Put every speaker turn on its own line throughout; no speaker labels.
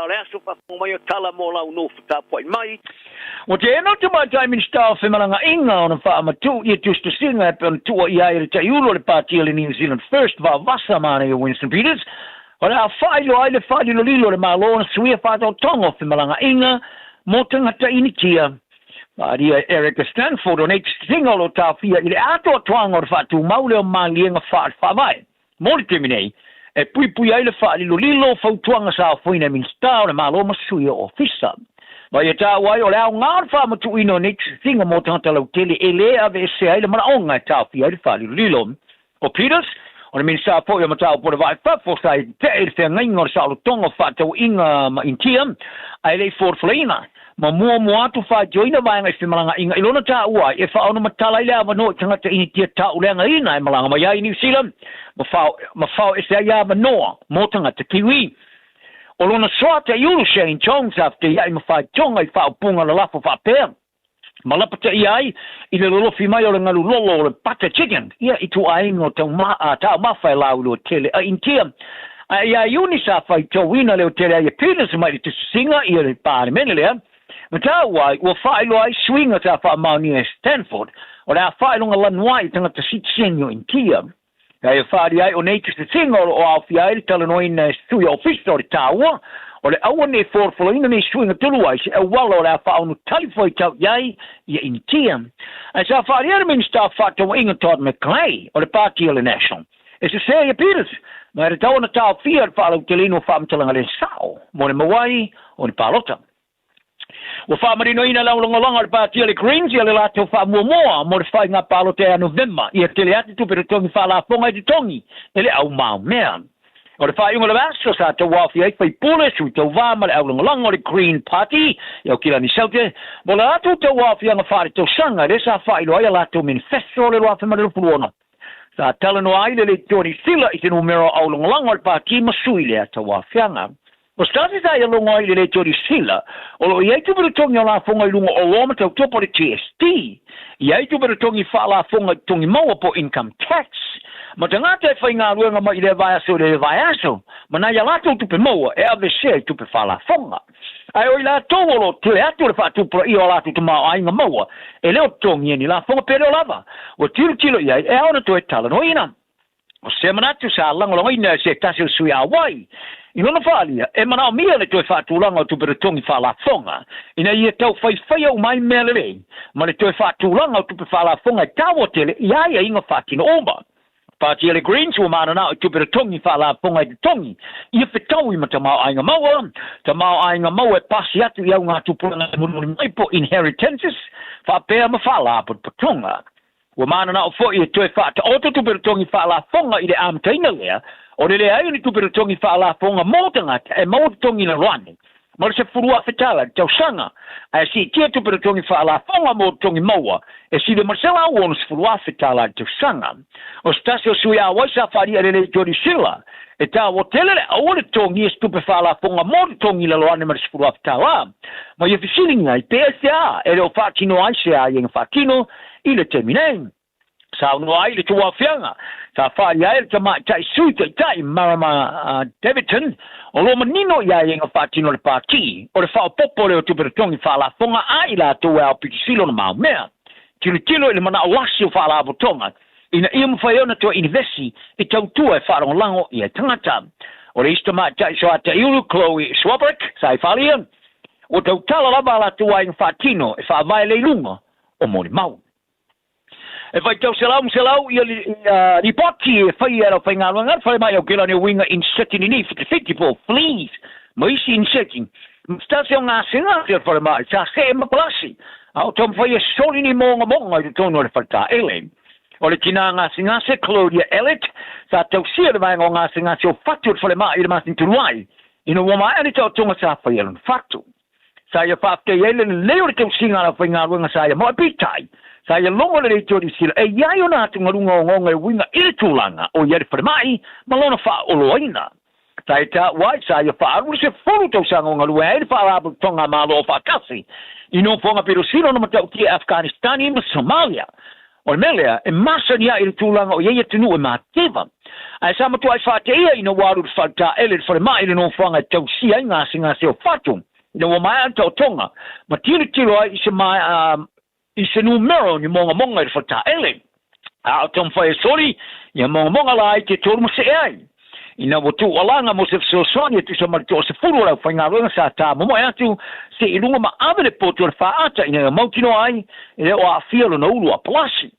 le aso pa mai o tala mo la no futa poi mai.
O te no te mai time in staff e malanga inga ona fa ma tu ia just to sing up on tu ia ia te JUL le party le New Zealand first va vasa mana e Winston Peters. Ora failo ai le failo lilo le malo sui fa to tongo fe malanga inga mo tanga ta initia. Dia Eric Stanford on each single o Fiafia ile ato twanga fa tu maule o malienga fa vai. Mo te mine e pui ai le lilo fa tuanga sa foina min star le malo masui ofisa. Vai ta wai o la ngar fa matu ino nix singa mo tanta lo tele ele ave se ai le mana onga ta fi ai fa lilo o Peters o min sa po yo mata po vai fa fo sai te se ngor sa lo tongo fa to inga ma intiam ai le for flina ma mo atu fa joina vai ngai malanga inga ilona ta ua e fa ono matala ile ava no tanga te ini tia ta ulenga ina malanga ma ia New Zealand ma fa e se ia no mo tanga te kiwi o lona soa te JUL Shane Jones after iai mawhai tonga I whaapunga la lafo whapea. Malapata iai I le lolofi mai o le ngalu lolo o le butter chicken. Ia I tu aingo tau mawhai lau lua tele a intia. Ia iuni sa whai tau ina leo tele a ia Peters mai te singa I le pāre mene lea. Ma tau wai ua whai loai swinga ta wha mauni e Stanford. O le a whai longa lanwai tanga ta sit senyo intia. Ia whaari ai o neitu se tinga o awhi ai tala no ina sui o fisto o le tāua o le aua ne forfolo ina ne suinga tulu ai se wala o le a whaonu talifoi tau iai ia intia. Ai sa whaari ai min staff whato inga Todd McClay o le party o le National. E se se ia Peters, ma e tau na tau fia whalau te lino whaamtalanga le sao mo le mawai o le palota. Wa fa marino ina la longa le party le Greens ia le lato fa mo mo le fai nga palo te a November ia tele atu tu per tongi fa la fonga di tongi ele au mau man o le fai le vaso sa te wafi ai fai pole su te va ma le au longa le Green Party ia kila ni saute mo la atu te wafi nga fa to sanga le sa fai lo ia lato manifesto le wafi ma le puona sa talano ai le Tony Sila I te numero au longa le party masui le te wafi nga. O stasi sa ia longa I le Tony Sila, o lo iai tu bere tongi o la fonga I lunga o loma tau topo le TST, iai tu bere tongi wha la fonga tongi maua po income tax, ma tangata e whai ngā ruenga ma I le vai aso le vai aso, ma na ia lato tupe maua e ave se tupe wha la fonga. Ai o I la tō lo tule atu le wha tupura I o lato tu mao ainga maua, e leo tongi ni la fonga pere o lava, o tilo iai e aona to e tala no ina. O se manatu sa langolonga ina se tasil sui a wai, I lona whaalia, e mana o mia le toi whaatulanga o tu bere tongi wha la fonga. Ina ia tau whai au mai mea le rei. Ma le toi whaatulanga o tu bere wha la fonga I tawa tele, ia inga whaatino oma. Pātia le Greens ua mana na o tu bere tongi wha la fonga I tongi. Ia whetau I ma ta mao ainga maua. Ta mao ainga maua e pasi atu I au ngā tupuranga e murumuri mai po inheritances. Whapea ma wha la po tonga. Ua mana na o fo I toi whaata o tu bere tongi wha la fonga I le amtaina lea. O le ai ni tu per tongi fa la fonga motanga e mo tongi na rwani. Mo se furua fetala tau sanga. Ai si tia tu per tongi fa la fonga mo tongi moa. E si de Marcela won se furua fetala tau sanga. O stasio suia wa sa faria le Jody Silla. E ta o tele o le tongi e tu per fa la fonga mo tongi la rwani mo se furua fetala. Ma ye fisilinga I PSA e o fatino ai se ai en fatino I le terminei. Sa no ai le tua fianga. Sa fa ia e tama tai sui tai marama Davidson o lo manino ia e nga fatino le parti o le fa popo le tu per tongi fa la fonga ai la tu au pisilo na mau mea tilo le mana wasi fa la botonga ina ia mo fa ona to investi I tau tu e fa lango ia tangata o le istama tai so ata iulu Chloe Swabrick sai falia o tau tala lava la tu ai fatino e fa vai le lunga o mo le mau. E vai tau selau ia li poti e whai era whai ngā runga whai mai au kela ne winga insetting ni 50 fleas ma isi insetting stasi o ngā singa ia whai mai sa se e mapalasi au tom whai e sori ni monga I tono le whata ele o le tina ngā singa se Claudia Elliott sa tau sia le mai ngā singa se o fatu whai mai I le masin turuai ina wama ani tau tonga sa whai elan fatu sa ia whafte ele leo le tau singa la whai ngā runga sa ia mo pitai sa ia longo le Jody Sila e iai o nā tunga runga o ngonga e winga I le tūlanga o iari whare mai ma lona wha oloina. Sa ia ta wai sa ia wha aru se furu tau sanga o ngalua e le wha arabu tonga malo o wha kasi. I no whonga pero silo na matau ki Afghanistan I ma Somalia. o le melea e masa ni ai le tūlanga o ia tunu e māteva. Ai sa matu ai whātea ina waru le whata ele le mai le no whanga tau si ai ngā se o whatu. Ina wa mai anta o tonga. Ma tiro ai i se numero ni monga le whata ele. A tom whai sori, ia monga la ai te tolu mo se ai. Ina wo tu alanga mo se sonia tu se marito se furu la whainga runga sa tā mo mai atu se ilunga ma avele poto le whaata ina mautino ai e o a fialo na ulu a plasi.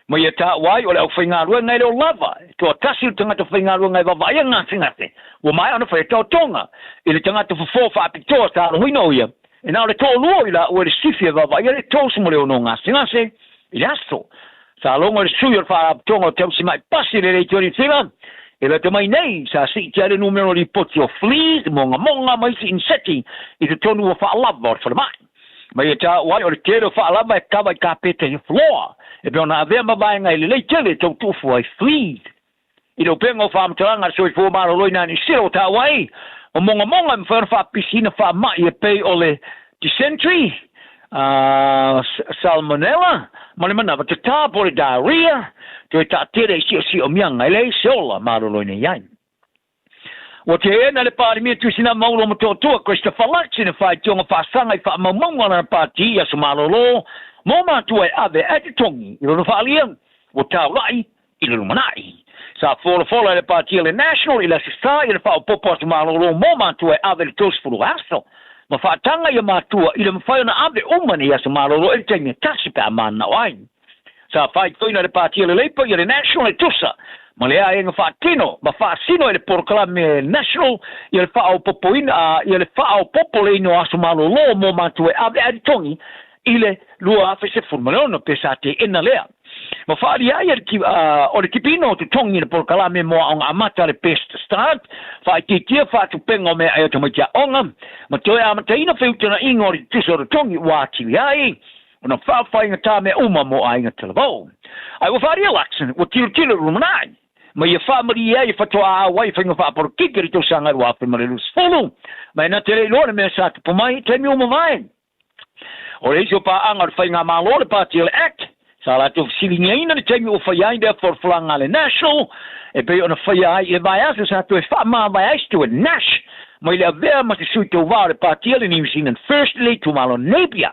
Ma ia tā wai o le au whainga runga le o lava. Tua tasi o tangata whainga runga e wawaya ngate. Wo mai ana whai tau tonga. I le tangata whafo whaapitoa tā rohino ia. E nā le tō lua ila o le sifia wawaya le tō sumo leo no ngase. I le asto. Sa longa le sui o whaapitoa o tau si mai pasi le rei tori tira. E la te mai nei, sa si te ale numero li poti o fleas, monga mai si inseti, i te tonu o whaalava o whalamai. Mai e tā wai o le tero whaalava e kawa i ka pete i floor. E peo na avea mawai ngai le lei tele tau tufu ai fleas. I lo pengo whaamtaranga so i fōmaro loina ni siro tā wai. O monga me whaana whaapisina whaamai e pei o le dysentery, salmonella, male manawa te tā pore diarrhea, to ta tere si o mianga ele sola marolo ne yan. O te ena le parimi tu sina maulo mo to Christopher Lutz ne fai tonga fa sanga fa mamonga na parti ya sumalolo mo ma tu e ave at tongi i lo fa alian o ta rai i lo manai sa fola le parti le national ila sta i le fa popo sumalolo mo ma tu e ave le tos fulu aso ma fa tanga ya ma tu i le fa na ave umani ya sumalolo e tenga tasipa man na wai. Sa fai toina le partia le leipa i le national e tusa. Ma le a enga whaatino, ma whaasino e le porklame national i le whaao popoina, i le whaao popoleino asu malo lo mo matu e ave aditongi i le lua afe se furmanono pesa te ena lea. Ma whaari ai o le kipino tu tongi le porklame mo a amata le pesta start, whai titia whaatu pengo me ai o tamatia onga, ma toe amata ina whiutana ingo le tusa o tongi wātiri ai, ona whawhai ngā tā me uma mo ai ngā televau. Ai whawhari election, wa tiro rumanai. Ma ia whamari ia i whatoa a wai whainga whaparo kikiri tō sanga rua whamare lus fulu. Ma ina te rei lore mea sa te pomai, te mi uma vai. O reisi o pā anga o whainga mā lore pāti ele act. Sa la tō silinga ina le teimi o whaiai dea for flanga le national. E pe ona whaiai e vai aso sa tō e whamā vai aistu e nash. Ma ile a vea ma te sui tō wā le pāti ele New Zealand firstly tō malo Napier.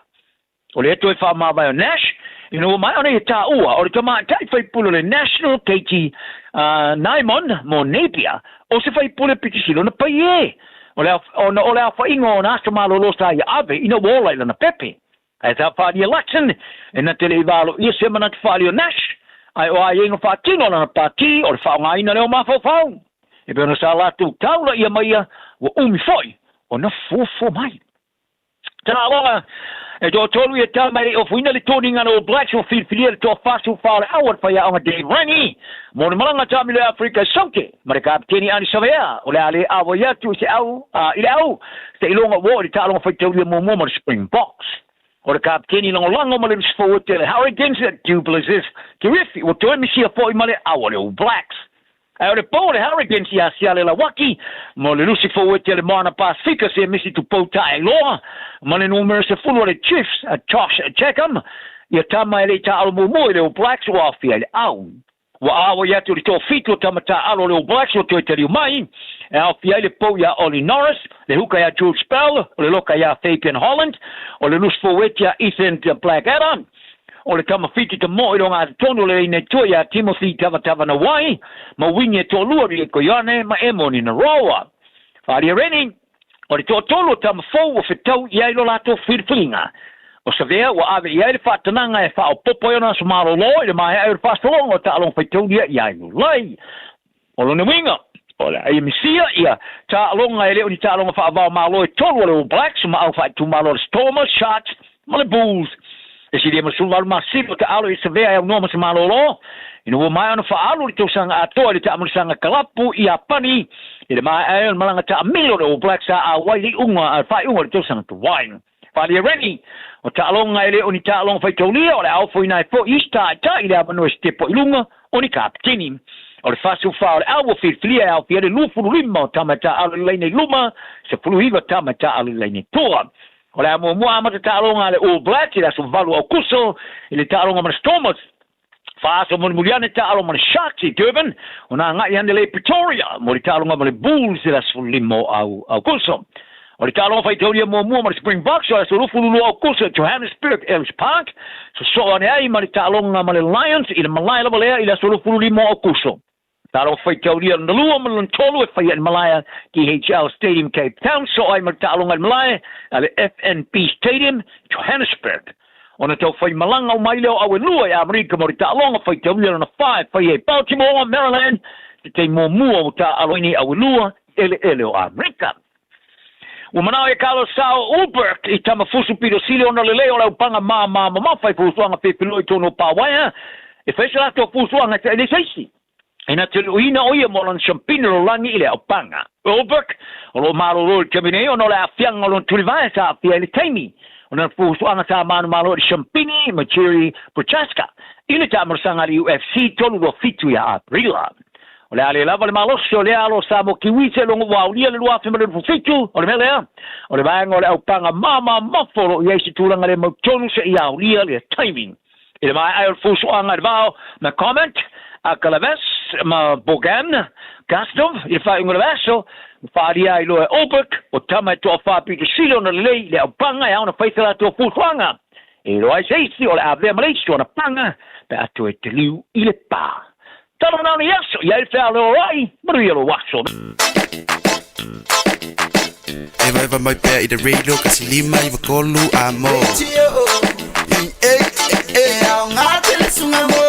O le eto e wha o Nash, i no mai ona i tā ua, o le tama tai whai pulo le National Katie Naimon mo Napier, o se whai pulo piti silo na pai e. O le a whaingo o nasta malo losta i ave, ina wola ila na pepe. Ai tā whaari election, e na tele i walo ia se mana te whaari o Nash, ai o a ingo whaatino na pati, o le whaonga ina leo mawhau. E pēna sa latu taula ia maia, wa umi foi, o na fofo mai. Tana longa, e tō tolu i tā mai o fuina le tōni ngana o Blacks o whiwhiria le tō whasu whaore awar whai a onga Dave Rangi. Mō le malanga tāmi le Afrika Sauke, ma le kapteni ani savea, o le ale awa iatu se au, i le au, se ilonga wo le tālonga whaitauria mō mō ma le Springboks. O le kapteni lango lango ma le sfoa te le Hurricanes at Duplessis, te rifi, o tōi misia fōi ma le awa le o Blacks. Ai o le pō le Hurricanes i asia le la waki, mo le lusi fōwete le Moana Pasifika se misi tu pōta e loa, ma le numero se fulu le Chiefs, Josh Checkham, ia tama ele ta alo mo le o Blacks o awhia le au. Wa awa iatu le tō fitu tama ta alo le o Blacks o toi te riu mai, e awhia le pō ia Ollie Norris, le huka ia Jules Spell, o le loka ia Fabian Holland, o le lusi fōwete ia Ethan Blackadder, o le tama fiti te mo i ronga tonu le ine toia Timothy Tavatava na wai, ma winge tō luari e koiane ma emoni na roa. Whāria reni, o le tō tolu tama fōu o whetau i ailo lato whirwhinga. O sa vea, wa ave i aile whātananga e whao popo iona sa maro lo, i le mai aile whāstalonga o ta along whetau lia i ailo lai. O lo ne winga, o le ai misia ia, ta alonga e leo ni ta alonga whaavao malo e tolu o le Blacks, ma au whaitu malo le Stormers, Sharks, ma le Bulls. E si dia masulau masipo te alo i se vea e unoma se malolo. Ina ua mai ana whaalu li tau sanga atoa li te amurisanga kalapu i a pani. I le mai ayon malanga ta amilo le o Blacks a wai li unga a whai unga li tau sanga tu wain. Whali e reni. O ta alonga e le o ni ta alonga whai taulia o le alfo ina e fo ista e ta i le abano e stepo ilunga o ni kaptini. O le whasu wha o le awa whirwhiria e alfi e le lufuru lima o tamata alu leine luma se fulu hiva tamata alu leine toa. O le amo mua amata tālonga le All Blacks, i la su valu au kuso, i le tālonga ma Stormers. Fasa mo muliane ta alo man Sharks I Durban, ona nga yan le Pretoria, mo ta alo nga le Bulls la sulimo au kuso. O le talo fai taulia mo ma Springboks o so rufulu o kuso Johannesburg Ellis Park. So ane ai ma le talo nga ma le Lions I le Malaya la balea I la so rufulu mo o kuso. Talo fai taulia na lua ma le tolu e fai Malaya DHL Stadium Cape Town. So ai ma talo nga Malaya le FNP Stadium Johannesburg. Ona tau fai malanga o mai leo au e lua e Amerika mo le talo nga fai taulia na 5 fai e Baltimore Maryland. Te mo mua o ta aloini au e lua ele o Amerika. O manao e Carlos Sao Ulberg I tama fusu piro sile ona leleo lau panga ma fai fusuanga pepiloi tono pawaya e fesa lato fusuanga te seisi e na te uina oia molan champino lo langi ile au panga Ulberg o lo malo lo chamine ona le afianga lo tulivaya sa afia ile taimi ona fusuanga sa manu malo de champini machiri prochaska ile tamarasanga li UFC tonu lo fitu ya aprila. O le ale lava le maloso le alo sa mo kiwise longo wa ulia le lua fema le fufitu o le mele o le bang o le aupanga mama maforo I eisi tulanga le mautonu se ia ulia le timing I le mai ai o fuso anga le vao ma comment a Calaves ma Bogan Gastov I le fai unga le vaso whaaria I loe Obek o tama to a wha pito silo na le lei le aupanga e auna faitala to fuso anga e lo ai seisi o le avea maleisi o na panga pe ato e te liu I le pā. Talo na ni yaso, ia fa lo rai, maria lo waso.
Eva mai pe I de radio kasi lima I vakolu amo. Au ngate le sunga mo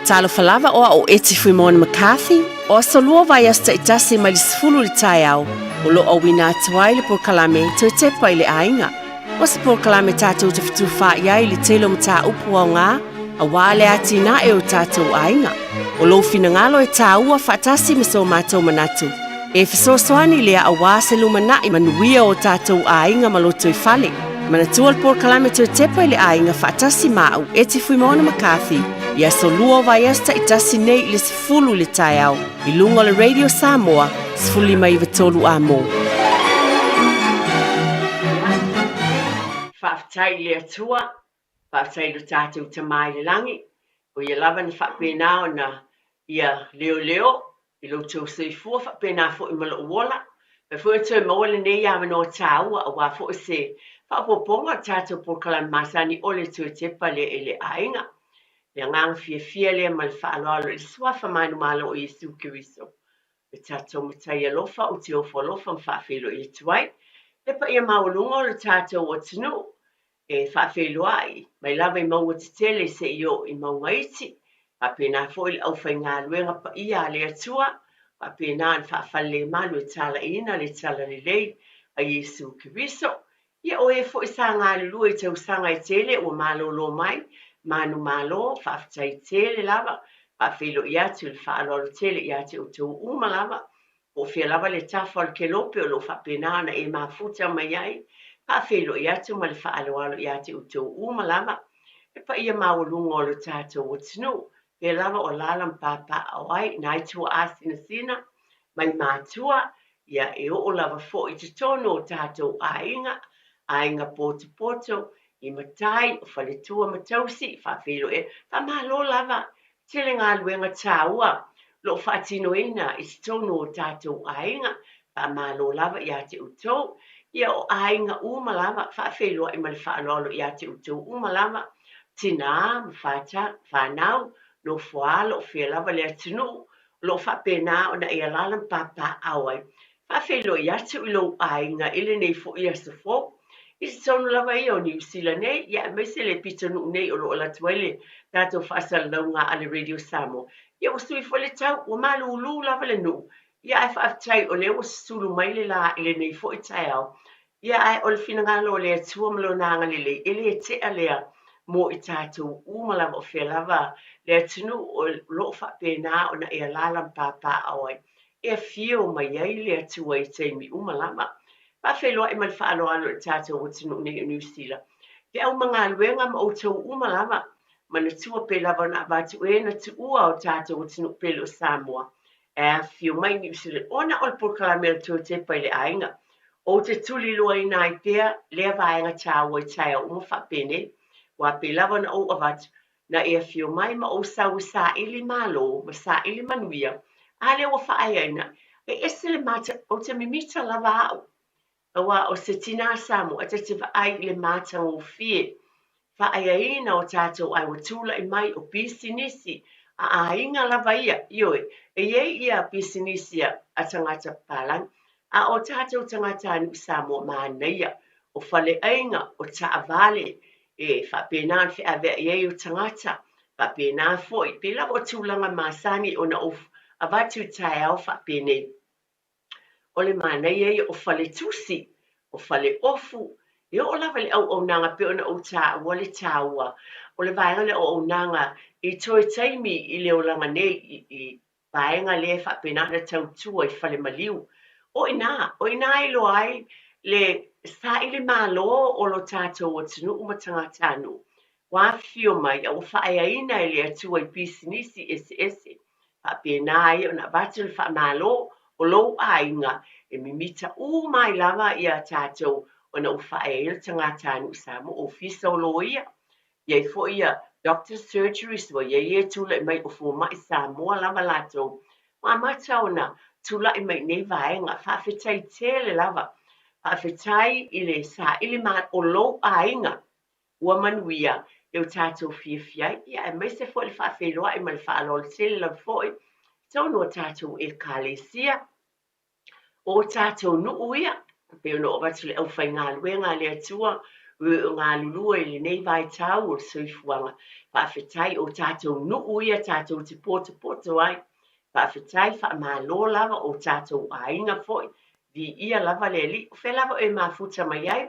Talo falava o eti fui mon McCarthy, o solua vai asta itasi mai sfulu li tai au, o lo o wina atuai le por kalame te tepa I le ainga. O se por kalame tātou te fitu wha iai li telo mta upu au ngā, a wale ati na e o tātou ainga. O lo fina ngalo e tā ua whaatasi miso mātou manatu. E fisosoani lea a wāse lumana I manuia o tātou ainga maloto I fale. Manatua le por kalame te tepa I le ainga whaatasi mau eti fui mon McCarthy. Ia so lua vai esta I tasi nei le sifulu le tai au. I lunga le Radio Samoa, sifuli mai vitolu a mo.
Whaftai le atua, whaftai lo tātou te mai le langi. O ia lava na whapena o na ia leo, I lo tau seifua whapena fo I mala uola. Me fua tau mawale nei awe no tāua, a wā fo se whapoponga tātou porkalan masani ole tau tepa le ele ainga. Le ngang Fiafia mai whaaloalo I swafa manu malo o Yesu Kiriso. Le tātou matai alofa o te ofa alofa mwhawhelo I tuai. Le pa ia maulunga o le tātou o tino. E whawhelo ai. Mai lawa I maunga te tele se io I maunga iti. Whapena fo I au whai ngā luenga pa ia le atua. Whapena an whawhale malu e tala ina le tala le lei a Yesu Kiriso. Ia o e fo I sa ngā lua I tau sanga I tele o malo lo mai. Manu malo, whaftai tele lava, whawhelo I atu le whaalolo tele I atu o tau uma lava, o whia lava le tafal ke lope o lo whapenana e mafuta mai ai, whawhelo I atu ma le whaaloalo I atu o tau uma lava, e pa ia maulunga o lo tātou o tinu, pe lava o lalam papa awai, nai tua asina sina, mai mātua, ia e o lava fo I te tono o tātou ainga poto, I matai o whaletua matausi, whawhelo e, whamalo lava, tele ngā luenga tāua, lo whaatino ina, I tono o tātou ainga, whamalo lava I ate utou, ia o ainga uma lava, whawhelo I male whaalolo I ate utou uma lava, tina, whanau, no whaalo o whia lava le atinu, lo whapena o na ia lalam papa awai, whawhelo I ate ulo ainga, ele nei fo ia sa fo, I tonu lava I o New Zealand nei, ia mai se le pitanu nei o lo la tuele, tātou whaasal launga ale Radio Samoa. Ia o sui fo le tau, o malu ulu lava le nu. Ia ai whaaftai o le o sulu mai le la ele nei fo I tai au. Ia ai o le finangalo le atua malo nanga le ele e te alea mo I tātou umalava o whia lava le atinu o lo whapena o na ea lalam papa awai. E fio mai ai le atua I teimi umalava. Whawheloa I mali whaaloalo le tātou o tinu nei o New Zealand. Te au mga luenga ma o tau umalava, ma na tua pe lava na vatu e na tu ua o tātou o tinu pelo Samoa. Fiu mai ni usile ona o por kalamel to te pa le ainga. O te tuli loa i nai pea, lea vaenga tāua i tai o fa pene, wa pe lava na o avat, na ea fiu mai ma o sau sa ili malo, ma sa ili manuia, a le o fa aina, ese le mata o te mimita lava au. Awa o se tina samu, a te va ai le mata o fie, fa ina o tātou ai watula i mai o bisinisi, a inga lava ia, ioi, ia bisinisia a tangata palang, a o tātou tangata anu Samoa māneia, o fale ainga o taavale, whapena fi ave iei o tangata, whapena foi, pela o tūlanga māsani o na o avatu tai au whapene. O le māneia o fale tusi, o fale ofu, e o lava le au nanga pe ona o tā wale tāua, o le vaenga le o nanga i toi taimi i le o langa nei i vaenga le whapena na tautua i fale maliu, o ina I lo ai le sa ile malo o lo tātou o tunu umatanga tānu. Wa fio mai o whaea ina i le atua i bisinisi ese. Whapena ai o na batu le wha malo o lo ainga e mimita mai lava i a tātou o na whaea ila tanga tānu Samoa o fisa o lo ia. Iei fo ia doctor surgeries wa iei tula i mai o fuma i Samoa lava lato. Ma mata ona tula i mai nei vaenga, whawhetai tele lava, whawhetai i le sa, i le maa o lo ainga, ua manuia, e o tātou fiafia, ia e mai se fo le whawheloa i mai whaalol tele la foi, tau no tātou e kālesia, o tātou nuu ia, pe ono o watu le au whai ngā luenga le atua, ngā lulua i le nei vai tau o soifuanga, whawhetai o tātou nuu ia, tātou te poto ai, whawhetai whaamalo lava o tātou ainga foi, vi ia lava le li, o lava e mafuta mai ai,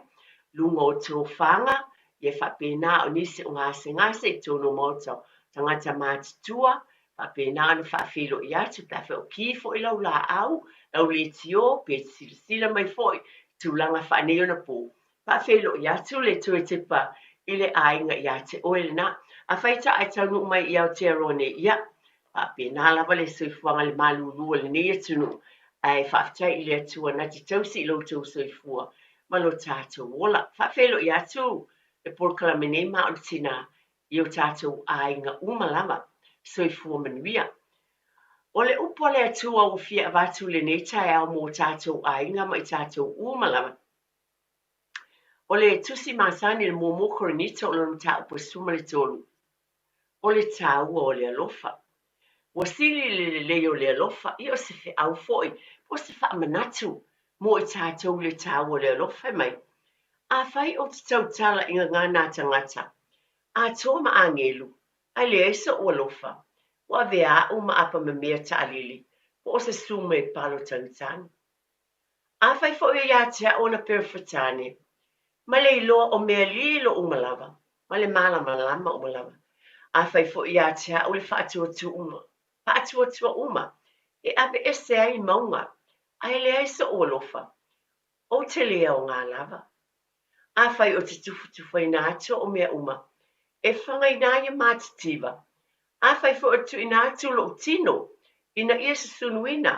lunga o tō whanga, e whapena o nisi o ngase i tōno moto, tangata mātitua, whapena anu whawhelo i atu, tawhi o kifo i lau la au, lau le tio, pe sila mai foi, tūlanga whaneo na pō, whawhelo i atu le tue tepa, i le ainga i ate oele na, a whaita ai taunu mai i au te arone ia, pena lava le soifuanga le malulua le nei atunu ai whawhetai i le atua na te tausi i loutou soifua ma lo tātou ola. Whawhelo i atu e porkala menei ma o tina i o tātou ainga umalama soifua manuia. O le upo le atua o fia avatu le nei tai au mo tātou ainga ma i tātou umalama. O le tusi masani le momo koronita o lonu tāu po suma le tolu. O le tāua o le alofa. Wa sili le o le alofa, i o se fe au foi, o se wha manatu, mo i tātou le tāua le alofa mai. A whai o te tautala i ngā tangata, a tō ma angelu, a le esa o alofa, wa vea o ma apa me mea tālili, o se sume palo tautani. A whai foi o ia tea o na perfetane, ma le iloa o mea lilo o malawa, ma le malama o malawa. A whai foi ia tea o le whaatua tu uma. Pātua uma, e ape ese ai maunga, ai le aisa o alofa, o te lea o ngā lava. A whai o te tufu i nā atua o mea uma, e whangai nā ia mātitiva. A whai fo o tu i nā atua lo tino, ina ia se sunuina,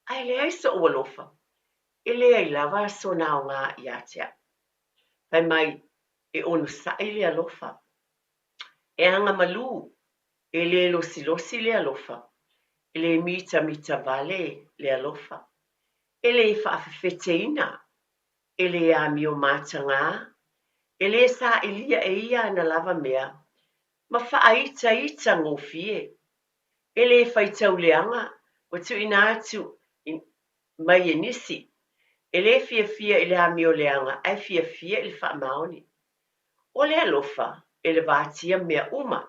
ai le aisa o alofa, e lea I lava so nā o ngā I atea. Whai mai, e onu sa I le alofa, e anga malu, e le losi le alofa, e le mita vale le alofa, e le whaafeteina, e le ami o mātanga, e le sa ilia e ia na lava mea, ma whaaita ngō fie, e le whaitau leanga, o tu ina atu mai e nisi, e le fia i le ami o leanga, ai fia i le whaamaoni. O le alofa, e le vātia mea uma,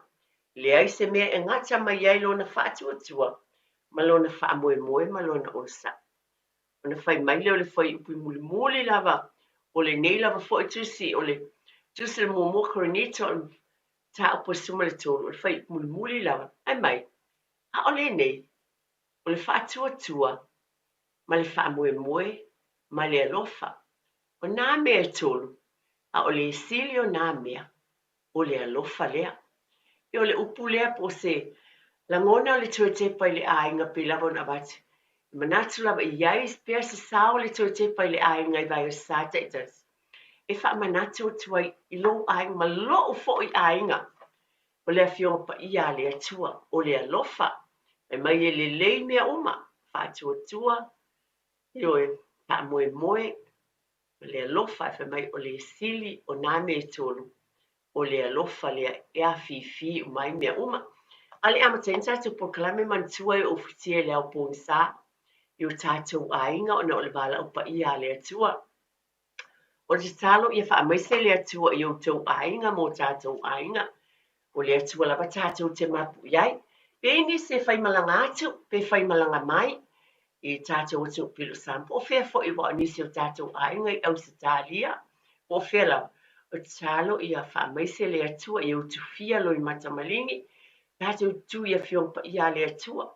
le ai se mea e ngata mai ai lona whaatuatua, ma lona whaamoe ma lona osa. O na whai mai leo le whai upi muli lava, o le nei lava fwoi tusi, o le tusi le momo koronito, ta upo suma le tonu, o le whai upi muli lava, ai mai, a o le nei, o le whaatuatua, ma le whaamoe ma le alofa, o nā mea tolu, a o le silio nā mea, o le alofa lea. E o le upu lea po se Langona le tue te pai le ainga pila bona bati. Manatu lava iai spea se sao le tue te pai le ainga I vai o sata itas. E wha manatu tuai I lo ainga ma lo fo I ainga. O le fionga pa ia le atua o le alofa. E mai e le lei mea uma. Wha atua tua. Io e pa moe moe. O le alofa e mai o le sili o name e tolu. O le alofa le ea fifi o mai mea uma. Ale ama tensa tu por kalame man tua e ofisie le au ponsa. Io tātou ainga o na o le wala o pa ia le atua. O te talo ia wha amaise le atua I o tau ainga mo tātou ainga. O le atua lava tātou te mapu iai. Pe ni se whai malanga atu, pe whai malanga mai. I tātou atu pilo sampo. O whea fo I wa nisi o tātou ainga I au satalia. O whea lau. O te talo ia wha amaise le atua I o tu fia lo I matamalingi. Tātou tu ia whiong pa ia le atua.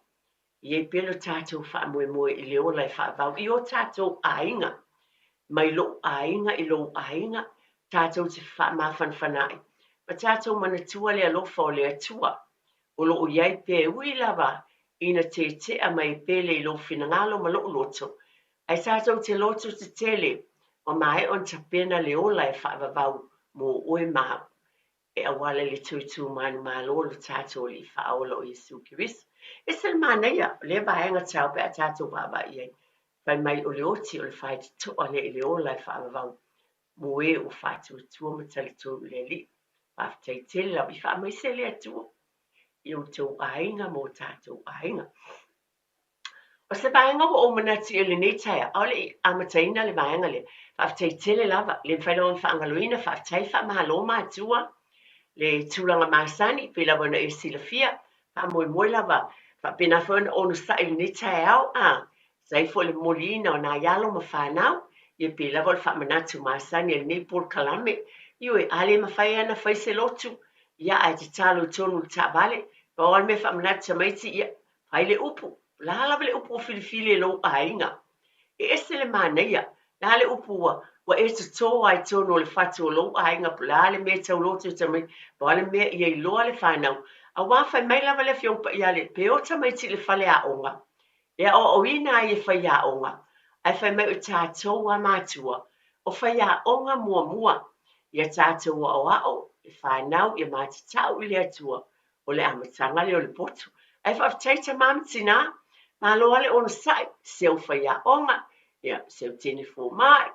Ie pelo tātou wha moe moe I le ola I wha vau. I o tātou ainga. Mai lo ainga I lo ainga. Tātou te wha mawhan whanai. Ma tātou mana tua le alofa o le atua. O lo o iai pe ui lava. Ina te te a mai pele I lo finangalo ma lo loto. Ai tātou te loto te tele. O mai on ta pena le ola I wha vau. Mo oe mau. E awale le tuitu manu malolo tātou li whaolo I Yesu Kirisu. E sel manea, le vaenga tau pe a tātou baba iai. Whai mai o le oti o le whai te toa le le ola I whaavavau. Mo e o whātua tua matali tō le li. Whaafitai tele lau I wha mai se le atua. I o tau ainga mo tātou ainga. O se vaenga o manati o le neitaia, au le amataina le vaenga le. Whaafitai tele lava, le whailon whaangaloina, whaafitai wha mahaloma atua. Le tūlanga māsani, pila wana e silafia, pa moe moe lava, pa pena whana onu sa ili ne tae au, sai fo le molina o na yalo ma whanau, I pila wala wha manatu māsani, ili ne por kalame, iu e ale ma whai ana whai se lotu, ia ai te talo tonu ta vale, pa wala me wha manatu maiti, ia, whai le upu, la lava le upu o filifili e lo ainga, e ese le māneia, la le upu wa e te tō ai tōno le whatu o lo ainga pula le me tau lotu tamai, pa le me I loa le whanau. A wawhai mai lava le whiongpa I ale, pe o tamai ti le whale a onga. E o ina ai e whai a onga. Ai whai mai o tātou a mātua. O whai a onga mua mua. Ia tātou a o e whanau I māti tau I le atua. O le amatanga le o le potu. Ai whaftaita mamtina. Ma loa le ono sai, seu whai a onga. Ia, seu tene fō mai.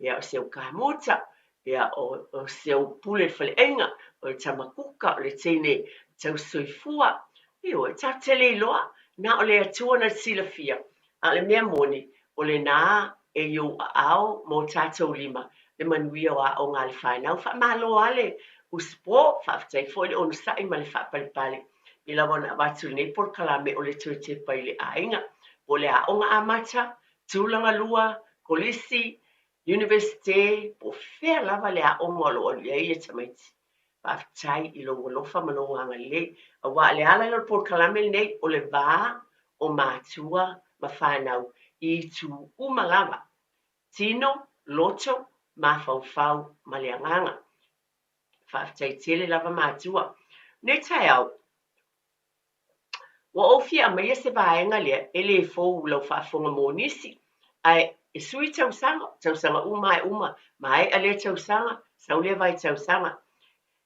Ia o seu kamuta, ia o seu pule whaleenga, o le tamakuka, o le tene tau soifua, ia o e tau tele loa, na o le atua na silafia, a le mea moni, o le nā e iu ao mo tātou lima, le manuia o a o ngā le whainau, wha malo ale, uspo, whaftai fo le onu sai ma le whapalipale, I la wana watu nei por kalame o le tue te pai le ainga, o le a onga amata, tūlanga lua, kolisi, Universite, po whea lava le a ongolo o le e tamaiti. Whaftai I lo walofa manonganga le, a wa le ala ilo por kalame nei o le vā o mātua ma whanau I tu umalava. Tino, loto, ma whauwhau ma le anganga. Whaftai tele lava mātua. Ne tai au, wa ofia a maia se vaenga le, ele e fōu lau whaafonga mōnisi, ai e sui tausanga uma, mai ale tausanga, saule vai tausanga.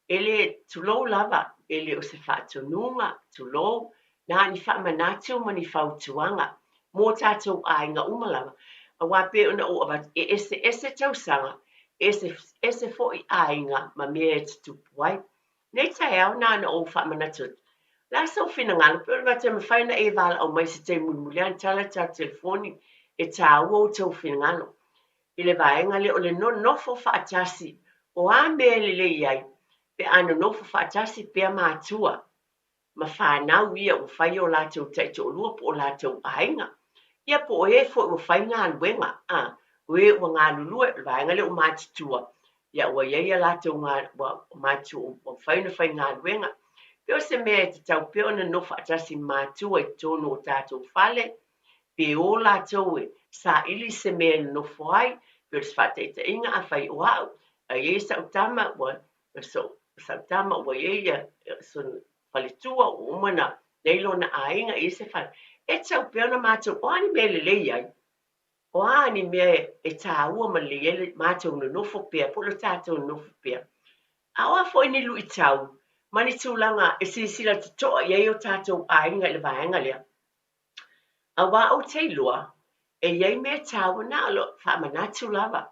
Ele tulou lava, ele o se whaatonunga, tulou, na ni whaamanatu ma ni whautuanga, mō tātou ainga uma lava. A wape ona o avat, ese tausanga, ese fo I ainga ma mea e tupuai. Nei tai au nana o whaamanatu. La so fina ngalo, pero nga te mawhaina e wala au mai se te mulmulian tala ta telefoni, e tā ua o tau whinangalo. I le vaenga le o le nofo whaatasi, o a mea le iai, pe ano nofo whaatasi pea mātua, ma whanau ia o whai o lātou taito o lua po o lātou ainga. Ia po e fo o whai ngā luenga, ue o ngā lulua, le vaenga le o mātutua. Ia ua ia lātou ngā mātua o whai na whai ngā luenga. Peo se mea te tau peo na nofo whaatasi mātua I tono o tātou whale, pe o lātou e sa ili se mea no foai, pe o se whateita inga a whai o au, a ie sautama wa e ia son whaletua o umana nei lona ainga I se whai. E tau pia na mātou, o ani me le ai. O ani me e tā ua ma le ele mātou no nofo pia, polo tātou nofo pia. A oa fo ni lu I tau, mani tūlanga e sila te toa iei o tātou ainga le vaenga lea. A wā au te lua, e iei me tau na alo whamanatu lava.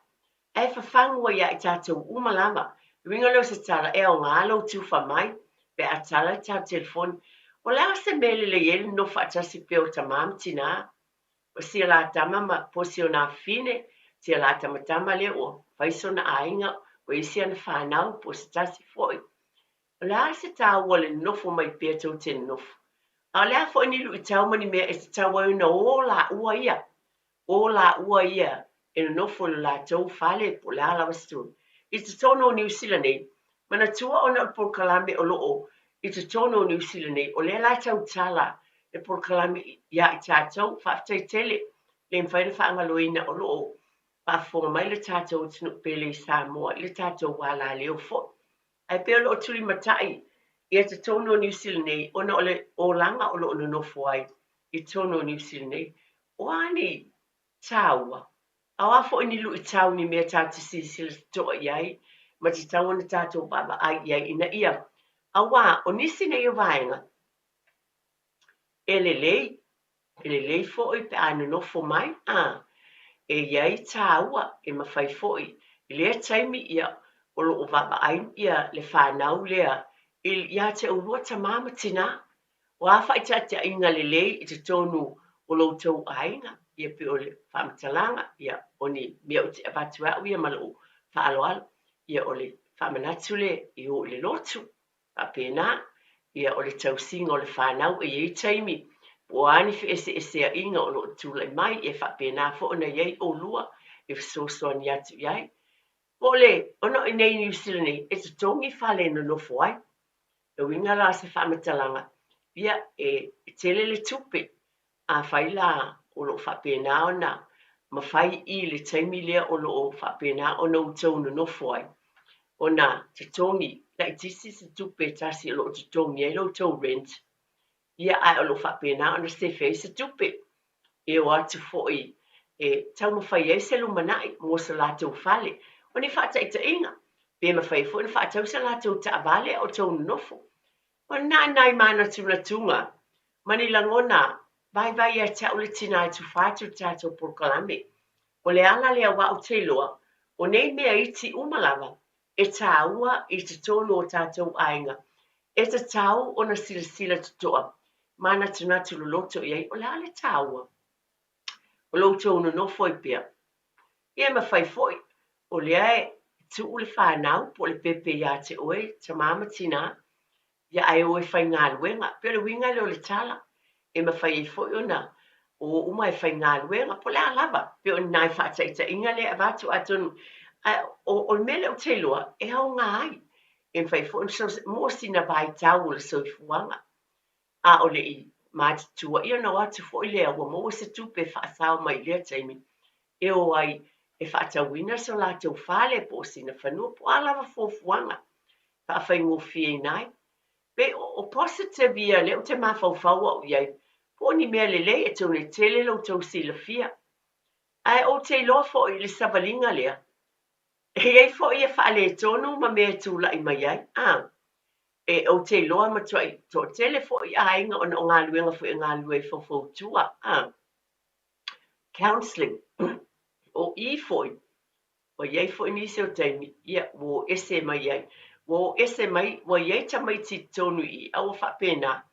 E whawhangua ia I tātou umalava. Ringa leo se tala e o ngalo tuwha mai, pe a tala I tau telefoni. O lea se mele le iei no whaatasi pia o ta mamtina. O sia la tama ma posi o nā fine, sia la tama le o whaiso na ainga o isi ana whanau po se tasi foi. O lea se tā ua le nofo mai pia tau te nofo. A lea foi ni lu I tau mani mea e se tau au na o la ua ia. O la ua ia e nofo la tau whale po la lawa stu. I te tono o New Zealand nei, mana tua o na por kalame o loo, I te tono o New Zealand nei, o lea la tau tala, e por kalame ia I tātou, whaftai tele, le mwhaina whaangaloina o loo, whafonga mai le tātou tinu pele I Samoa, le tātou wala leo fo. Ai peo loo tuli matai, ia te tono o New Zealand nei, ona ole o langa o loo no fuai, I tono o New Zealand nei, o ani taua. A wafo ini lu I tau ni mea tātou sila toa iai, ma te tau na tātou baba ai iai ina ia. A wā, o nisi nei o vaenga, Elelei foi pe anu no fo mai e iai taua e mawhai foi I lea taimi ia o lo o vava ai ia le whanau lea ia te urua ta mama tina o a whai tatia inga lelei I te tonu o lo tau ainga ia pe o le whamatalanga ia o ni mea o te abatua ia malo whaaloalo ia o le whamanatu le I o le lotu a pēnā ia o le tau singa o le whanau e iei taimi o ani fi ese a inga o lo tula mai e fa pena fo na yei o lua e so ni atu yai o le ono nei New Zealand nei e tongi fale no foi e winga la se fa metalanga ia e tele le tupe a faila o lo fa pena ona ma fai I le taimi le o lo fa pena ono tonu no foi ona te tongi la itisi se tupe tasi lo te tongi e lo to rent ia ai o lo whapena ana se fei se tupe. E o atu foi e tau mawhai e se lumanai mo sa lātou whale. O ni whātai ta inga. Pe mawhai fo ni whātau sa lātou ta avale o tau nofo. O nai mana tuna tunga. Mani langona vai e tau le tina tu whātou tātou por kalame. O le ala lea wa o te loa. O nei mea iti umalava. E tā ua I te tono o tātou ainga. E te tau o na sila tutoa. Mana tunatu loto iai o la le taua. O loto no no foi pia. Ia ma fai foi. O le ai tu le whanau po le pepe ia te oe, ta mama tina. Ia ai oe fai ngā luenga. Pia le winga leo le tala. E ma fai foi ona. O uma e fai ngā luenga po le alava. Pia o nai whaataita inga le avatu atonu. O le mele o te loa e hao ngā ai. E fai foi mo sina vai tau le soifuanga. A o le I mātua ia na watu fo I lea ua mo se tupe whaasao mai lea taimi. E o ai e whaatawina so lātou whale po sina whanua po alawa fōfuanga. Whaafai ngōwhia I nai. Pe o positive ia leo te mawhauwhaua o iai. Po ni mea lele e tōne tele lau tau sila fia. Ai o te loa fo I le savalinga lea. E ei fo ia whaale tonu ma mea tūla I mai ai. E o te loa matuai tō telefo I ainga o ngā luenga fo I ngā lue fo tua. Counselling. O I foi. O iei foi nisi o taimi. Ia, wo ese mai iai. Wo ese mai, wo iei ta mai ti tonu I au whapena.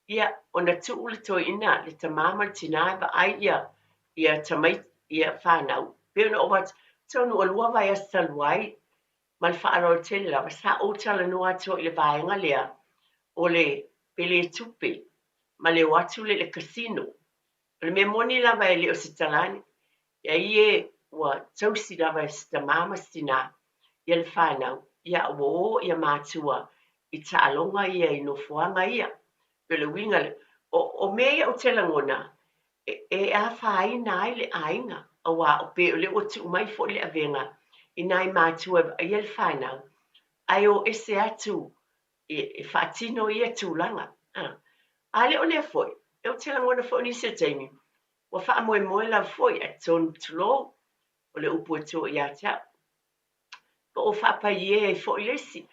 Ia, o na tuu le toi ina, le ta mama tina ba ai ia. Ia ta mai, ia whanau. Peo na o wat, tonu o lua vai as taluai. Ma le whaaro tele la, sa o tala no atu I le vaenga lea, o le pele tupe, ma le watu le casino. Le me moni lava e le o se talani, ia ie ua tausi lava e sta mama stina, ia le whanau, ia o ia mātua, I ta alonga ia I no fuanga ia, pe le winga le, o mea o tela ngona, e a whai nai le ainga, a wa o pe o le o tu mai fo le avenga, I nai mātua I el whanau, ai o ese atu, e whaatino I atu langa. Ale o le foi. E o tela ngona foi ni se taimi. Wa fa moe la foi at ton tulo. O le upu to ia ta. O fa pa ye foi lesi.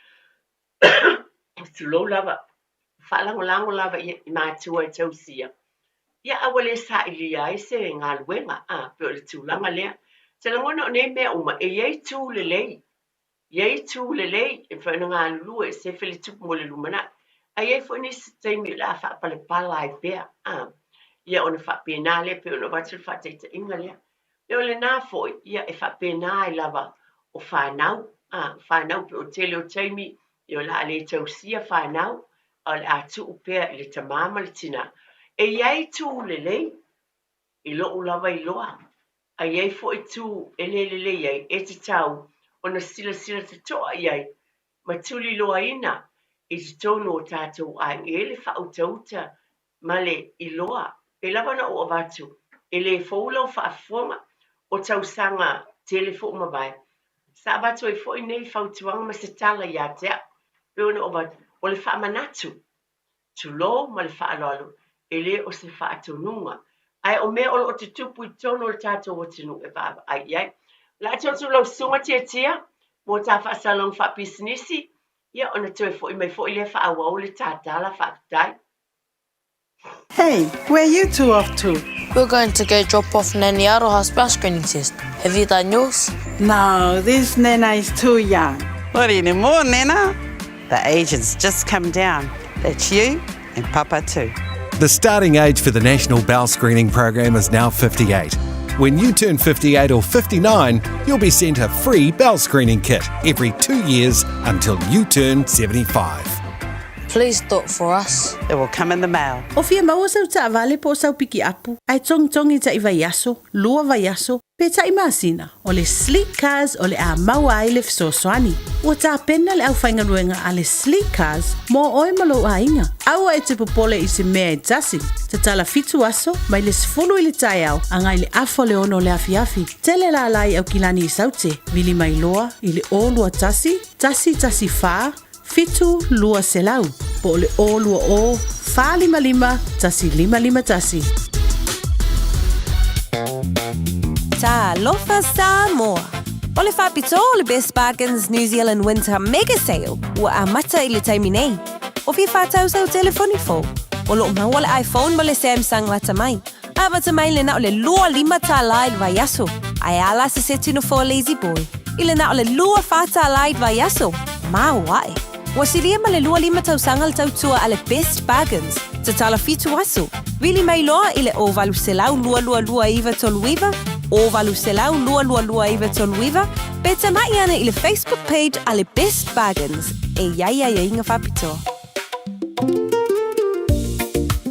Tulo lava. Fa lango lava i ma tua tausia. Ia awale sa ilia i se ngā luenga. Pe o le tūlanga lea. Tela ngona o ne mea uma e yei tū le lei. Yei tū le lei e whaina ngā lua e se whele tupu mo le lumana. A yei fo ni se taimi la wha pale pala ai pea. Ia ona wha pēnā lea pe ona watu wha teita inga lea. Leo le nā foi ia e wha pēnā i lava o whanau. Whanau pe o tele o taimi i o la le tausia whanau. O le atu upea i le tamama le tina. E yei tū le lei i lo lava i loa. A yei fo i tū e le iai e te tau ona sila te toa iai. Ma tuli loa ina i te tono o tātou a e le whautauta ma le i loa. E lava na o avatu e le faulau whaafonga o tausanga telefo mawai. Sa avatu e fo i nei whautuanga ma se tala i a tea. Pe ona o avatu o le whaamanatu. Tulo ma le whaaloalo e le o se whaatonunga. Ai o mea o te tupu i tono o tātou o tinu e baba. Ai iai. La tōtu lau sunga tia, mō tā whaasalong whaapisinisi, ia ona tue fo i mai fo i le whaawau le tātala whaakutai.
Hey, where you two off to?
We're going to go drop off Nanny Aroha's bus screening test. Have you done yours?
No, this Nena is too young.
What anymore, Nena? The agent's just come down. That's you and Papa too.
The starting age for the National Bowel Screening Program is now 58. When you turn 58 or 59, you'll be sent a free bowel screening kit every 2 years until you turn 75.
Please do it for us.
It will come in the mail.
O fia maua sau ta avale po sau piki apu. Ai tongi ta iwa yaso, lua va yaso, pe ta imasina. O le sleek cars o le a maua ai le fisoswani. Ua ta pena le au whainga ruenga a le sleek cars mo oe malo a inga. Aua e te popole i se mea e tasi. Te tala fitu aso, mai le sifulu i le tai au, angai le afo le ono le afiafi. Tele la lai au kilani i saute, vili mai loa, i le o lua tasi faa, fitu lua selau, po le o lua o, fa lima tasi lima tasi.
Ta lofa Samoa. O le whapito o le Best Bargains New Zealand Winter Mega Sale ua a mata i le taimi nei. O fi whātau sau telefoni fo. O lo maua le iPhone ma le Samsung wata mai. A wata mai le na o le lua lima tā laid vai aso. Ai ala se se tino fo lazy boy. I le na o le lua whātā laid vai aso. Ma wae. Wa siria ma le lua lima tau sangal tau tua a le Best Bargains. Te tala fitu aso. Vili mai loa i le o valu selau lua iwa toluiva. O valu selau lua iwa toluiva. Beta mai ana i le Facebook page a le Best Bargains. E ia inga whapito.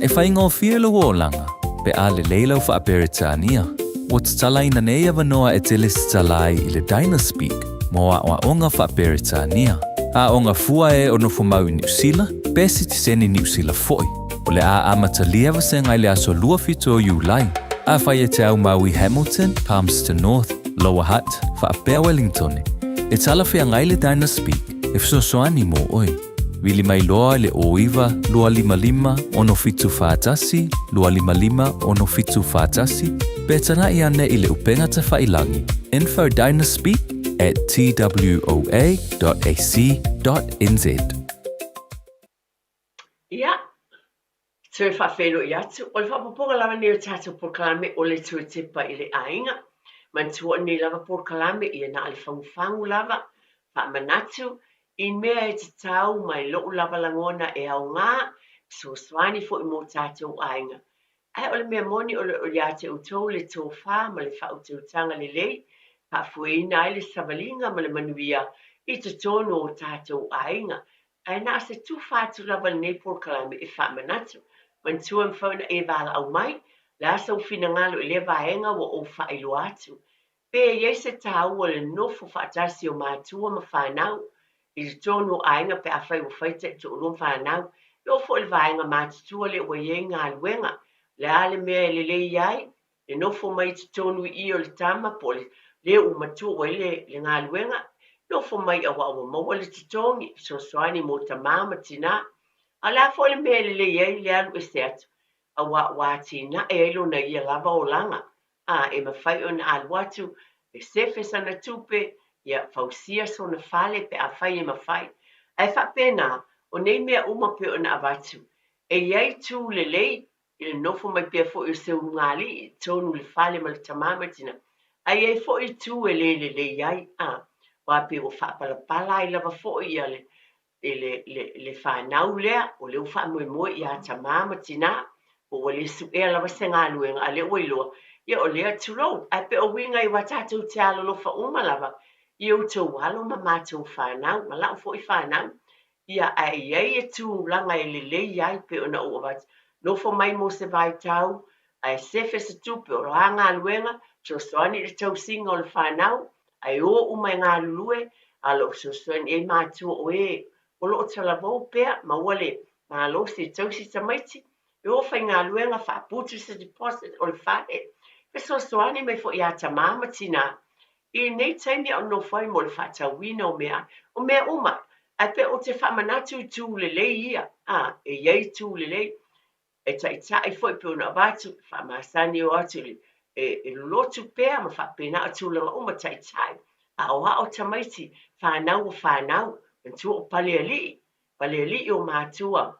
E whainga o fia lo langa, pe a le leila o whaaperitania. O te talaina nei a wanoa e te lisi talai i le Dynaspeak, mo a onga whaaperitania. A onga fua e ono fumau i New Zealand, pesi ti seni New Zealand foi. O le a amata liawa se ngai le aso lua fito o Julai. A whai e te au mau i Hamilton, Palmerston North, Lower Hutt, whaapea Wellington. E tala whia ngai le Dynaspeak, e fisosoani mo oi. Vili mai loa le oiva, lua lima, ono fitu whātasi, lua lima, ono fitu whātasi, betana i ane i le upenga te whailangi. Info dynaspeak@twoa.ac.nz.
Ia, tue whawhelo i atu. O le whapaponga lava ni o tātou porkalame o le tue tepa i le ainga. Mantua ni lava porkalame i ana ale whangu lava, whaamanatu, I mea e te tau mai loo lava langona e au ngā, so swani fo I mō tātou ainga. Ai o le mea moni o le o ia te utou le tō whā ma le whaututanga le lei, pa fuina ai le savalinga ma le manuia I te tono o tātou ainga. Ai nā se tu whātu lava nei porkalame e whaamanatu, mantua mwhauna e wala au mai, le asa ufina ngalo I le vaenga wa o whaelo atu. Pe e se tau o le nofo whaatasi o mātua ma whanau, I te tono ainga pe a whai o whaita I te urum whanau, Lo fo le vaenga mātutua le ua ie ngā luenga, le ale mea le iai, le nofo mai te tonu I o le tama po le u matua o le ngā luenga, nofo mai awa maua le te tongi, so soani mo ta mama tina, Ala fo le mele le ye le alu estet. A wa tina e lo na ia lava o langa. E mawhai o na aluatu e sefe sana tupe ia fausia so na fale pe a whai e mawhai. Ai whapena o nei mea uma pe o na avatu. E iei tu le lei i le nofo mai pia fo i se ungali i tonu le fale ma le tamamatina. Ai ei fo i tu e le iai wa pe o whapalapala i lava fo i ale le whanau lea o le uwha moe i a tamamatina o le su e lava se ngā luenga a le oiloa. Ia o lea tūrou, a pe o winga i wa tātou te alo lofa umalava, i o tau walo ma mātou whanau, ma lau fo i whanau. Ia a iei e tū langa e le lei ai pe o na ua watu. Nofo mai mo se vai tau, a e sefe se tupe o roa ngā luenga, so soani le tau singa o le whanau, a e o umai ngā lulue, a lo so soani e mātua o e, o lo o tala vau pea, ma wale, ma lo si tau si tamaiti, e o whai ngā luenga whaaputu se deposit o le whare. Pe so soani mai fo i ata mama tina. I nei taimi au no whai mo le whatawina o mea uma. A pe o te whamanatu tū le lei ia. E iei tū le lei. E tai fo i pe una abatu, whamasani o atu le. E lotu pea ma whapena atu langa uma tai. A o hao tamaiti, whanau o whanau, tu o paleali o mātua.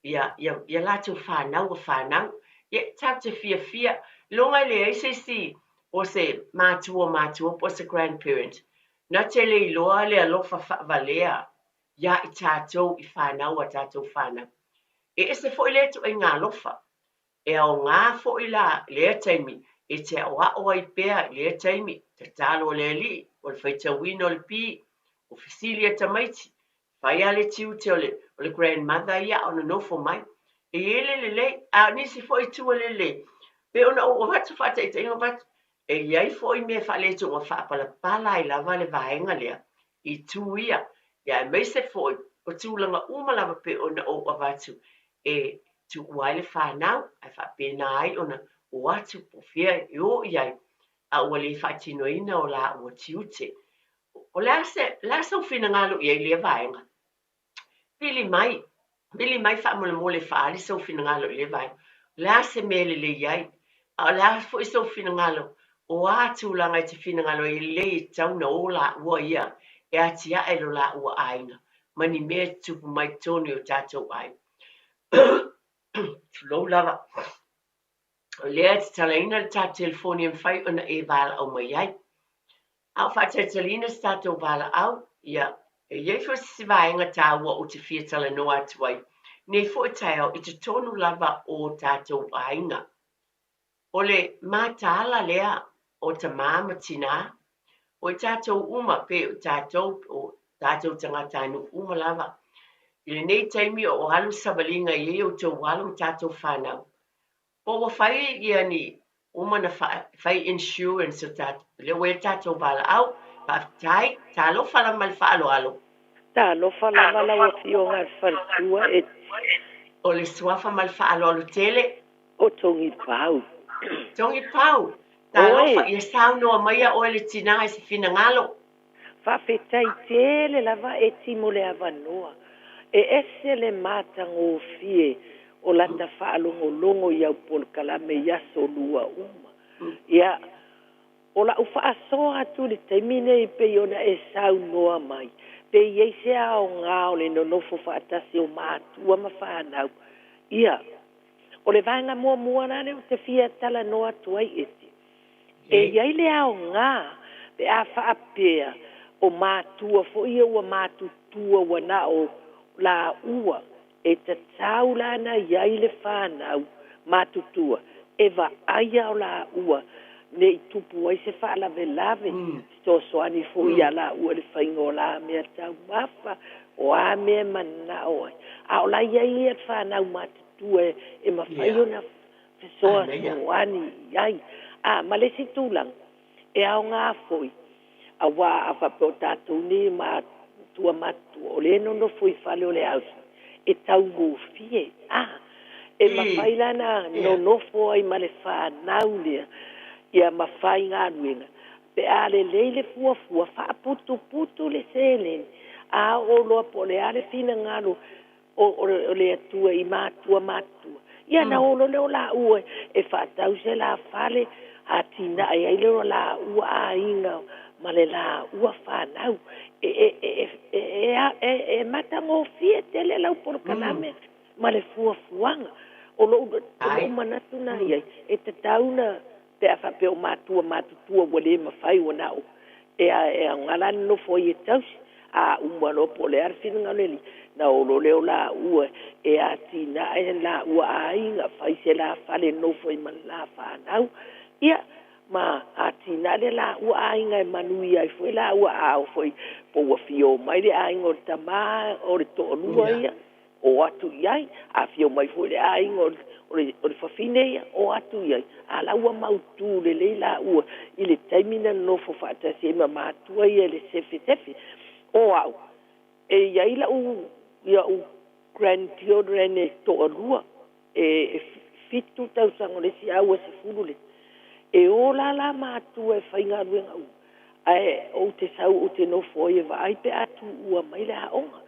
Ia latu whanau o whanau. Ia tatu Fiafia. Longa le ACC o se mātua po se grandparent. Na te le iloa le alofa whavalea. Ia i tātou i whanau a tātou whanau. E se fo i letu e ngā lofa. E au ngā fo i la lea taimi. E te awa oa i pēa lea taimi. Te talo le li. O le whaitawino le pi. O Fisilia tamaiti. Whai ale tiu te o le grandmother ia o na nofo mai. E ele le. A nisi fo i tua le. Pe ona o watu whata i te inga watu, e iai fo i mea whaletu o whaapalapala i lava le vaenga lea, i tū ia. Ia e meise fo i, o tūlanga umalava pe ona o watu, e tu uai le whanau, ai whapena ai ona o watu po fia i o iai, a ua le whatinoina o la ua tiute. O lasa o whina ngalo iai le vaenga. Pili mai whaamole mole whaali sa o whina ngalo i le vaenga. Lasa mele le iai. A la fo iso finangalo o atu langa te finangalo i le tauna o la ua ia e ati a elo la ua aina mani me tupu mai toni o tatou ai. Flow lava. O lea te talaina le tā telefoni am whai ona e wala au mai ai. Au whata talina se tātou wala au, ia e iei fo si vaenga tā ua o te fia tala no atu ai. Nei fo i tai au i te tonu lava o tātou ainga. O le mātala lea o ta māma tina, o i tātou uma pe o tātou tangata anu uma lava. I le nei taimi o alu sabalinga i o tau walu tātou whanau. O wa whai i ani uma na whai insurance o tātou. Le we tātou wala au, pa tai, tā lo whala mal whaalo alo.
Tā lo whala wala o fio ngā whartua e.
O le suafa mal whaalo alo tele.
O tongi pau.
Tongi pau. Tā lofa i sau noa maia o le tina e se fina ngalo.
Whawhetai tele lava e timo le avanoa. E ese le mātango fie o lata whaalongo longo i au polkalame yaso lua uma. Ia, o la ufa asoa atu le taimine i pe ona e sau noa mai. Pe iei se ao ngao le nonofo whaatasi o mātua ma whanau. Ia, o le vaenga mua nane o te fia tala noa tuai eti. E iai le ao ngā, pe a whaapea o mātua, fo ia ua mātutua wana o la ua, e ta tau lana iai le whanau mātutua, e va aia o la ua, ne i tupu ai se whaalave lave, so soani fo ia la ua le whaingo la mea tau mafa, o a mea mana o ai. A o la iai e whanau mātutua, e mawhai ona fesoa soani iai. Ma le si tūlang, e ao ngā foi, a wā a whapeo tātou ni mātua matua, o le no foi whale o le ausi, e tau ngōwhie, e mawhai lana no foi ma le whanau lea, ia mawhai ngā ruenga, pe a le leile fuafua, whaaputu le selen, a o loa po le ale fina ngalo, o le atua I matua. Ia na olo leo la ua e whaatau se la whale a tina ai leo la ua a inga ma le la ua whanau e matango fie tele lau por kalame ma le fuafuanga o lo manatu na iai e te tauna pe a whape o matutua wale mawhai o nao e a ngalani no fo I e tausi a umano po le arfina ngaleli na olo leo la ua e a tina e la ua a inga fai se la fale no foi man la whanau ia ma a tina le la ua a inga e manui ai foi la ua a o foi po ua fio mai le a inga o tama o le to'olua ia o atu iai a fio mai foi le a inga o le fafine ia o atu iai a la ua mautu le la ua I le taimina no fo whaatasi e ma matua ia le sefe o au e iai la ia u grandchildren e to'alua e fitu tausaga o le siaua sefulu le e o la matua e faigaluega u ae ou te sau o te nofo ai e vaai pe atu ua mai le aʻoga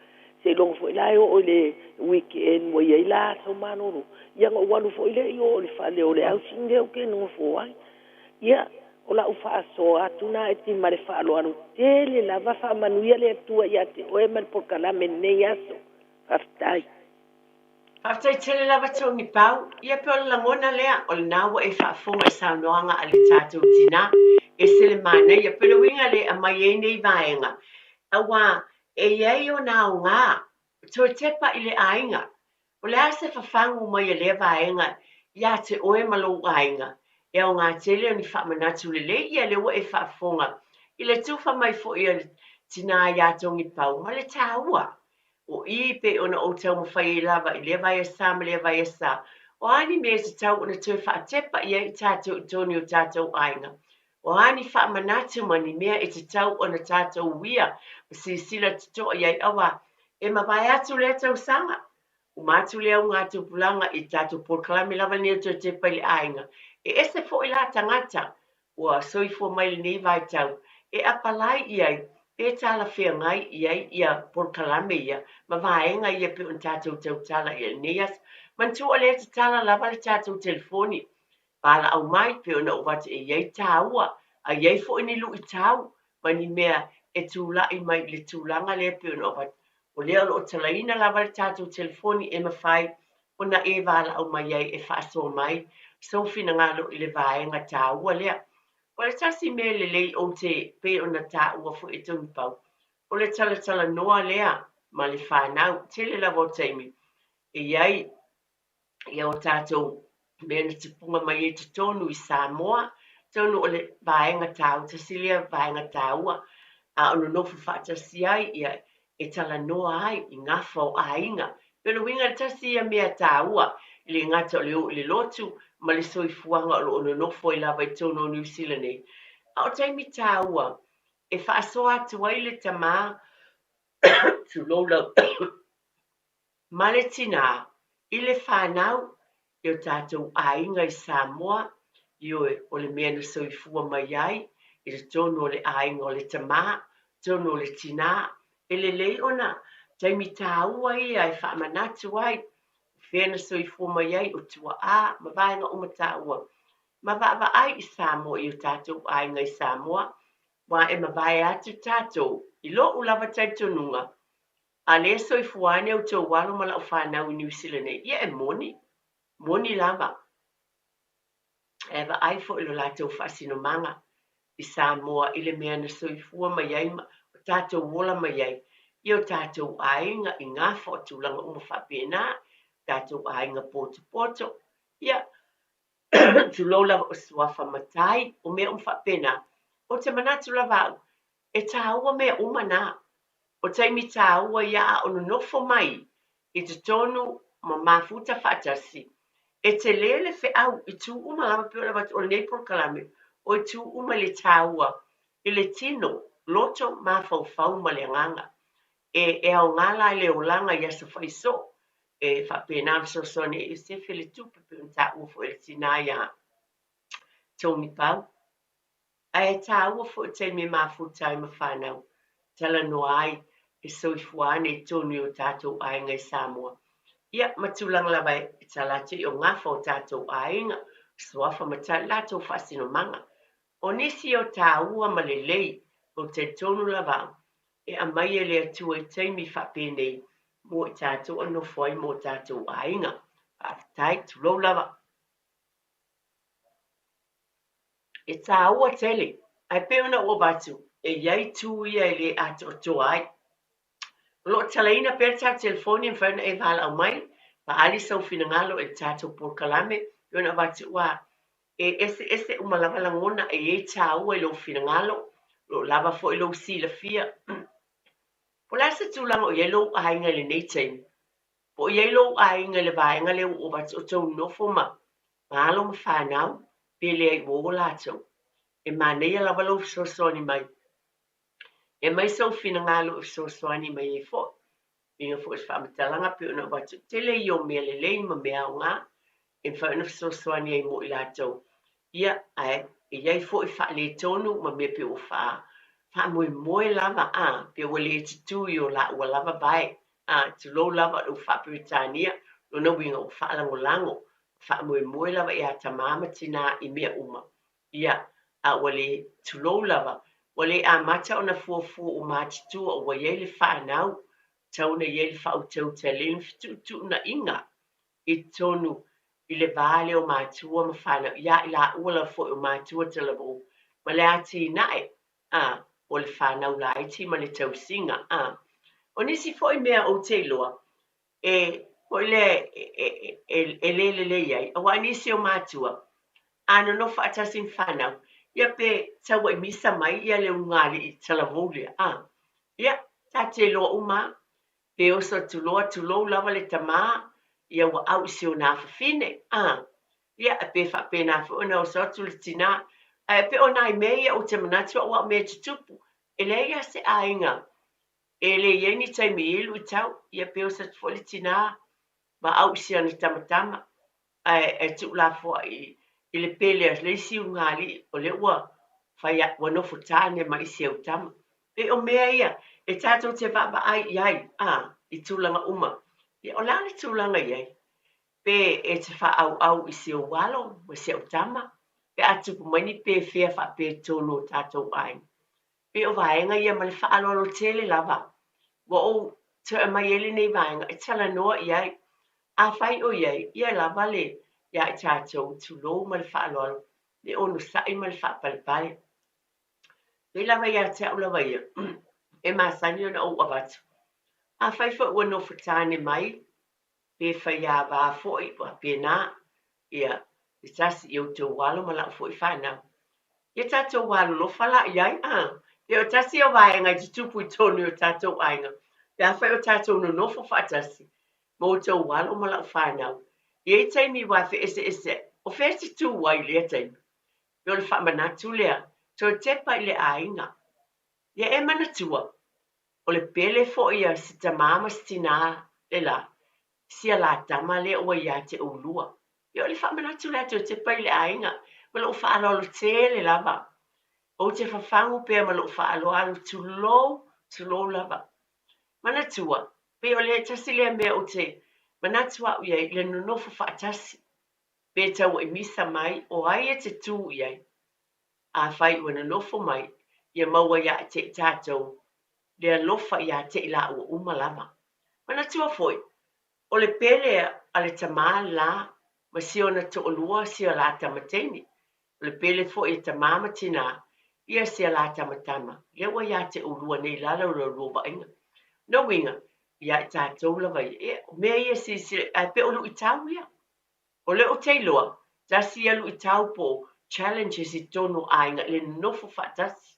se logo foʻi la e oo le weekend ua iai la sau manolo ia ga ualu foʻi leʻi o le faale o le ausing lea o ke nogofo ai ia o la'u fa'asoa atu na e tima le fa'aloalo tele lava fa'amanuia le atua ia te oe ma le pokalame nei aso fa'afetai
tele lava tauni pau ia pe o le lagona lea o lenā ua e fa'afoga e saunoaga a le tatou tinā e sele manai ia pe leuiga le amai ai nei vaega auā e iai o na aogā toe tepa I le aiga o le a se fafagu mai lea vaega ia te oe ma lou aiga e o ngā tele o ni whaamanatu lelei ia le ua e whaafonga I le tuwha mai fo'i o tina ia tongi pau ma le tāua o I pe ona o tau mawhai lava I le vai asa ma le vai asa o ani me se tau ona tue whaatepa ia I tātou toni o tātou ainga o ani whaamanatu mani mea e te tau ona tātou wia si sila tuto ia awa e mawai atu le tau sanga o mātu lea o ngā tupulanga I tātou porkalami lava ni o tue te pai le ainga e ese fo'i la tangata ua soifua mai le nei vai tau e apalai iai e tala whea ngai iai ia porkalame ia ma vaenga ia pe un tātou tau tala ia neas mantua le te tala lava le tātou telefoni pala au mai pe una uvate e iai tāua a iai fo'i ni lu I tau ma ni mea e tūlai mai le tūlanga le pe una uvate o lea lo o talaina lava le tātou telefoni e mawhai ona e vala au mai iai e whaasoa mai so fina ngalo I le vaenga tāua lea. O le tasi me le lei o te pe o na tāua fu e tūni pau. O le tala noa lea ma le whanau tele la o teimi. E iai ia o tātou me na te punga mai e te tonu I Samoa tonu o le vaenga tāu tasilia vaenga tāua a ono nofu whaatasi ai ia e tala noa ai I ngafa o ainga. Pero winga tasi ia mea tāua I le ngata o le lotu ma le soifuanga o ono nofo I lava I tono o New Zealand nei. A o taimi tāua, e whaasoa atu ai le tamā tu lola ma le tina I le whanau I o tātou ainga I Samoa I o le mea na soifua mai ai I le tono o le ainga o le tamā, tono o le tina e le lei ona taimi tāua ia e whaamanatu ai Fena soifua mai ai o tua a ma vaenga o mataua. Ma va ai I Samoa I o tātou ainga I Samoa. Wa e ma vai atu tātou I lo ulava taitonunga. A le soifuane o tau walo ma lau whanau I New Zealand ia e moni. Moni lava. E va ai fo ilo lātou whaasino manga I Samoa I le mea na soifua mai ai o tātou wola mai ai. I o tātou ainga I ngā whaotulanga o mawhapena. Tātou ainga poto. Ia, tu lola o suafa matai, o mea whapena. O te manatu lava, e tāua mea umana. O taimi tāua ia o nofo mai, I te tonu ma mafuta whaatasi. E te lele whi au, I tu uma lava pio lava o nei porkalame, o I tu uma le tāua, I le tino, loto ma fau ma le nganga. E au ngala le olanga ia sa whaiso. E whapena sosone e se fele tupe pe un tā ufo e tina ia tōmi pau. A e tā ufo e te me mafutai ma whanau. Tala no ai, e soifuane i tonu o tātou ainga i Samoa. Ia, matulang lava i talate o ngafa o tātou ainga, swafa matai latou whasino manga. O nisi o tāua malelei o te tonu lava, e a mai e lea tua i teimi whapenei, mo i tātou ano fwai mo tātou ainga. Whaatai tulou lava. E tāua tele, ai peona o batu, e iai tu ia e le ato toa ai. Lo talaina per ta telefoni fana e vala au mai, pa ali sau finangalo e tato por kalame, yona batu wa e ese umalava langona e tau e lo finangalo, lo lava fo e lo sila fia. Pola se tulang o yelo ainga le nei taimi. Po yelo ainga le vaenga le o batu o tau nofo ma, ngalo ma whanau, pele ai wo lato. E manea lava lo sosoni mai. E mai sau finangalo sosoni mai e fo. Inga fo whamatalanga pe ona watu tele i o mea lelei ma mea o ngā, e whauna whasosoani ai mo i lātou. Ia, ai, e iai fo i wha le tonu ma mea pe o wha moe lava pe wale e titu i o la ua lava bai, tu lo lava o wha Britania, lo na winga o wha lango lango, wha moe lava i a tamama tina i mea uma. Ia, a wale tu lo lava, wale a mata o na fuafu o mātitu o waiele wha nau, tauna iei whau tau te lin fitu na inga i tonu i le vale o mātua ma whana ia i la ua la fo o mātua te labo ma le ati nae o le whanau la iti ma le tau singa o nisi fo i mea o te loa o le le iei a wa nisi o mātua ano no whaatasin whanau ia pe taua i misa mai ia le ungari i talavoli ia ta te loa uma pe osa tulo lava le tamā, ia wa au isi o nā whawhine. Ia pe whape nā whaona o sotu le tina. Pe o nai mea o te manatua o a mea te tupu. E le ia se ainga. E le ieni taimi ilu i tau. Ia pe osa tu le tina. Ma au isi ana tamatama. E tu la fua i le pele as le isi ungali o le ua. Whai wanofo tāne ma isi au tama. Pe o mea ia. E tātou te waba ai iai, i tūlanga uma. E o lani tūlanga iai. Pe e te wha au i se o walo, ma se o tama. Pe atu pumani pe whea wha pe tōno tātou ai. Pe o vaenga ia ma le wha alolo tele lava. Wa o te mai ele nei vaenga, e tala noa iai. A whai o iai, ia lava le, ia i tātou tūlo ma le wha alolo. Le ono sai ma le wha palipale. Pe lava ia te au lava ia. E masani ona o abatu. A whai wha ua no whatane mai, pe whai a wā fwoi wa pēnā, ia, i tasi i o tō walo ma lau fwoi whanau. Ia tātou walo lo whala iai, ia o tasi o wāenga i tupu i tōnu o tātou ainga. Ia whai o tātou no nofo whatasi, mo o tō walo ma lau whanau. Ia i taimi wā whi ese, o whesi tū wai lea taimi. Ia o le whamanatu lea, tō tepa i le ainga. Ia e manatua, o le pele fo ia si tamama stina le la, si la tama le o ia te ulua. Ia o le whamanatu lea tō te pai le ainga, ma lo whaalolo te le lava. O te whawhangu pēr ma lo whaaloalo tulo lava. Manatua, pe o le tasi lea mea o te, manatua u iai le nonofo whaatasi. Pe tau i misa mai, o ai e te tū iai. A whai ua nonofo mai, ia maua ia te tātou, lea lofa ia te ila ua umalama. Mana tua foi, o le pele a le tamā la, ma sio na to olua sio la tamateni. O le pele foi e tamama tina, ia sio la tamatama. Lea ua ia te olua nei lala ura roba inga. No winga, ia tātou lava ia. Mea ia si, pe olu i tau ia. O le o teiloa, tasi alu i tau po challenges i tono ainga le nofo whatasi.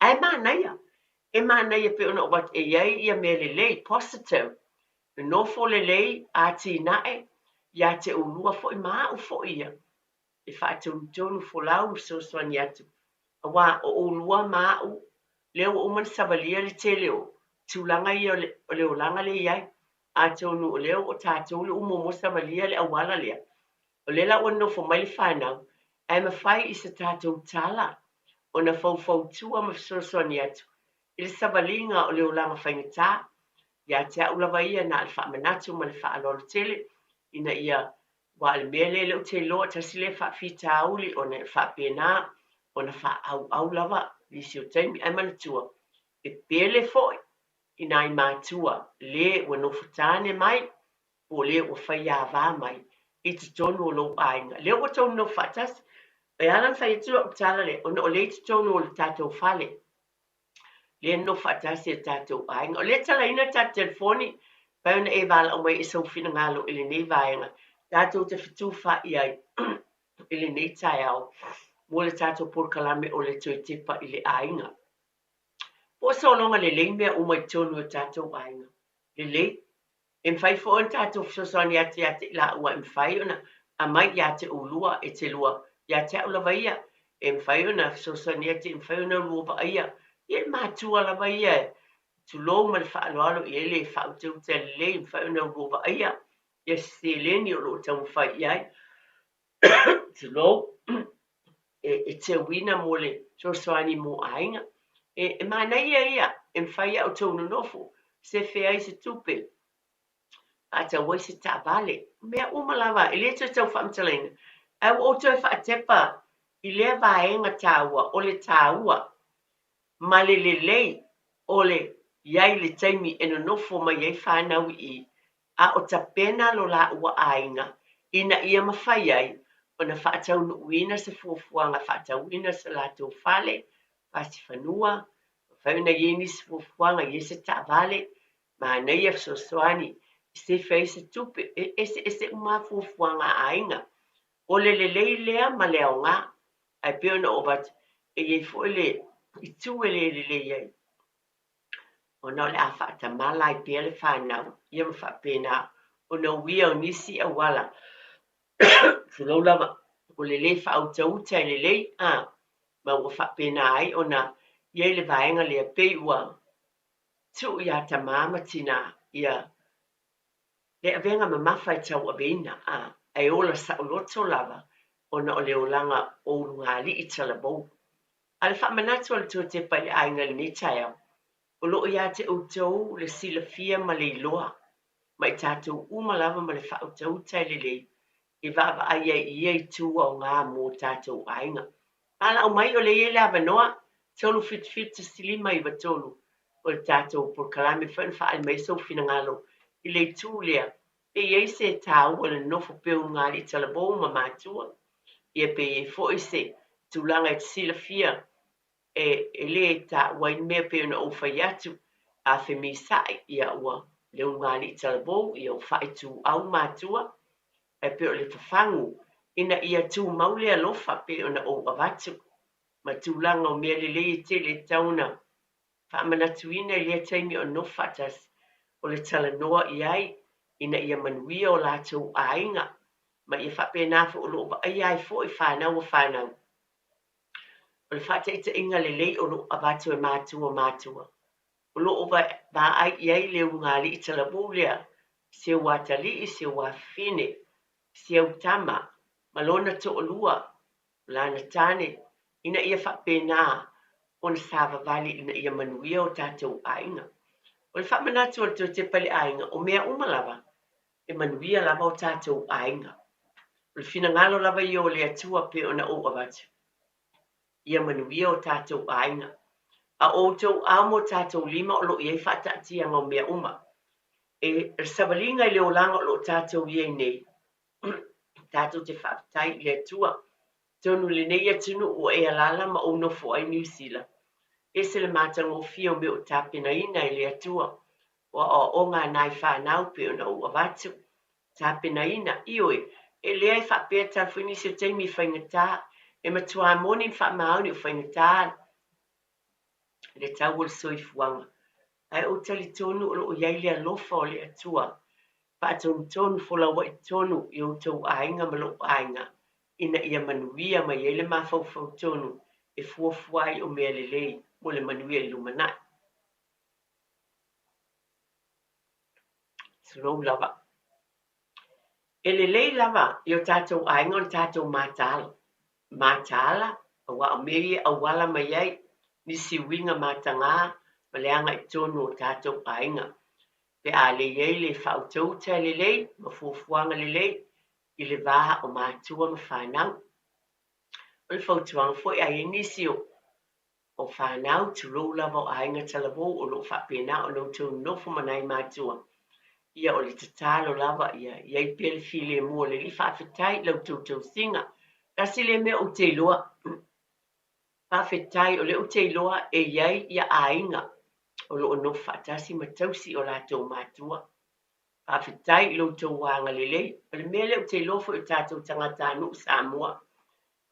Ai mānaia. E mānaia pe ona o wat e iai ia me lelei, positive. Me nofo lelei a ti nae, ia te ulua fo i maa u fo ia. E whaatonu tonu fo lau so soani atu. Awa o ulua maa u, leo o man savalia le te leo, tūlanga ia o leo langa le iai, a tonu o leo o tātou le umomo savalia le awala lea. O lela o nofo mai le whanau, ai mawhai i sa tātou tala, o na fau tua ma so soani atu. I le savalinga o le ulanga whaingata, ia te aulawa ia na alfa manatu ma le wha alolo tele, ina ia wa le mele le o te loa tasi le wha fita auli o ne wha pēnā, o na wha au lawa, lisi o taimi, ai manatua, e pele foi, ina i mātua, le wa nofutane mai, o le o whaiava mai, I te tonu o lo ainga. Le o tonu no whatas, e alan whaitua o tala le, o le te tonu o le tātou whale, le no whatas e tātou ainga. O le tala ina tā telefoni, pai ona e wala o mai e sau whina ngalo ili nei vaenga, tātou te whitu wha i ai, ili nei tai au, mo le tātou porkalame o le tui tipa ili ainga. Po so longa le mea o mai tonu o tātou ainga. Le lei, e mwhai fo on tātou fsosoni ate la ua e mwhai ona, a mai ia te ulua e te lua, ia te ulawa ia, e mwhai ona fsosoni ate mwhai ona lua ba ia, ia mātua lawa ia, tu lo ma le whaaloalo i ele whautau te le mwhai ona lua ba ia, ia se leni o lo tau mwhai iai, tu lo, e te wina mo le fsosoni mo ainga, e mana ia, e mwhai au tau nonofu, se whea i se tupe, a te wai se ta vale, mea umalawa, i le tau whaamtalina, au o tau whaatepa, i le vaenga tāua, o le tāua, ma le lei, o le iai le taimi e nonofo ma iai whanau I, a o ta pena lo la ua ainga, ina ia mawhai ai, o na whaatau nuuina se fuafuanga, whaatau ina se lātou whale, pasi whanua, whauna ieni se fuafuanga, i se ta vale, ma nei e fsosoani, se fei se tupe, se umafuafuanga ainga, o le lei lea ma lea o ngā, ai peo na o bat, e iei fo le, I tu e le iei, o na le a whaata mala I pia le whanau, ia ma whaapena, o na wia o nisi a wala, Fulou lava, o le lei whautauta le lei, ma ua whaapena ai, o na iei le vaenga lea pei ua, tu ia ta mama tina, ia, le avenga ma mawhai tau avena, ai ola sa o loto lava, o na o le olanga o ngāli I tala bou. Ale whamanatu al tō te pai ainga le netai au, o loo ia te outou le silafia ma le iloa, mai tātou umalava ma le whautau tai le lei, I vava ai ai I tua o ngā mō tātou ainga. Ala o mai o le ia le avanoa, tolu fit silima I watolu, o le tātou por kalame whain whaal mai sau fina ngalo, I le tū lea, e iei se tāu o le nofo peo ngāli talabou ma mātua, ia pe e fo I se tūlanga e silafia, e le ta wain mea peo na uwhai atu, a whi sai ia ua le ngāli talabou, ia o whai tū au mātua, e peo le whawhangu, ina ia tū maule alofa peo na o avatu, ma tūlanga o mea le te le tauna, whaamanatuina I lea taimi o nofatas, o le talanoa I ai, ina ia manuia o lātou ainga, ma ia whapena fo o loo ai ai fo I whanau o whanau. O le whate ita inga le lei o loo avatu e mātua. O loo ba ai iai le ungali I talabu lea, se watali I se wafine, se utama, malona to o lua, lana tane, ina ia whapena, o na sava vali ina ia manuia o tātou ainga. O le whamanatu o te pali ainga, o mea umalawa, e manuia lava o tātou ainga. O le fina ngalo lava I o le atua pe o na o avatu. Ia manuia o tātou ainga. A o tau amo tātou lima o lo iei whata atia ngau mea uma. E sabalinga I le o langa o lo tātou iei nei. Tātou te whaptai le atua. Tonu le nei atunu o e alala ma o nofo ai New Zealand. E se le mātango fio me o tāpina ina I le atua. O ngā nai whanau pe o na o avatu. Tāpina ina, ioi, e lea I whapea tā whinisi o teimi whaingatā, e matua moni wha mauni o whaingatā, le tau o soifuanga. Ai o tali tonu o iai lea lofa o le atua, pa tonu fola wa I tonu I o tau ainga ma lo ainga, ina ia manuia ma iai le mawhau tonu, e fuafuai o mea lelei, mo le manuia I lumanai. Slow lava. E le lei lava, I o tātou ainga o tātou mātala. Mātala, a wa o mei a wala mai ai, nisi winga mātanga, Maleanga I tonu tātou ainga. Pe a le iei le whautau te le lei, ma fuafuanga le lei, I le waha o mātua ma whanau. O le whautuanga fwoi a inisi o whanau tu rou lava o ainga talavo o lo whapena o lo tau nofo manai mātua. Ia o le tatalo lava ia iei pele file mua le li whawhetai lau tau singa. Kasi le mea o te loa. Whawhetai o le o te loa e iei ia ainga. O lo no whaatasi matausi o lātou mātua. Whawhetai lo tau wanga lelei. O le mea leo te lofo o tātou tangata anu Samoa.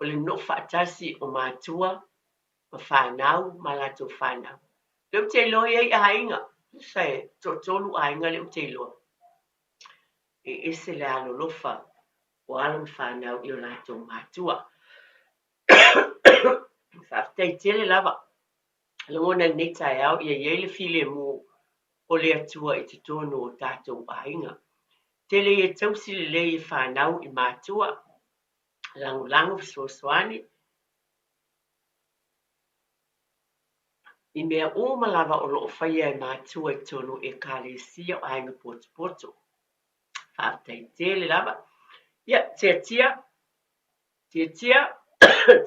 O le no whaatasi o mātua ma whanau ma lātou whanau. Leo te loa ei ainga. Sai tolu ainga leo te loa. E ese le alo lofa o alam whanau I o lātou mātua. Whawhetai tele lava. Longona nei tai au ia iele file mo o le atua I te tono o tātou ainga. Tele e tausi le le I whanau I mātua. Lango fisuaswani. I mea o malawa o loo whaia I mātua I tono e kālesia o ainga poto. Whawhetai tele lava. Ia, tia.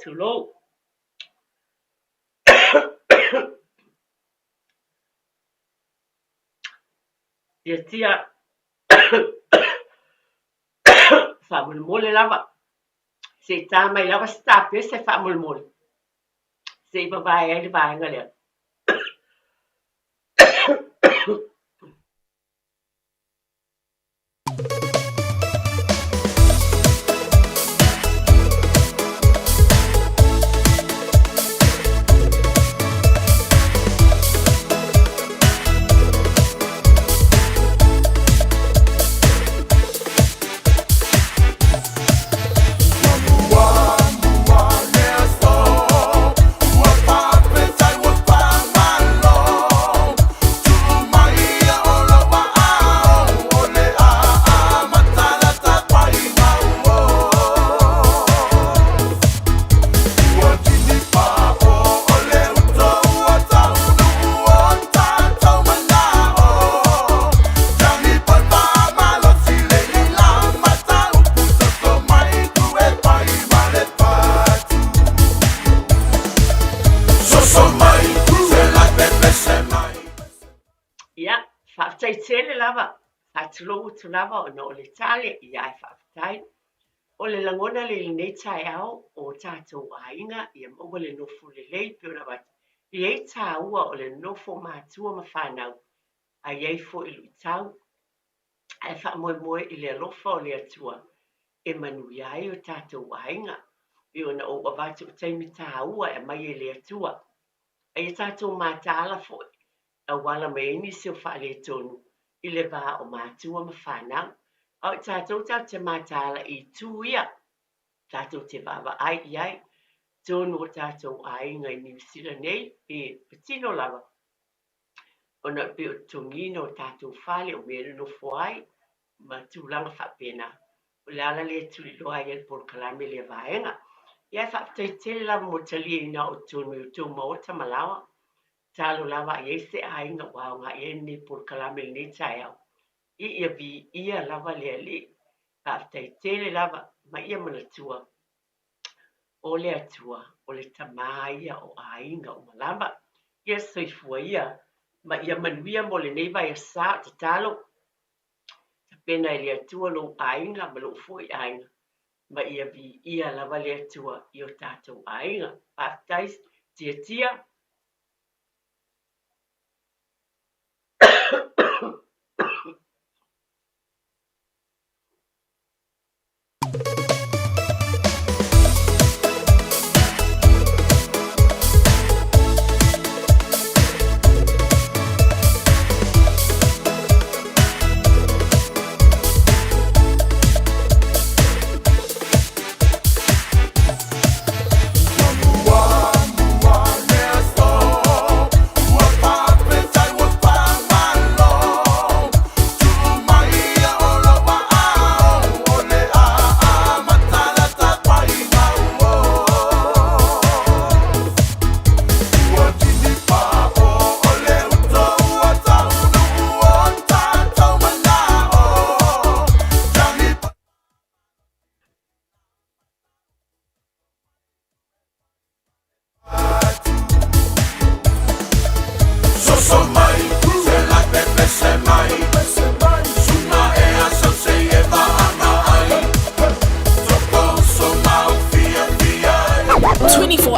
Tulou. Tia whamulmole lava. Se tā mai lava stape se whamulmole. Se iwa vai ai le vaenga lea. Tele lava, fatlo tu lava o no le tale I ai whawhetai. O le langona le nei tai au o tātou ainga I mo le nofo le lei pēra wat. I ei tā ua o le nofo mātua ma whanau. A iei fo I lui tau. Ai wha I le alofa o le atua. E manu iai o tātou ainga. I ona o awatu o teimi tā ua e mai le atua. Ai tātou mātala fo a wala me ini se o whale tonu. I le wā o mātua ma whanau. Au tātou tau te mātala I tūia. Tātou te wawa ai iai. Tōnu o tātou ainga I New Zealand nei. E patino lava. Ona pe o tongino o tātou whale o mea no fuai. Ma tūlanga whapena. O le ala le tuli loa I el por kalame le vaenga. Iai whaptai tele lava mo talia ina o tōnu o tō maota malawa. Talo lava I ese ainga wao ngā ene por kalame le tai au. I ia vi ia lava le ali. Whaftai tele lava ma ia manatua. O le atua, o le tamaia o ainga o malama. Ia soifua ia, ma ia manuia mo le neiva ia sa te talo. Pena le atua lo ainga ma lo foi ainga. Ma ia vi ia lava le atua I o tātou ainga. Whaftai tia.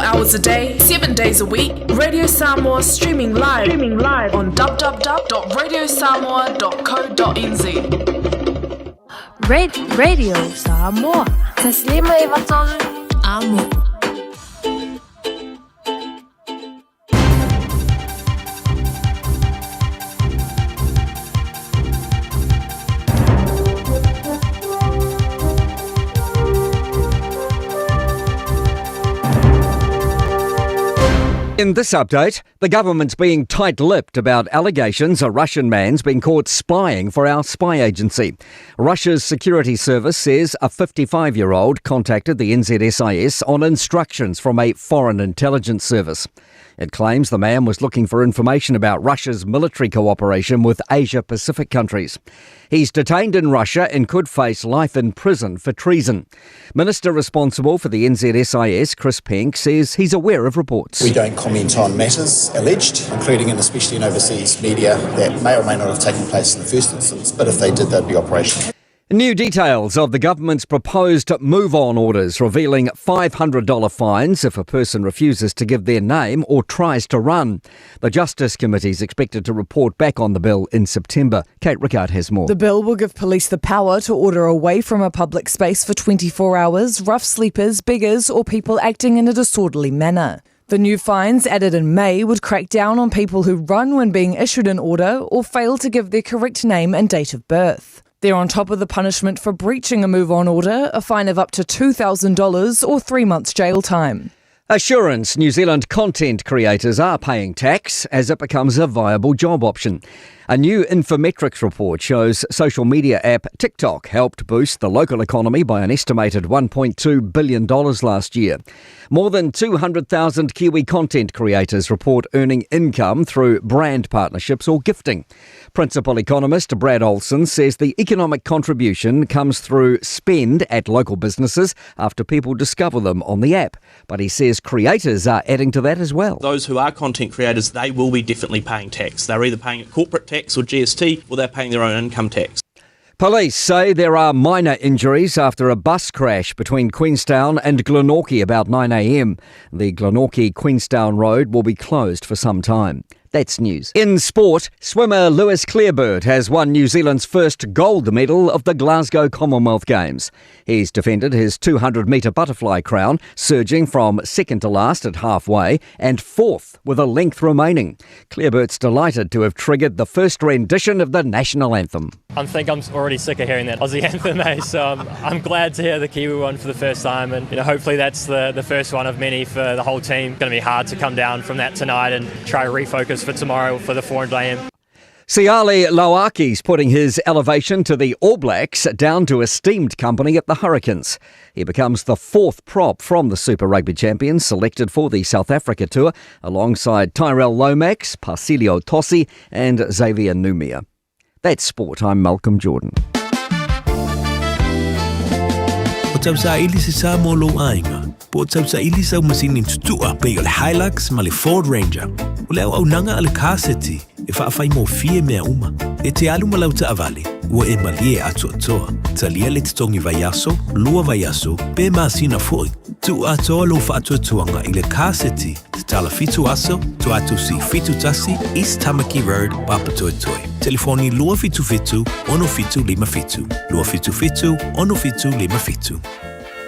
Hours a day, 7 days a week. Radio Samoa streaming live on www.radiosamoa.co.nz.
Radio Samoa. Taslima iwaton amo.
In this update, the government's being tight-lipped about allegations a Russian man's been caught spying for our spy agency. Russia's security service says a 55-year-old contacted the NZSIS on instructions from a foreign intelligence service. It claims the man was looking for information about Russia's military cooperation with Asia-Pacific countries. He's detained in Russia and could face life in prison for treason. Minister responsible for the NZSIS, Chris Penk, says he's aware of reports.
We don't comment on matters alleged, including and especially in overseas media, that may or may not have taken place in the first instance, but if they did, they'd be operational.
New details of the government's proposed move-on orders revealing $500 fines if a person refuses to give their name or tries to run. The Justice Committee is expected to report back on the bill in September. Kate Rickard has more.
The bill will give police the power to order away from a public space for 24 hours rough sleepers, beggars or people acting in a disorderly manner. The new fines added in May would crack down on people who run when being issued an order or fail to give their correct name and date of birth. They're on top of the punishment for breaching a move-on order, a fine of up to $2,000 or 3 months jail time.
Assurance New Zealand content creators are paying tax as it becomes a viable job option. A new Infometrics report shows social media app TikTok helped boost the local economy by an estimated $1.2 billion last year. More than 200,000 Kiwi content creators report earning income through brand partnerships or gifting. Principal economist Brad Olson says the economic contribution comes through spend at local businesses after people discover them on the app. But he says creators are adding to that as well.
Those who are content creators, they will be definitely paying tax. They're either paying corporate tax or GST, or they're paying their own income tax.
Police say there are minor injuries after a bus crash between Queenstown and Glenorchy about 9 a.m. The Glenorchy-Queenstown road will be closed for some time. That's news. In sport, swimmer Lewis Clearbird has won New Zealand's first gold medal of the Glasgow Commonwealth Games. He's defended his 200-metre butterfly crown, surging from second to last at halfway and fourth with a length remaining. Clearbird's delighted to have triggered the first rendition of the national anthem.
I think I'm already sick of hearing that Aussie anthem, so I'm glad to hear the Kiwi one for the first time, and hopefully that's the first one of many for the whole team. It's going to be hard to come down from that tonight and try to refocus for tomorrow for the 400 AM.
Siale Lauaki's putting his elevation to the All Blacks down to esteemed company at the Hurricanes. He becomes the fourth prop from the Super Rugby champions selected for the South Africa tour, alongside Tyrell Lomax, Parcelio Tossi and Xavier Numia. That's sport. I'm Malcolm Jordan.
O tau sa ili se sa mo lo ainga. Po tau sa ili sa masinin tutua pe o le Hilux ma le Ford Ranger. O le au nanga ale kaseti e whaafai mo fie mea uma. E te alu malau ta avale. Ua e malie atu atoa. Talia le te tongi vaiaso, lua vaiaso, pe masina foi. Tu atoa lo whaatu atuanga i le kaseti. Te tala fitu aso, tu atu si fitu tasi, East Tamaki Road, Papatoetoe. Telefoni lua fitu fitu, ono fitu lima fitu. Lua fitu fitu, ono fitu lima fitu.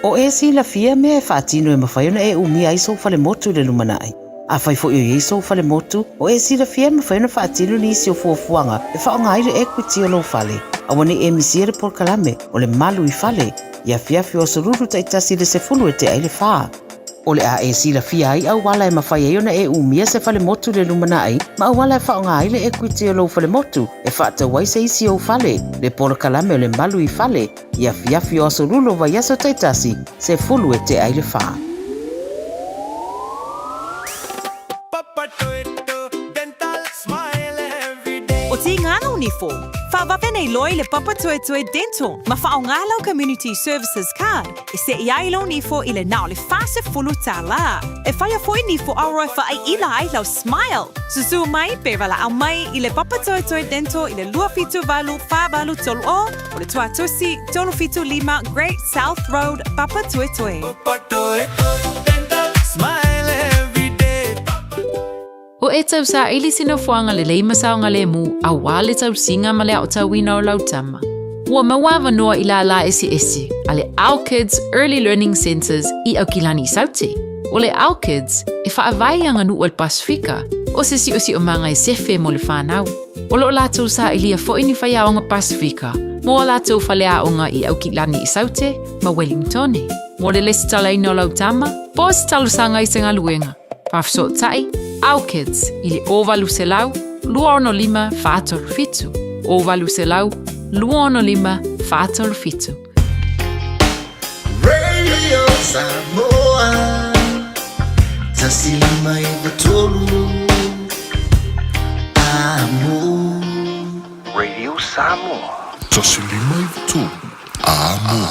O e si la fia me e whaatino e mawhaiona e umi ai so fale motu le lumanai. A whai fo i so fale motu, o e si la fia me whaiona whaatino ni isi o fuafuanga e whaonga aire equity o lo fale. A wane e misiere por kalame o le malu I fale. Ia Fiafia o sururu ta itasi le se fulu e te aile whaa. O le a e si la fia ai au wala e mawhaiona e umia se fale motu le lumanai, ma au wala e whaonga aile equity o lo fale motu e whaata wai se isi o fale. Le por kalame o le malu I fale. Ia Fiafia o sururu vai aso ta itasi se fulu e te aile whaa.
O te ngana
ni fo. Whawawhe nei loi le Papa Toe Toe Dental. Ma whaongalau Community Services Card. E se iailo ni fo i le nao le fase fulu tā la. E whaia foi ni fo auroi whaai ila ai lau smile. Susu mai pe wala au mai i le Papa Toe Toe Dental i le lua fitu valu whawalu tolu o le tua tosi tolu fitu lima Great South Road Papa Toe Toe. Papa Toe Toe Dental, smile every day.
O e tau sa ili sino fuanga le leima saonga le mu a wale tau singa ma le au tau wina o lau tama. Ua mawawa noa ila la esi a le Our Kids Early Learning Centers i au kilani saute. O le Our Kids e whaavai anga nu o le Pasifika o se si o manga e sefe mo le whanau. O lo lātou sa ili a fo ini whai aonga Pasifika mo lātou whale aonga i au kilani i saute ma Wellingtone. Mo le lesi talaina o lau tama, po si talu sanga i senga luenga. Pafso tai, Our Kids, ili ovalu se lau, luono lima whātolu fitu. Ovalu se lau, luono lima whātolu fitu.
Radio Samoa, tasili mai batolu, amo.
Radio Samoa,
tasili mai batolu, amo.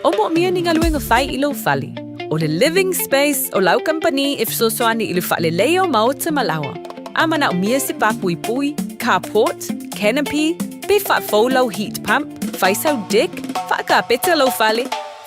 O mo mia ni ngaluenga fai ilo fali. O le living space o lau company if so soani ilu fa le leo maota malawa. Ama na umia si papui pui, carport, canopy, be fa folau heat pump, fai sau dick, fa ka peta lo fale.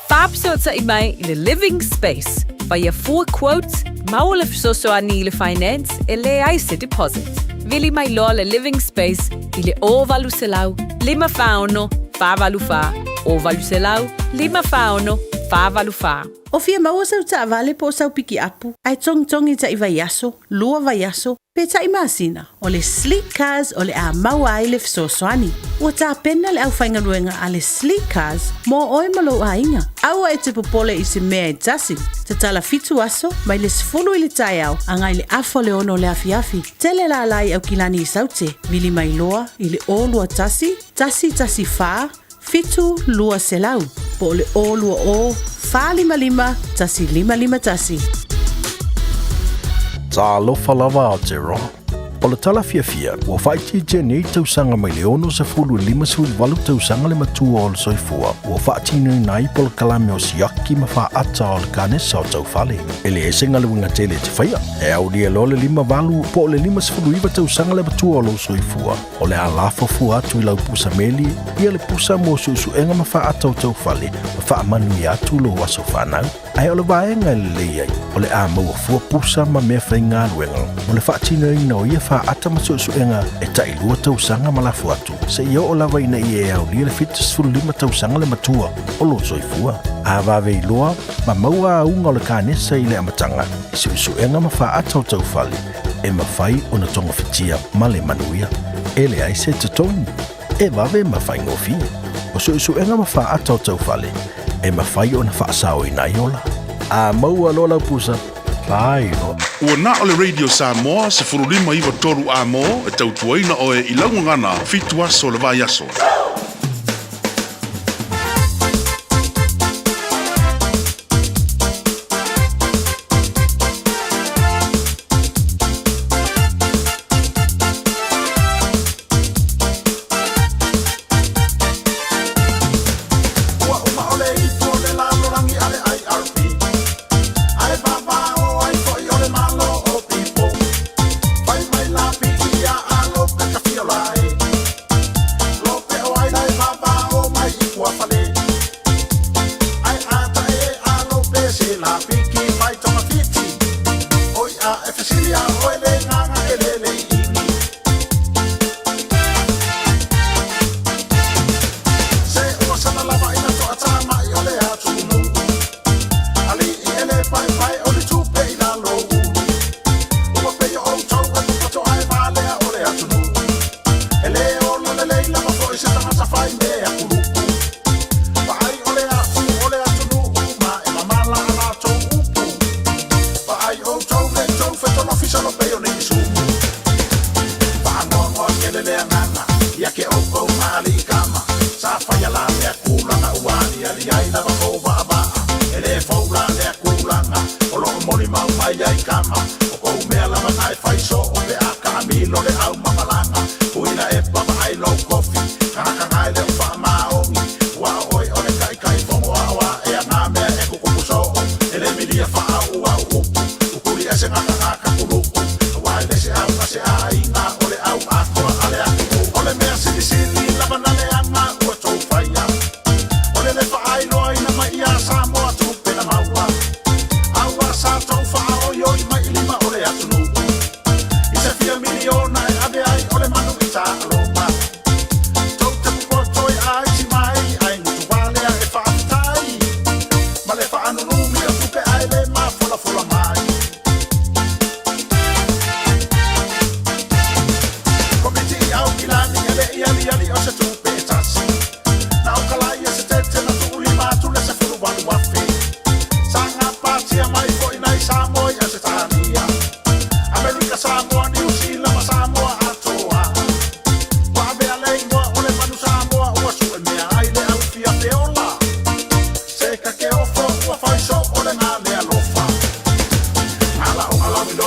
Fab so ta imai ile living space. Fai 4 quotes, mau le so soani ile finance, ele aise deposit. Vili mai lo le living space, ile o valu selau, lima faono, fa valu fa, o valu selau, lima faono, fa valu fa.
O fia maua sau ta avale po sau piki apu. Ai tongi ta iwa yaso, lua vai yaso, pe ta imasina. O le sleek cars o le a maua ai le fisosoani. Ua ta pena le au whainga ruenga a le sleek cars mo oi malo a inga. Aua e te popole i se mea e tasi. Te tala fitu aso, mai le sifulu i le tai au, anga i le afo le ono le afiafi. Tele la lai au kilani i saute, vili mai loa i le o lua tasi, tasi faa, fitu lua selau. Po le o lua o, faa lima, tasi lima tasi.
Ta alofa lava o te roa. O le tala fiafia, ua whaiti jenei tausanga mai le ono sa fulu 5 tausanga le matua o le soifua. Ua whaatinu nai po le kalame o siaki ma wha ata o le kanesa o tau fale. Ele e senga le winga tele te whaia. E au lia lo le 5 po le 5 tausanga le matua o le soifua. O le alafo fua atu i lau pusa meli, ia le pusa mo susu enga ma wha ata o tau fale. Ma wha manu i atu lo waso whanau. Ai o le vaenga le leiai. O le a maua fua pusa ma mea whainga luenga. O le whaatinu ina o ia wha ata masusuenga e tai lua tausanga malafu atu. Se ia o lava ina i e au lia le fitas 5 tausanga le matua o lo soifua. A vave i loa, ma maua a unga o le kanesa i le amatanga. I susuenga ma wha ata o tau fale. E mawhai o na tonga fitia ma le manuia. E le aise te toni. E vave ma whai ngofia. O susuenga ma wha ata o tau fale. E mawhai o na wha asao i naiola. A maua lola pusa. Vai,
ua na o le Radio Samoa se furulima iwa toru a mo e tautuaina o e ilaungangana fitu aso le vai aso.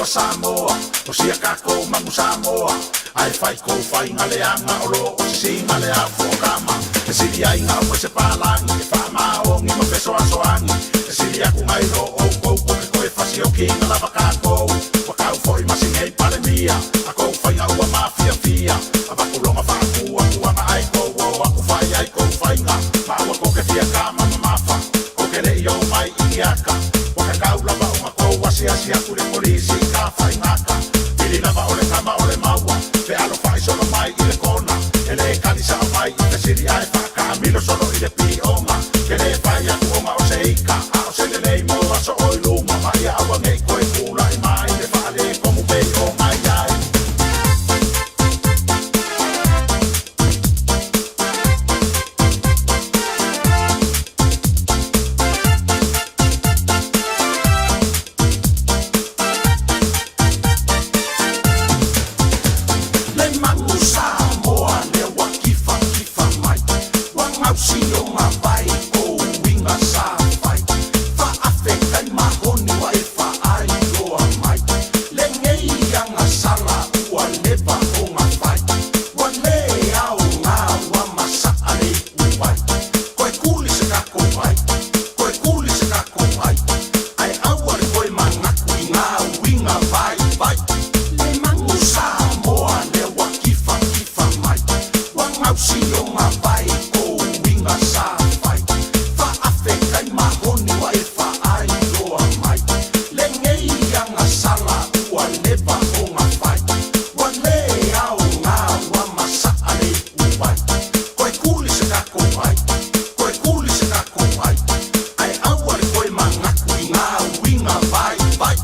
Samoa, o sia kako mangu Samoa, ai fai ko fai ngale anga o lo, o si ngale a fokama,
E siri ai ngā ua se pālangi, e wha maongi ma peso asoangi. E siri aku mai ro o kou koe koe whasi o ki ngā lava kākou. Wakau foi masi ngei pale mia, a kou whai ngā ua mafia fia. A wakulonga whaku aku anga ai kou o aku whai ai kou whai ngā. Maua koke fia kā mama mafa, koke rei o mai ingi aka. Waka kau lava o ma kou wasi asi aku re polisi kā whai ngaka. Pili lava ole kama ole maua, pe alo whai solo mai i le kona. E le kanisa mai i te siri ai whaka milo solo i le pi oma. Ke le whai aku oma o se ika, a o se le nei mo aso o i luma. Mai a awa ngei koe kula i mai, le whale komu pei o mai ai. Le mangu Samoa le wa kifa kifa mai. Wa ngau si o ngā pai o winga sa pai. Fa Afrika i mahoni wa e fa ai loa mai. Le ngei anga sala ua lepa o ngā pai. Wa le au ngā wa masa ale uai. Koe kuli se kako ai. Koe kuli se kako ai. Ai aua le koe mangaku i ngā winga vai vai. Le mangu Samoa le wa kifa kifa mai. Wa ngau si o ngā pai o winga sa pai. Fa Afrika i mahoni wa e fa ai loa mai. Le ngei anga sala ua lepa o ngā pai. Wa le au ngā wa masa ale uai. Koe kuli se kako ai. Koe kuli se kako ai. Ai aua le koe mangaku i ngā winga vai vai.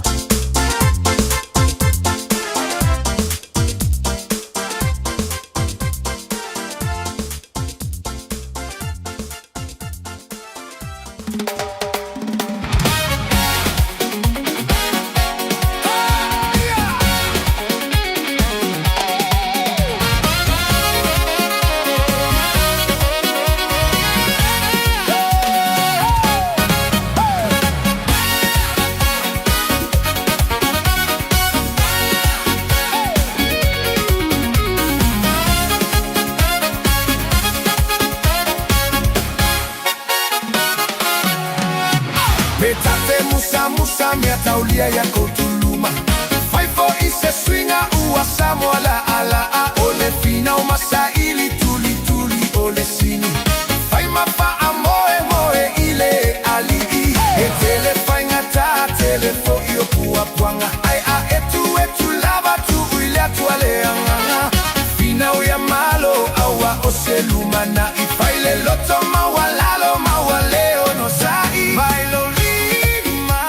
Petate musa musa mea taulia ya kotuluma. Fai fo i se swinga ua Samoa la ala a ole fina o masaili tuli tuli ole sini. Fai mapa a moe moe ile ali i. E tele fai ngata tele fo i o pua puanga. Ai a etu lava tu uile atu ale anganga. Fina o ya malo awa o se lumana. I fai le loto mawalalo mawaleo no sai. Bailo lima,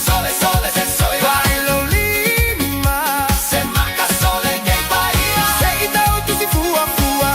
sole sole se sole. Bailo lima, se maca sole gay bahia. Se ita o tu si fua fua,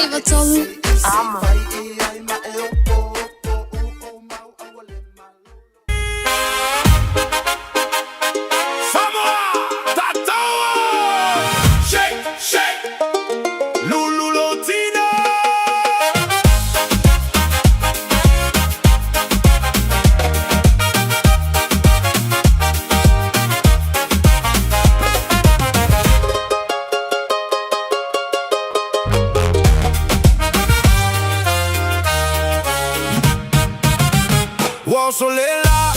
Eva Tolu.
Solela,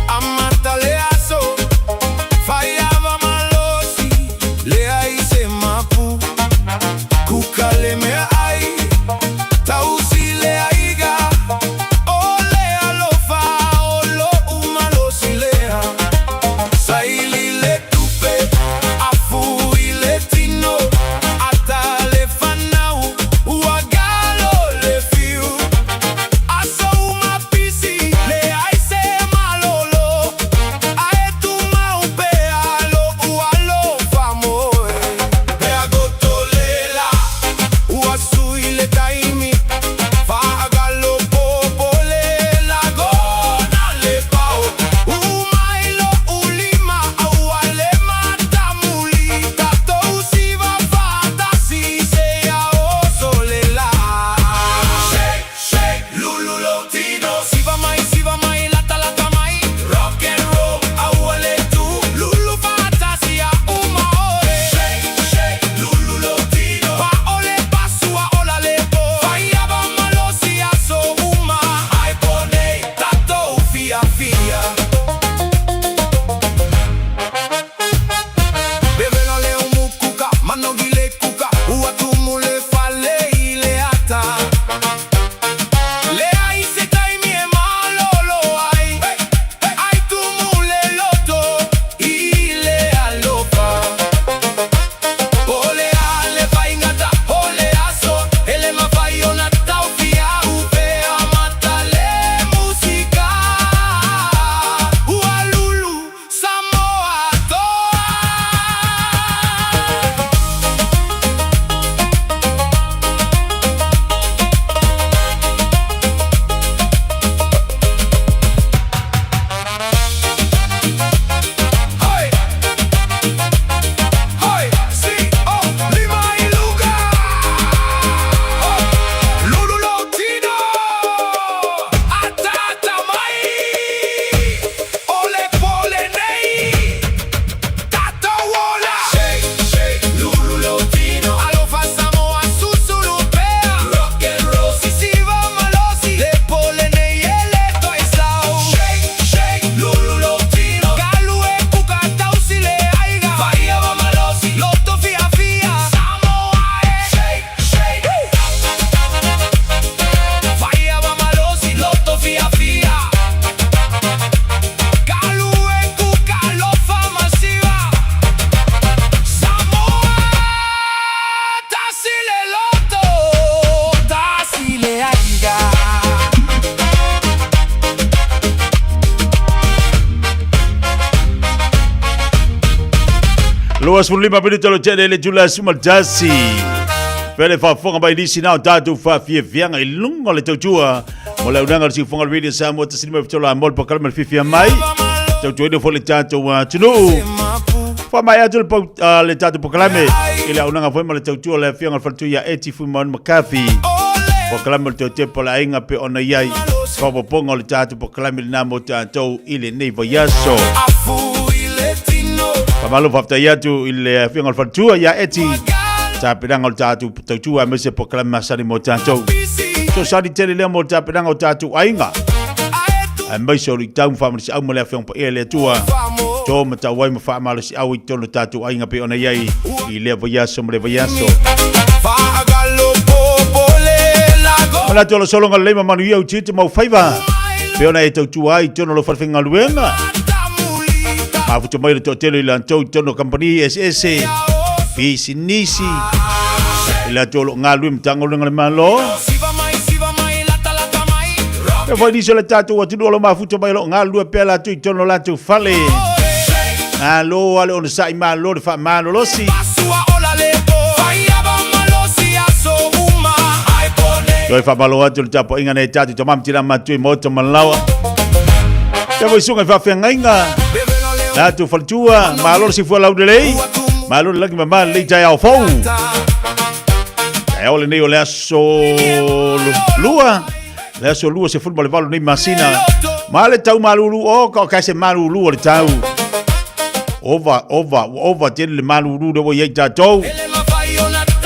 amata leaso, Fiafia malosi, lea ise mapu, kukale me ai, tausi lea iga, o lea lofa, o lo umalosi lea, saili le tupe, afu ile tino, atale fanau, uagalo le fiu, aso uma pisi.
Luas pun 5 minit talo tele le Julas Maltasi. Pele fa fonga bai disi na tatu fa Fiafia ngai lungo le tautua. Mola unanga si fonga radio Samoa tasini me pitola mol pa kalma Fiafia Mai. Tautua de fole tatu wa tunu. Fa mai atul pa le tatu pa kalame. Ila unanga foi male tautua le fianga fa tuya eti fu mon makafi. Pa kalma te te pa la inga pe ona yai. Fa ponga le tatu pa kalame na mo tatu ile nei vayaso. Pamalo fafta yatu ile fianga fatua ya eti tapiranga o tatu tautua mese proclama sani mo tatu so sani tele le mo tapiranga o tatu ainga ai mai so ritau family si au mo le fianga pa ele tua to mata wai mo fa malo si au to no tatu ainga pe ona yai ile vayaso mo le vayaso Mala tolo solo ngal le manu yau chiti mo faiva pe ona e tautua ai to no lo farfinga luenga Afu mai le totelo ila tono company SS Pisinisi ila tolo ngalu mtango ngale malo e foi diso le tatu wa tino lo mafu mai lo ngalu pela tu tono la tu fale alo ale on sai malo fa malo lo si Doi fa maloa tu tapo inga nei tatu to mam tira matu mo to malawa. Te voi sunga fa fengainga. Na tu faltua malo si fu lau dele. Malo lagi mama le tai au fou. Ai ole nei ole aso lua. Le aso lua se futbol valo nei masina. Male tau malulu o ka se malulu o tau. Ova tele le malulu do ye tatou.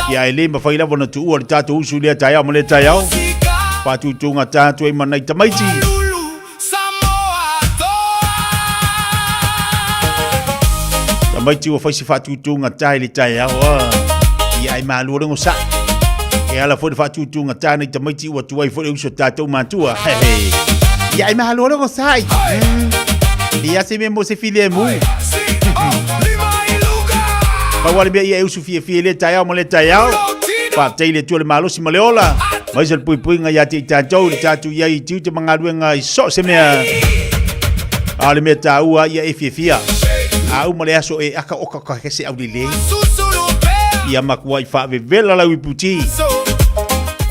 Ya ele ma faila bona tu o tatou usu le tai au male tai au. Patu tunga tatou e manai tamaiti. Tamaiti o faisi fatu tunga tai le tai au. Ya ai malulu ngo sa. E ala foi fatu tunga tai nei tamaiti o tu ai foi usu tatou matua. Ya ai malulu ngo sai. Ia se mesmo se filemu. Pawale be ia usu fie le tai au male tai au. Pa teile tu le malo si maleola. Mai se pui nga ya te tatou tatu ia i tu te mangaruenga i so se mea. Ale me taua ia e Fiafia. Au male aso e aka oka ka kese au dile. Ia makua i fa vela la wiputi.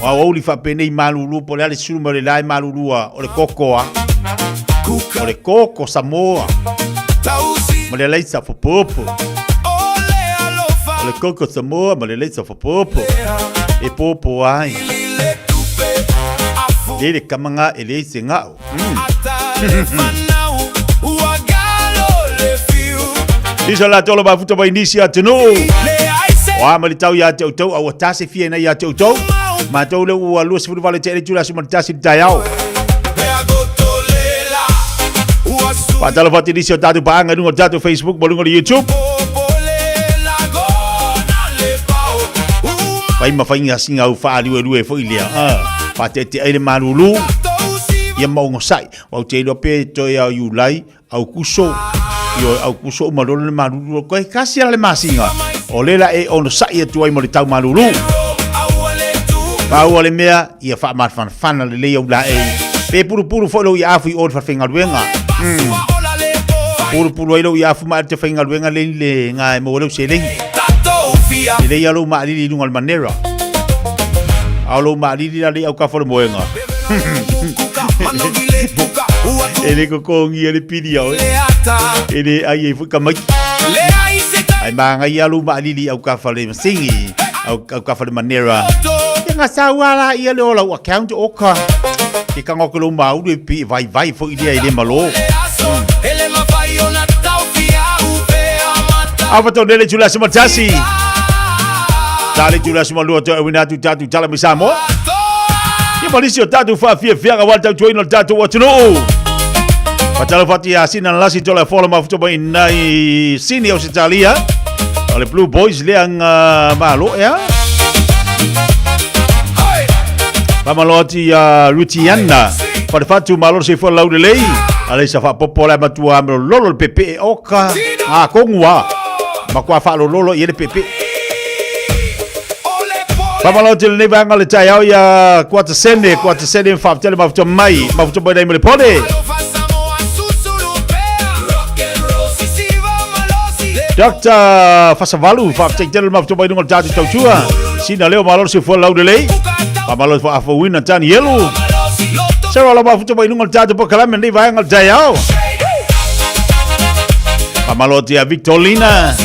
Wa oli fa pene malulu po le sulu male lai malulua o le kokoa. O le koko Samoa. Male lai sa fo popo. O le koko Samoa male lai sa fo popo. E popo ai. Ele kamanga ele singao. Disa la tolo ba futa ba inicia tenu. Wa mali tau ya tau au tase fie na ya tau. Ma tau le u lu se vale tele tula se tase tayao. Pa talo fati inicia tatu ba nga dungo tatu Facebook bolungo YouTube. Pai ma fainga singa u fa lu fo ilia. Pa te ele malulu. Ia maungo sai. Wa te lo pe to ya Julai au kuso. Yo au kuso malolo le malulu ko kasi le masinga. O lela e ono sai tu ai mo le tau malulu. Pa o le mea ia fa mar fan le le la e. Pe puru fo lo ia afu o fa finga luenga. Puru ai lo ia afu ma te finga luenga le ngai mo lo seling. Ile ia lo ma li lungal manera. Alo ma li le au ka fo le moenga. Ele ko ngi ele pidio. Ele ai e fuka mai. Ai manga ia lu ma li au ka fa le singi. Au ka fa le manera. Nga sawala ia le ola account oka. Ke ka ngoko lo ma u pi vai fo ile ile malo. Avato dele chula sima tasi. Dale chula sima lu to winatu tatu tala misamo. Ia malisio tatu fa Fiafia ga walta joino tatu watino. Patalo fati asina lasi tola fola mafuto ba inai sini Australia. Ole Blue Boys leang malo ya. Pamaloti Rutiana. Pada fatu malo se fola laudele. Ale sa fa popola matua lolo pepe oka. Kongwa. Makwa fa lolo ye pepe. Pamaloti le vanga le tai au ya quarta sende fa tele mafuto mai mafuto ba dai mele pode. Dr. Fasavalu fa te tele mafuto ba dungo tatu tautua. Sina leo malo se fola laudele. Pamalo fa afa wina tan yelu. Sero la mafuto ba dungo tatu po kala men le vanga tai au. Pamaloti a Victorina.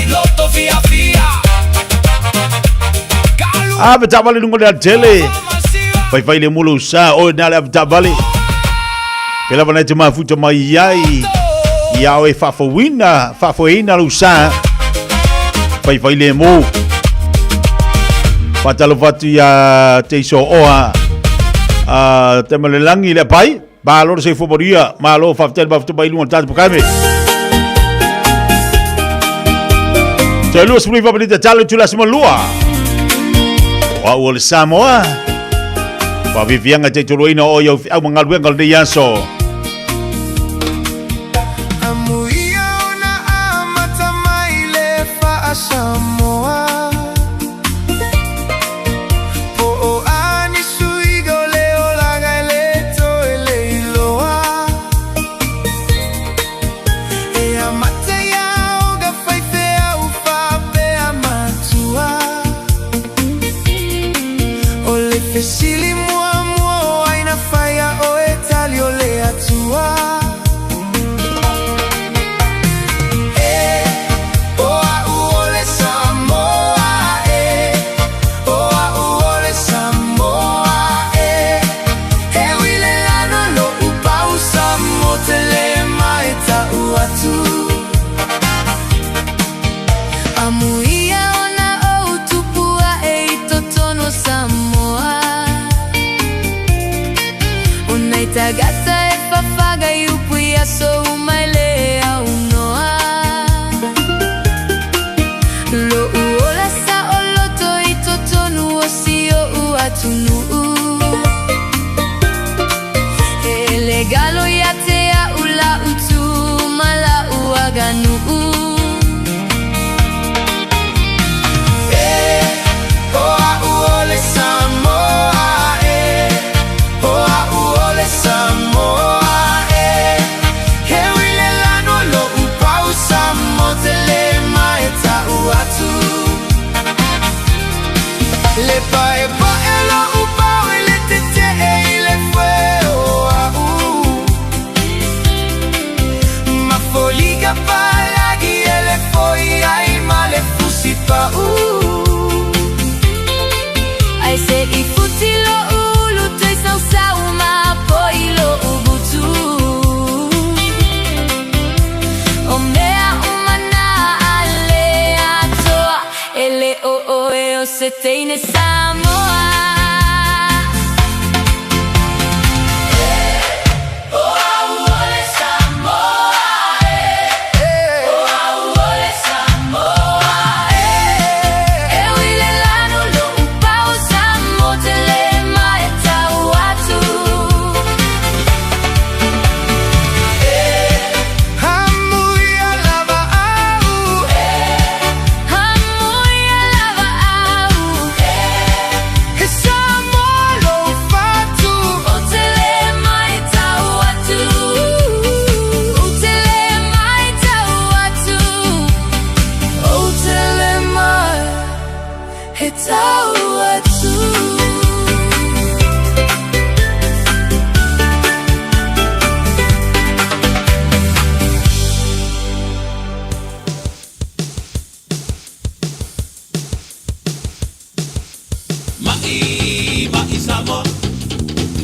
Tabale dungo da tele. Vai le mulu sa o na le tabale. Pela bana te mafuto mai yai. Ia o fa fo ina lusa. Vai le mo. Patalo fatu ya te so oa. Te malelangi le pai. Ba lo se fo boria, malo fa tel ba bai lungo tatu pakame. Te lu spri va benita talo tula sima lua. Wa o Samoa. Wa vivianga te tuluina o yo au mangaluenga le yaso.
Samoa po o ani sui go leo la galeto eleiloa e amate ya o ga fai fe au fa pe amatua o le fesili mua
ganu
Oa uole Samoa Oa uole Samoa He wile lano lo upau Samo tele mai tau atu Le pae pae lo upau ele te te ele fue oa Ma foliga palagi ele foi ai male fusi pa
Ai se I futi lo ulu tui sau sau ma poi lo ubutu O mea umana ale atoa Ele o o e o se teine Samoa Oa uole Samoa Oa uole Samoa E wile lano lo upau Samo tele mai tau atu
Hamuia lava au
Hamuia lava au
He Samoa lo fatu
O tele mai tau atu O tele mai tau atu O tele mai he tau atu
Mai Samoa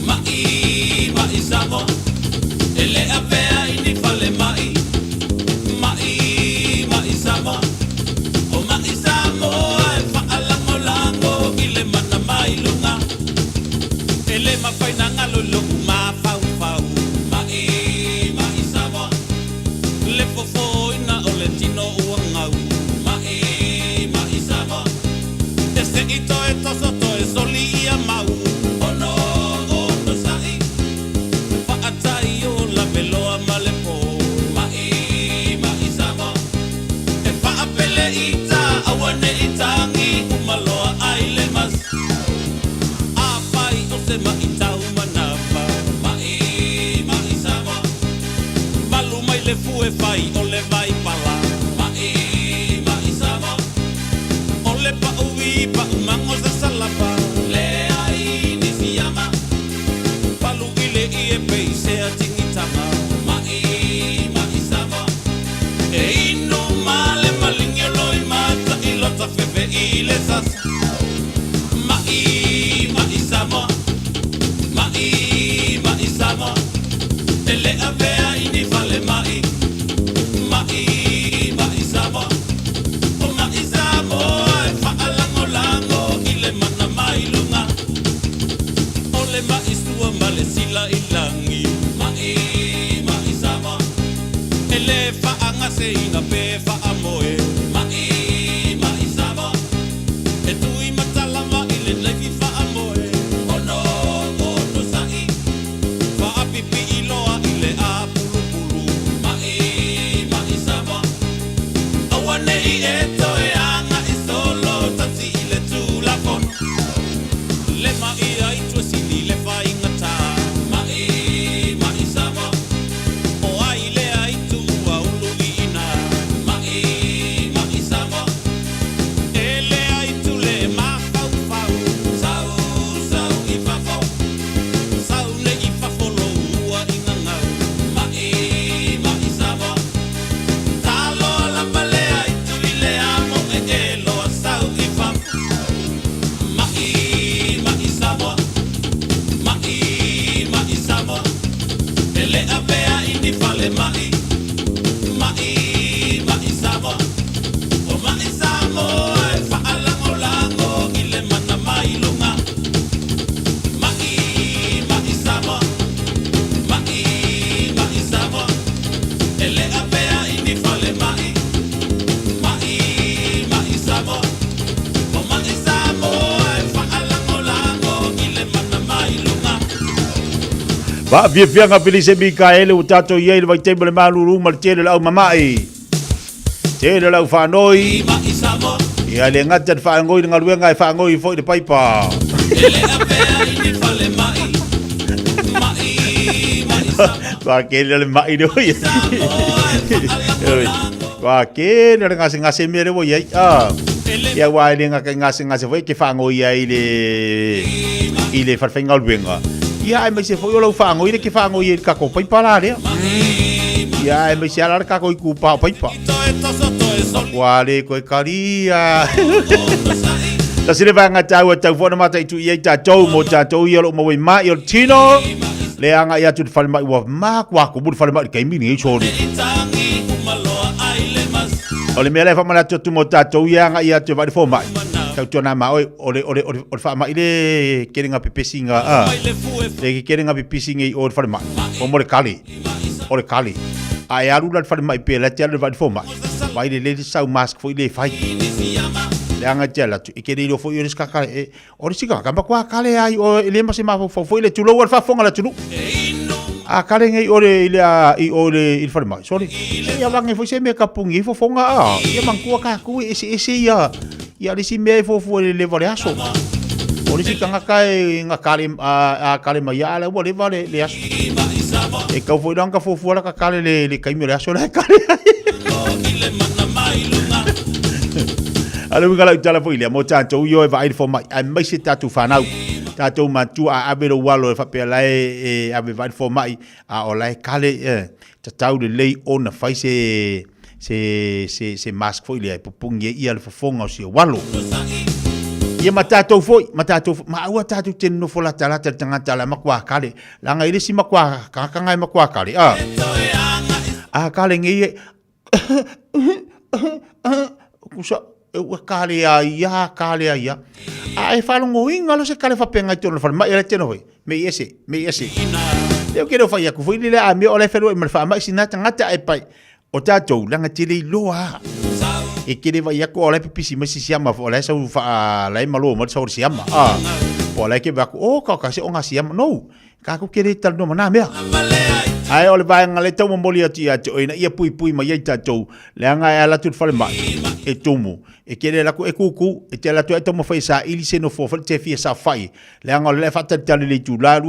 Mai Samoa Ele avea ini fale mai Samoa O mai Samoa e fa'alango lango I le mana mai lunga Ele mawhainanga lulu ma fau fau Mai Samoa Le fofoina o le tino uangau Mai Samoa Este ito e toso to e soli ia mau Ono sai Whaatai o la meloa malepo Mai Samoa E whaapele ita awane itangi Umaloa ai le mas A pai o se maitau manapa Mai Samoa Malu mai le fue fai o le vai pala Mai Samoa O le pa ui pa umango sa salapa Le ai ni siyama Palu ile i e pei se a tingitama Mai Samoa E inu male malingyo loi mata I lota fefe I le sasa Mai Samoa Mai Samoa E le avea ini fale mai Samoa O mai Samoa e fa'alango lango I le mana mai lunga O le mai sua male sila I langi Mai Samoa E le fa'anga se ina pe fa'amoe Mai Samoa E tui matalama I le laifi fa'amoe Ono sai Fa'apipi I loa I le a pulu Mai Samoa Awane I eto e anga I solo tati I le tulafon Le mai ai tua sini le whaingata Mai Samoa O ai le ai tu ua ulu I ina Mai Samoa E le ai tu le mafau fau Sau I fafau Sau ne I fafolo ua I ngangau Mai Samoa Talo la male ai tu I le amo e loa sau I fafu Mai Samoa Mai Samoa E le avea ini fale mai Samoa O mai Samoa e fa'alango lango I le mana mai lunga Mai Samoa Mai Samoa E le avea ini fale mai Samoa O mai Samoa e fa'alango lango I le mana mai lunga
Fiafia Mai Mikaele o tato ia i le vaitei le maluru ma le tele lau mamai. Te le lau whanoi. Ia le ngata whaangoi na ngaruenga e whaangoi fo i le paipa. Wa kele le mai do ia. Wa kele le ngase mere wo ia. Ia wa le ngase foi ke whaangoi ia i le farfenga luenga. Ia ai mai se foi o lau whaangoi le ke whaangoi i kako paipa la rea. Ia ai mai se ala le kako i kupa paipa. Wale koe karia. Ta sile vanga tau tau fona mata i tu i ta tau mo ta tau i lo mo i mai o tino. Le anga ia tu fale mai wa ma kwa ko bu fale mai kai mini i sori. Ole me le fa mana tu mo ta tau ia anga ia tu vai fo mai. Tau tona ma o fa mai le keringa pepesinga a. Le keringa pepesinga i o fale mai. O mo le kali. O le kali. Ai aru la fale mai pe la tia le vai fo mai. Vai le sau mask foi le fai. Le anga tela tu ikere lo foi ris kaka e ori sika kamba kwa kale ai o le mase ma foi le tulo wa fa fonga la tulu. A kale ngai ore ile a i ore il fai mai. Sorry. Ya wange foi se me kapungi fo fonga a. Ya mangkua ka ku ese ya. Ya risi me fo le variaso. Ori sika ngakai ngakale a kale mai ya le vale le aso. E ka foi danga fo la ka kale le kai me le aso le kale. Alu ngala utala foi le mo tanto yo e vai fo mai ai mai se tatu fanau tatu matu a abelo walo e fa pe la e ave vai fo mai a o lai kale tatau le lei ona fai se mask foi le pupungi ia le fonga o si walo ia matato foi ma au tatu tenno fo la tala tanga la makwa kale langa ile si makwa kanga makwa kale a kale ngi kusa o kale ia ai falongo inga lo se kale fa penga to fa mai ele teno foi me ese eu quero fa ia ku foi le a me ole fero me fa mai sinata ngata ai pai o tato langa tiri loa e kere va ia ko ole pipisi me si siama fo ole sa fa lai malo mo sa siama po lai ke ba o ka se onga siama no ka ku kere tal no mana me ai ole vai ngale tau mo molia tia to ina ia pui mai ia tato le anga ala tu fa mai e tumu e kere la ku e kuku e te la tu e tomo fai sa ili se no fo fa te fia sa fai le anga le fa te tali le tu la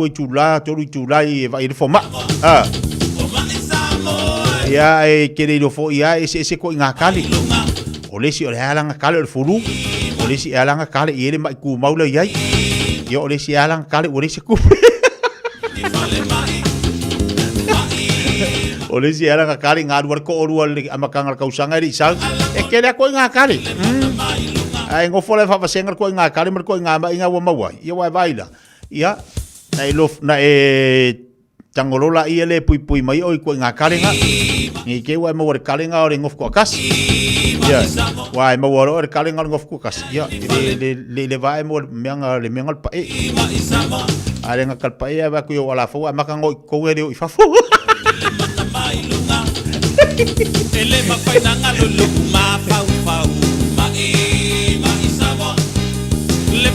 e vai fo ma ia e kere lo fo ia e se ko nga kali o le si o le alanga kale o fulu o le si alanga kale i ele mai ku maula iai ia o le si alanga kale o le si ku o le si alanga kale ngā ruar ko o ruar amakanga kausanga ri sa e kele ko ngā kale ai ngofo le fa fasenga ko ngā kale mer ko ngā ma inga wa mawa ia wa vaila ia na lof na e tangolola ia le pui mai o ko ngā kale nga ni ke wa mo kale nga o ngof ko kas ia wa mo o kale nga ngof ko kas ia le vai mo menga pa e ale nga kalpa ia ba ko wala fo maka ngo ko we i fa fo ele ma fa na ngalo lu ma fa ma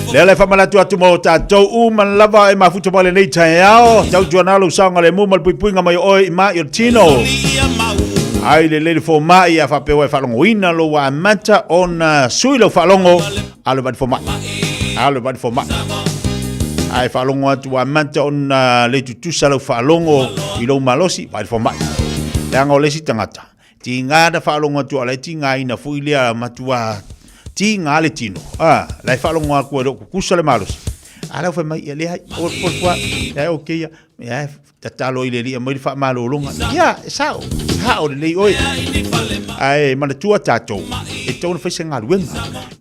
le fa mala tu mo ta to man lava e ma futo male nei tai ao tau jornalo sanga le mo mal pui nga mai oi ma yo tino ai le fo mai a fa pe wa fa longo ina lo wa mata on sui lo fa longo alo bad fo mai ai fa longo tu wa mata on le tu sa lo fa longo i lo malosi bad fo mai danga o le si tangata tinga da fa longo tu ala tinga ina fu ile matua tinga le tino la fa longo ko do kusa le malos ala fa mai ele o por qua okay ya tatalo ile li mo fa malo longa ya sao o le oi ai mana tua tato e tonu fa senga luenga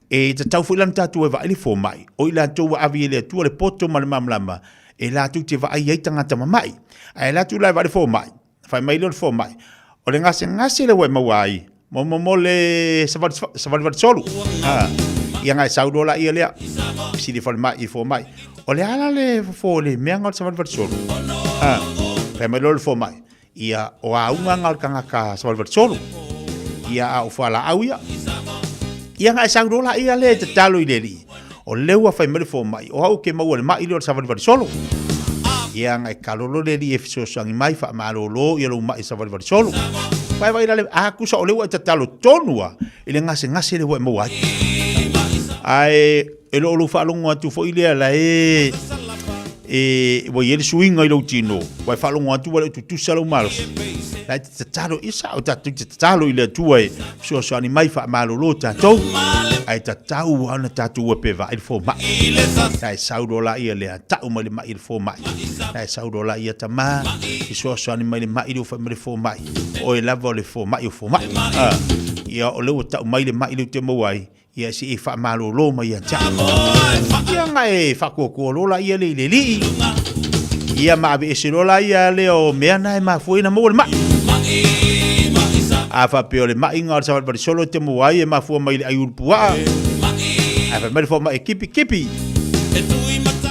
e tatau fu lan tato e va ile fo mai o ila tu avi le tu le poto mal mamlama e la tu te va ai tanga tama mai ai la tu la va fo mai fa mai lo fo mai o le ngase le we mawai mo le savat solo ia ngai saudo la ia le si di forma i fo mai o le ala le fo le menga savat solo fa mai lo fo mai ia o a unga ngal kanga ka savat solo ia a fo la auia ia ngai saudo la ia le te talo i le li o le wa fa mai fo mai o au ke mau le mai lo savat solo ia ngai kalolo le li e so sangi mai fa malo lo ia lo mai savat solo vai le a ku so le wa tatalo tonua ile ngase le wa mo ai ai e lo fa longo atu fo ile la e wo ye swing ai lo tino wa fa longo atu wa tu salo malos la tatalo isa o tatu tatalo ile tu ai so ani mai fa malo lo tatou ai tatau ana tatu wa pe va il fo ma ai saudo la ia le tau ma le mai il fo mai ai saudo la ia tama so ani mai le mai il fo mai fo mai o e lava le fo mai ia o le tau mai le mai le te mo ai ia si fa malo lo mai ia cha ia ngai fa ko lo la ia le li ia ma be se lo la ia le o me na ma fu ina mo le mai a fa pe le mai ngar sa ba solo te mo ai ma fu mai ai urpua a fa mai fo mai kipi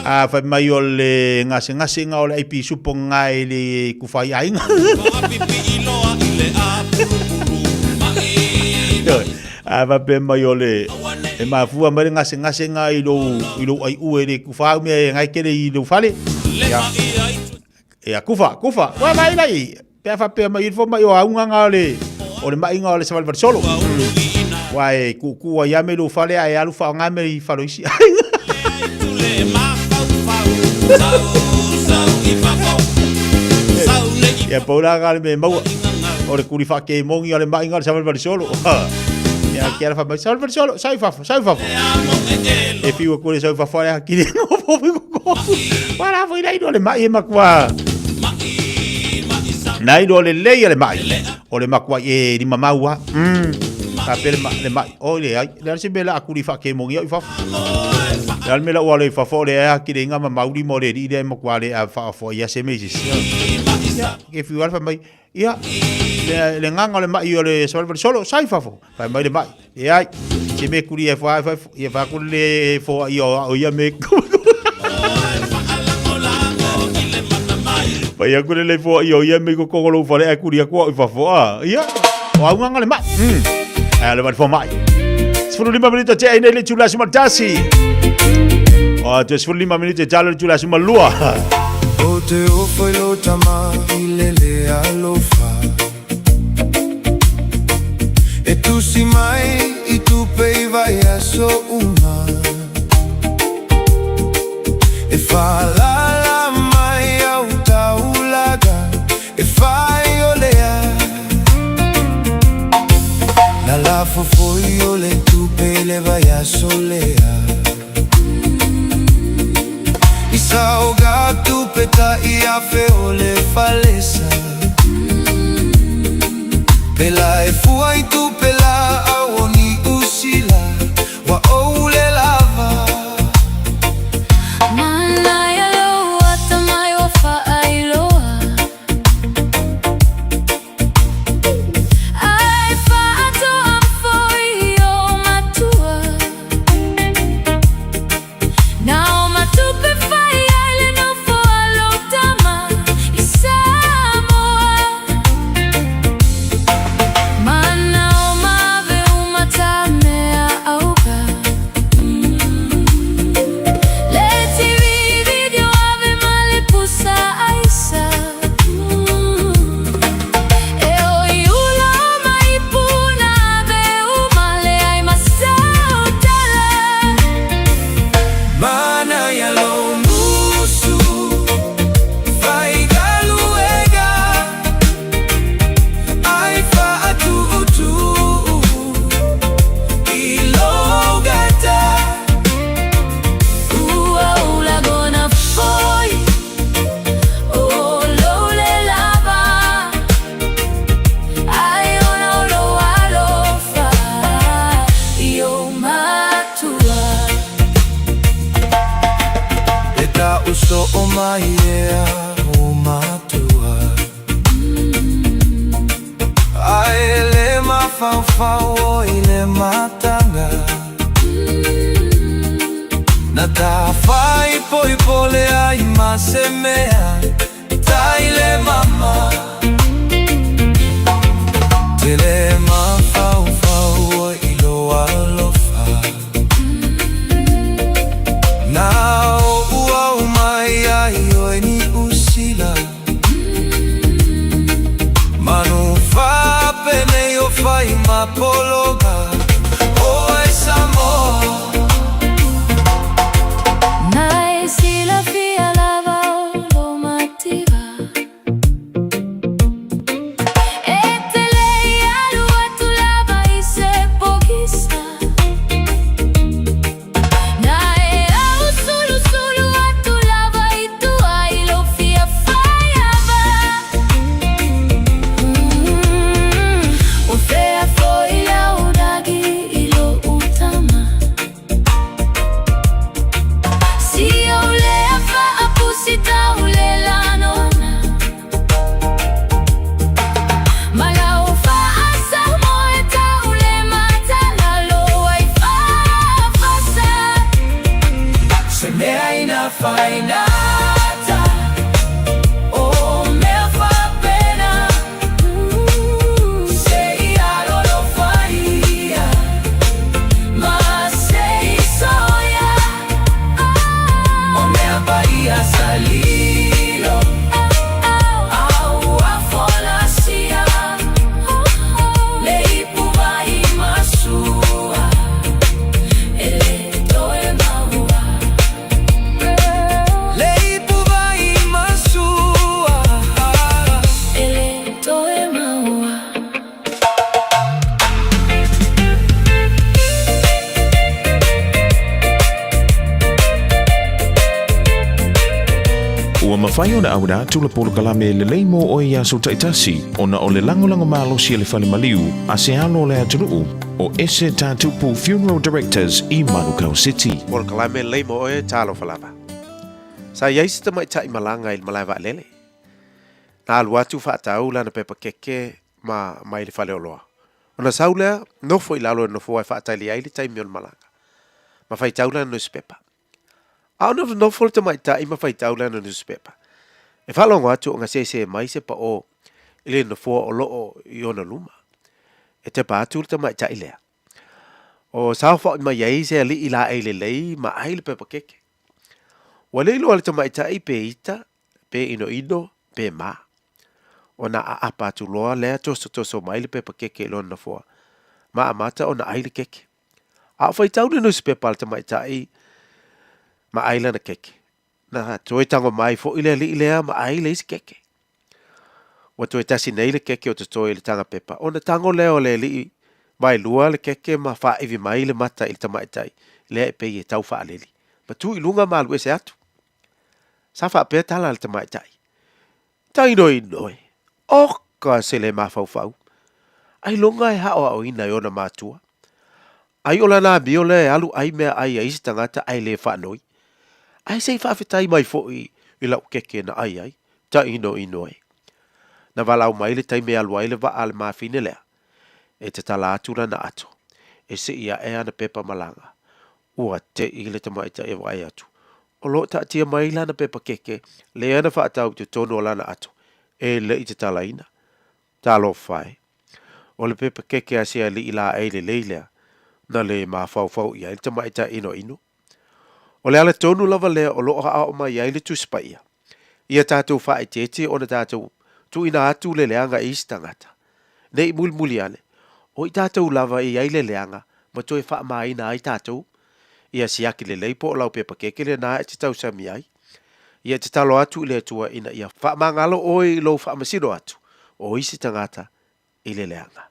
a fa mai o le ngase nga o le ip supo ngai le ku fa ai a va pe mai o le e ma fu mai ngase nga i lo ai u le ku fa me ngai ke le i lo fale ya kufa wa mai lai pe fa pe mai fo mai o nga le o le mai nga le sa va solo wa e ku ya me lo fale ai alu fa nga me fa lo isi ya paula ga me mau o le kuri fa ke mongi o le mai nga le sa va solo ya que fa mai salver solo sai fa e fiu ko le sai fa fora aqui no povo para foi dai do le mai ma qua nai do le le mai o le ma qua e di mamaua a per le mai o le ai le se bela akuri fa ke mongi fa dal me la o le fa fora aqui de nga mauri mo le di ma qua le fa fo ya se meses ya que fiu alfa mai ia le nganga le mai o le salver solo sai fa fo fa mai le mai e ai se me kuri e fa ku le fo o ia me pa ia ku le fo o ia me ko ko lo fa le kuri ko fa fo ia o nganga le mai le mai fo mai sfuru 5 minuti te ai le chula suma tasi o te sfuru 5 minuti te le chula suma lua
o te o foi lo tama ile le alofa e tu si mai i tu pei vai a so una e fa la mai au taulaga e fai olea la fo foi ole tu pei le vai a solea Sao gato peta i a feole falesa Pela e fuai tu pela awoni usila Wa oule lava
Mana ya loa tamai wa faailoa Ai faato amfoi o matua Now matupe
Fau ile matanga Na ta fai poi pole ai masemea Taile mama Tele ma fau ilo alofa Na ua mai ai oi ni usila Manu fa mapologa Oi Samoa
Nai sila fia lava lo mativa Etele alu atu lava I se pogisa Nai au sulu sulu atu lava I tu ai lo fia faiava O fea foi lau dagi I lo utama Si au le afa apusita ule la nona Malau fa asa moeta ule mata na lo ai fa fasa
Se mea ina fainata O mea fa pena Se ia lo faia Ma se soia O mea baia salilo Au a folasia Lei puva I masua Ele toe maua Lei puva I masua
Ele toe maua
Ua mawhai o na aura tula polo kalame le leimo o ia so taitasi o na o le langolango malo si le fale maliu a se alo le aturuu o ese tātupu Funeral Directors I Manukau City.
Polo kalame le leimo o e talo falava. Sa yaisi ta mai tai malanga il malai wa lele. Na alu atu whaatau lana pepa keke ma mai le fale oloa. O na saulea nofo I lalo e nofo ai whaatai li aile tai mion malanga. Ma whai taula no pepa. Au no fol te mai tai ma fai taula no newspaper. E whalongo atu o ngā se mai se pa o ile no fua o loo I ona luma. E te pātu te mai tai lea. O sao wha mai iei se li I la eile lei ma aile pepa keke. Wa leilo ale te mai tai pe ita, pe ino, pe ma. O na a pātu loa lea toso mai le pepa keke ilo na fua. Ma amata o na aile keke. A fai taula newspaper te mai tai ma aila na keke. Na toi tango mai fo ile li ilea ma aila isi keke. Wa toi tasi nei le keke o te toi le tanga pepa. O na tango leo le li mai lua le keke ma fa iwi mai le mata ili tamaitai. Le e pei e tau fa aleli. Ma tu ilunga ma alue se atu. Sa fa pea tala le tamaitai. Tai noi noi. Oka se le ma fau fau. Ai longa e hao au ina yona matua. Ai ola na bio le alu ai mea ai isi tangata ai le fa noi. Ai sei whawhetai mai fo I lau keke na ai. Ta ino e. Na walau mai le tai mea luai le wa ale mawhine lea. E te tala atura na ato. E se ia e ana pepa malanga. Ua te I le tamaita e wai atu. O lo ta tia mai lana pepa keke. Le ana whaatau te tono o lana ato. E le I te tala ina. Ta lo whai. O le pepa keke a sea li ila e le leilea. Na le ma fau ia le tamaita ino. O le ala tonu lava lea o loo haa o mai ai le tuspaia. Ia tātou wha I tete o na tātou tu ina atu le leanga I stangata. Nei muli ale. O I tātou lava I ai le leanga ma toi wha mai na ai tātou. Ia siaki le leipo o lau pepa keke le na e te tau sami ai. Ia te talo atu le atua ina ia wha mangalo o I lo wha masiro atu. O isi tangata I le leanga.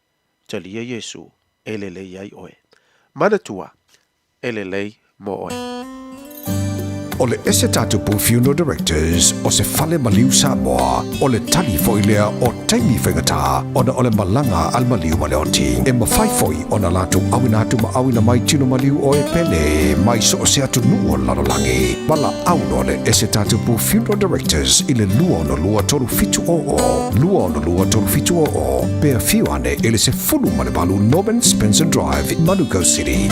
Talia Yesu e le lei ai oe. Mana tua e le lei mo oe.
O le ese tātupu Funeral Directors o se fale maliu Samoa o le tali foilea o taimi whaingatā o na o le malanga al maliu maleonti. E mawhai foi o na lātu awina atu ma awina mai tino maliu o e pene mai so se atu nuo lanolangi. Mala auno le ese tātupu Funeral Directors i le lua no lua toru fitu o. Lua no lua toru fitu o. Pea fiu ane ele se fulu male balu Norman Spencer Drive, Manukau City.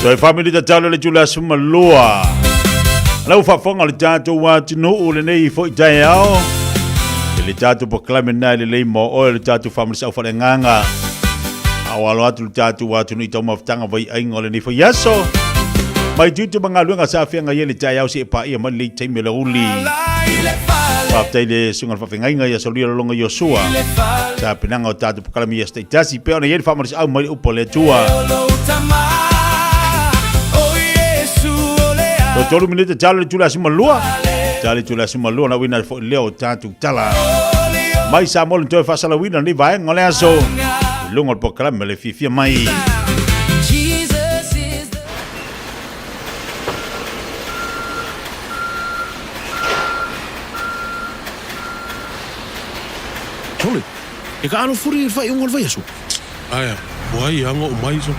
Toi family ta talo le jula suma lua. Lau whafonga le tātou wā tino o le nei fo i tai ao. Le tātou proklame nai le lei mo o le tātou family sa ufale nganga. Awalo atu le tātou wā tino i tau maftanga vai aingo le nei fo yaso. Mai tutu mga luenga sa whianga ye le tai ao si e pa ia man le taime le uli. Whaftai le sunga whawhengainga ia solia longa Yosua. Sa pinanga o tātou proklame ia stay tasi. Pea ona ye le family sa au mai upo le tua. So tolu minute talo tula simalua. Talo tula simalua na wina fo leo tatu tala. Mai sa mol to fa sala wina ni vai ngole aso. Lungo proklame le Fiafia Mai.
Tole. E ka ano furi fa i ngol vai aso.
Aya, wai anga o mai so.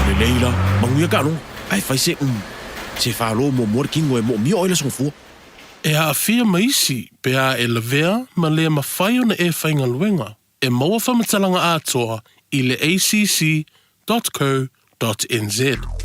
Le leila, manguia ka no. Ai fai se se whalo mo morkingo e mo mio oile son fua.
E a fia maisi, pe a e levea, ma lea mawhaio na e whainga luenga. E maua whamatalanga atoa i le acc.co.nz.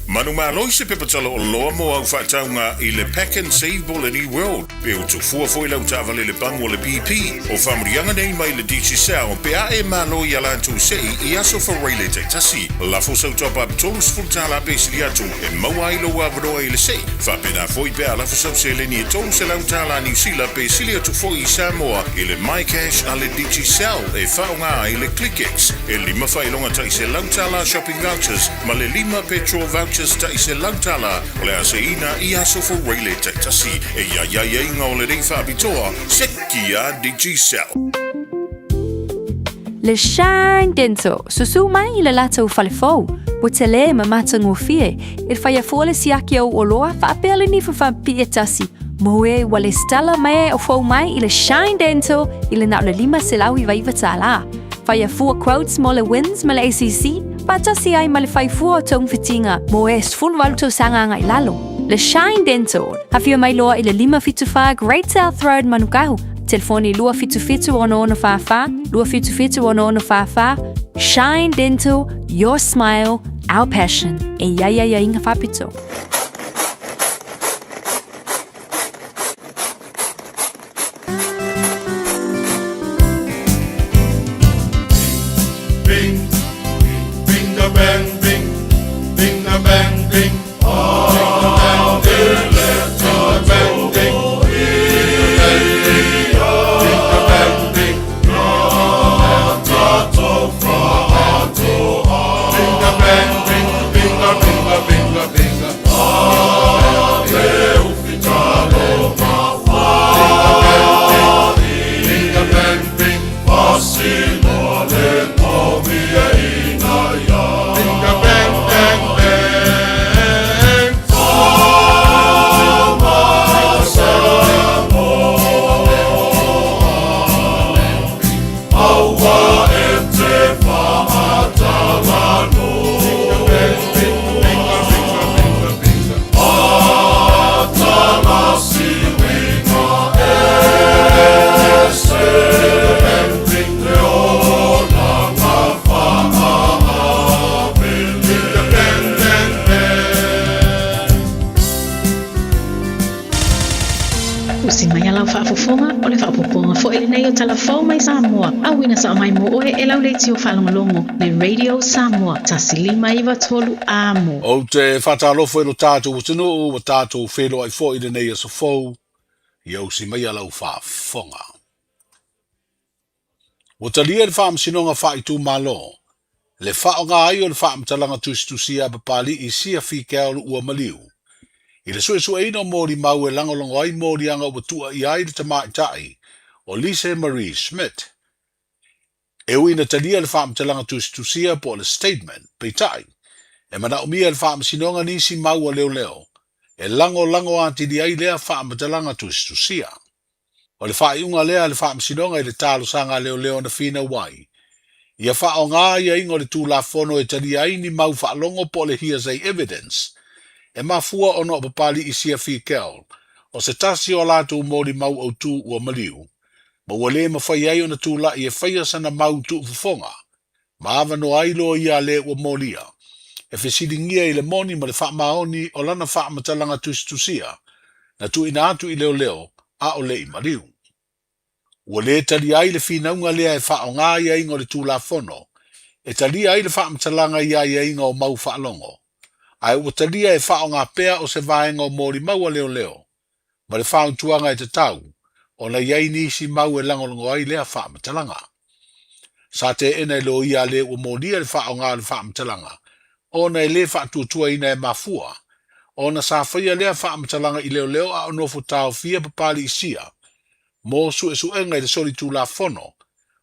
Manu mā roi se pepatala o loa mo au whaataunga i le Pack and Save Ball in e-World. Pe o tu fua foi lau tāwale le bango le BP. O whamrianga nei mai le DC Sao. Pe a e mā loi ala antu sei i aso whareile te tasi. Lafo sau topa tolus fultala pesili atu. E maua ilo wa varoa i le sei. Whapena foi pe a lafo sau se le ni e tolus e lau tāla New Zealand pesili atu foi i Samoa. I le MyCash a le DC Sao. E whaunga i le ClickX. E lima whailonga tai se lau tāla shopping vouchers. Ma le lima petrol vouchers ta i se lautala o le aseina i aso for Rayleigh Taitasi e ia inga o le rei whaapitoa seki a DigiCell.
Le Shine Dental, susu mai i le lata o whalefou. Mo te le ma mata ngofie, il whaia fōle siaki au o loa whaapele ni whawhampi e tasi. Mo e wale stala mai o fau mai i le Shine Dental i le nao le lima se lau i waiva tāla. Whaia fua quotes mo le wins ma le ACC, patasi ai ma le whai fua o tong fitinga, mo e sfun waluto sanga ngai lalo. Le Shine Dental, hawhia mai loa i le 575 Great South Road Manukau. Telefoni 252 252 Shine Dental, your smile, our passion. E ia inga whapito.
Samoa, awina sa mai mo oe e lau leiti o whalongolongo le Radio Samoa, tasilima iwa tolu amo.
O te whatalofo e lo tātou o tino o tātou whelo ai fo i le nei aso fau, i au si mai alau whafonga. O talia le whaamsinonga whai tū malo, le whaonga ai o le whaamtalanga tusia papali i sia whikeo ua maliu. I le sue eino mōri mau e langolongo ai mōri anga o tua i ai le tamaitai, o Lise Marie Schmidt. E uina talia le whaamtalanga tusia po le statement, peitai, e mana umia le whaamsinonga nisi mau a leo, e lango ati di ai lea whaamtalanga tusia. O le whaiunga lea le whaamsinonga i le talo sanga leo na whina wai. Ia whao ngā ia ingo le tūla whono e talia ai ni mau whaalongo po le hearsay evidence, e mafua ono o papali i sia whikel, o se tasi o lātou mōri mau au tū ua maliu. Ma ua le mawhai ai o na tūla i e whaia sana mau tū fufonga. Ma awa no ailo ia le ua mōria. e whesiringia i le moni ma le wha maoni o lana wha matalanga tusia, na tu ina atu i leo leo, a o le i mariu. Ua le tali ai le whinaunga lea e wha o ngā ia ingo le tūla whono, e tali ai le wha matalanga ia inga o mau wha longo. Ai ua tali e wha o ngā pea o se vaenga o mori maua leo leo, ma le wha untuanga e te tau, o na iai nisi mau e langolongo ai lea wha matalanga. Sa te ena e lo ia le ua moria le wha o ngā le wha matalanga, o na e le wha tuatua ina e mafua, o na sa whaia lea wha matalanga i leo leo a onofo tau fia papali isia, mo su e su enga i le sori tū la whono,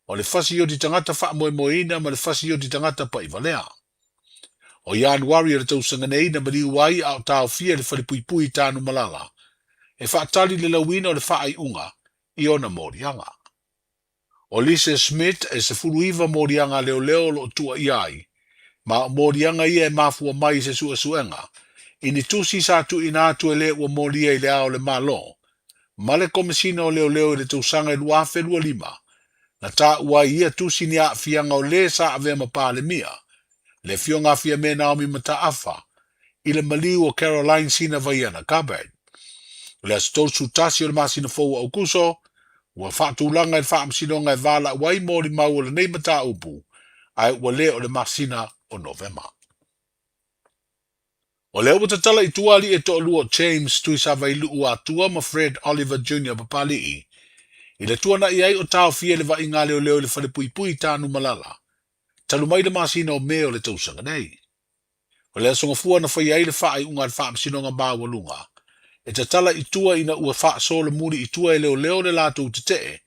o le whasi o di tangata wha moe moina ma le whasi o di tangata pa iwa lea. O Januari e le tausanga nei na mari uai a o tau fia le whalipuipui tānu malala, e whaatali le lawina o le wha ai unga i ona morianga. O Lise Smith e se furuiva morianga leo leo lo tua iai, ma morianga ia e mafua mai se sua suenga, ini tusi sa tu ina atu ele ua moria i le ao le malo, ma le komisina o leo leo i le tausanga i lua whelua lima, na ta ua ia tusi ni a fianga o le sa ave ma pāle mia, le fionga fia me Naomi mata afa, i le maliu o Caroline sina vaiana kabed. Le astol sutasi o le masina fau au kuso, ua whaatulanga i whaamsinonga e vala wai mori mau o le nei mata upu, ai ua le o le masina o Novema. O leo watatala i tuali e to lua James tui sa vailu ua tua ma Fred Oliver Jr. papali i le tua na iai o tau fia le va inga leo leo le whale pui pui tānu malala. Talu mai le masina o meo le tausanga nei. O leo songa fua na whai ai le wha ai unga le wha amsinonga bāwalunga. E te tala i tua ina ua wha sola muri i tua e leo leo le lato utete.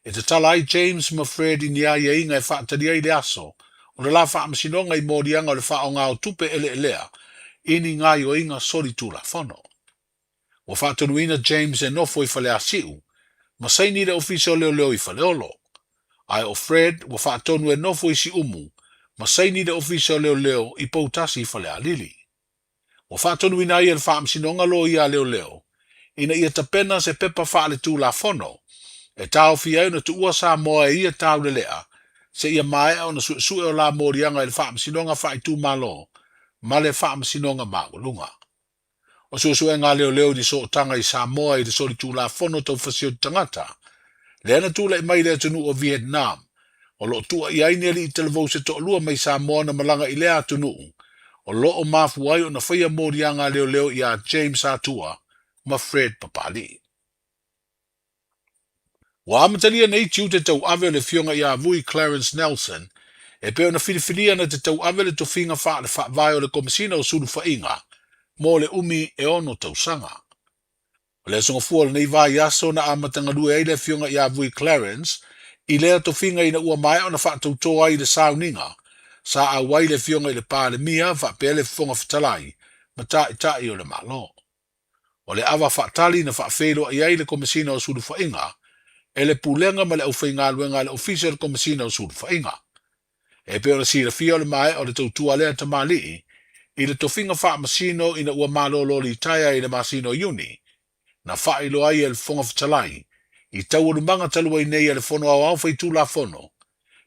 E te tala ai James ma Fred i nia ia inga e wha tari ai le aso. O le la wha amsinonga i morianga o le wha o ngā o tupe ele elea. Ini ngā yo inga sori tūla whono. Wa whātonuina James e nofo i whale asiu, ma saini le ofisio leo leo i whale olo. Ai o Fred, wa whātonu e nofo i si umu, ma saini le ofisio leo leo i pautasi i whale alili. Wa whātonuina i e whaamsinonga lo ia leo leo, ina ia tapena se pepa whaale tūla whono, e tau fia na tu ua Samoa e ia tau le lea, se ia mai au na sue o la morianga i le whaamsinonga whae tū malo, ma le whaamsinonga māulunga. O suesue ngā leo leo ni so tanga i Samoa i le sori tūla whono tau whasio tangata. Le ana tūla i mai lea tunu o Vietnam. O lo tua i aine li i televau se to lua mai Samoa na malanga i lea tunu. O lo o mafu ai o na whaia mōri a ngā leo leo i a James Atua ma Fred Papali. Wa amatalia nei tiu te tau ave le fionga i a vui Clarence Nelson, e peo na whiriwhiria na te tau ave le tofinga wha le wha vai o le komisina o suru whainga, mo le umi e ono tausanga. O le songa fua le nei vai aso na amatanga lue ai le fionga i a vui Clarence, i lea tofinga ina ua mai o na wha tautoa ai le sauninga, sa a wai le fionga i le pāle mia, wha pele fonga whatalai, ma tai o le malo. O le awa whaatali na wha whelo i ai le komisina o suru whainga, e le pulenga ma le au whainga luenga le ofisa le komisina o suru whainga. E peo na sira fia o le mai o le tautua lea tamali, i le tofinga wha masino ina ua malolo li taia i le masino yuni, na wha ilo ai e le fonga whatalai, i tau urumanga talua i nei e le fono au au whaitu la fono,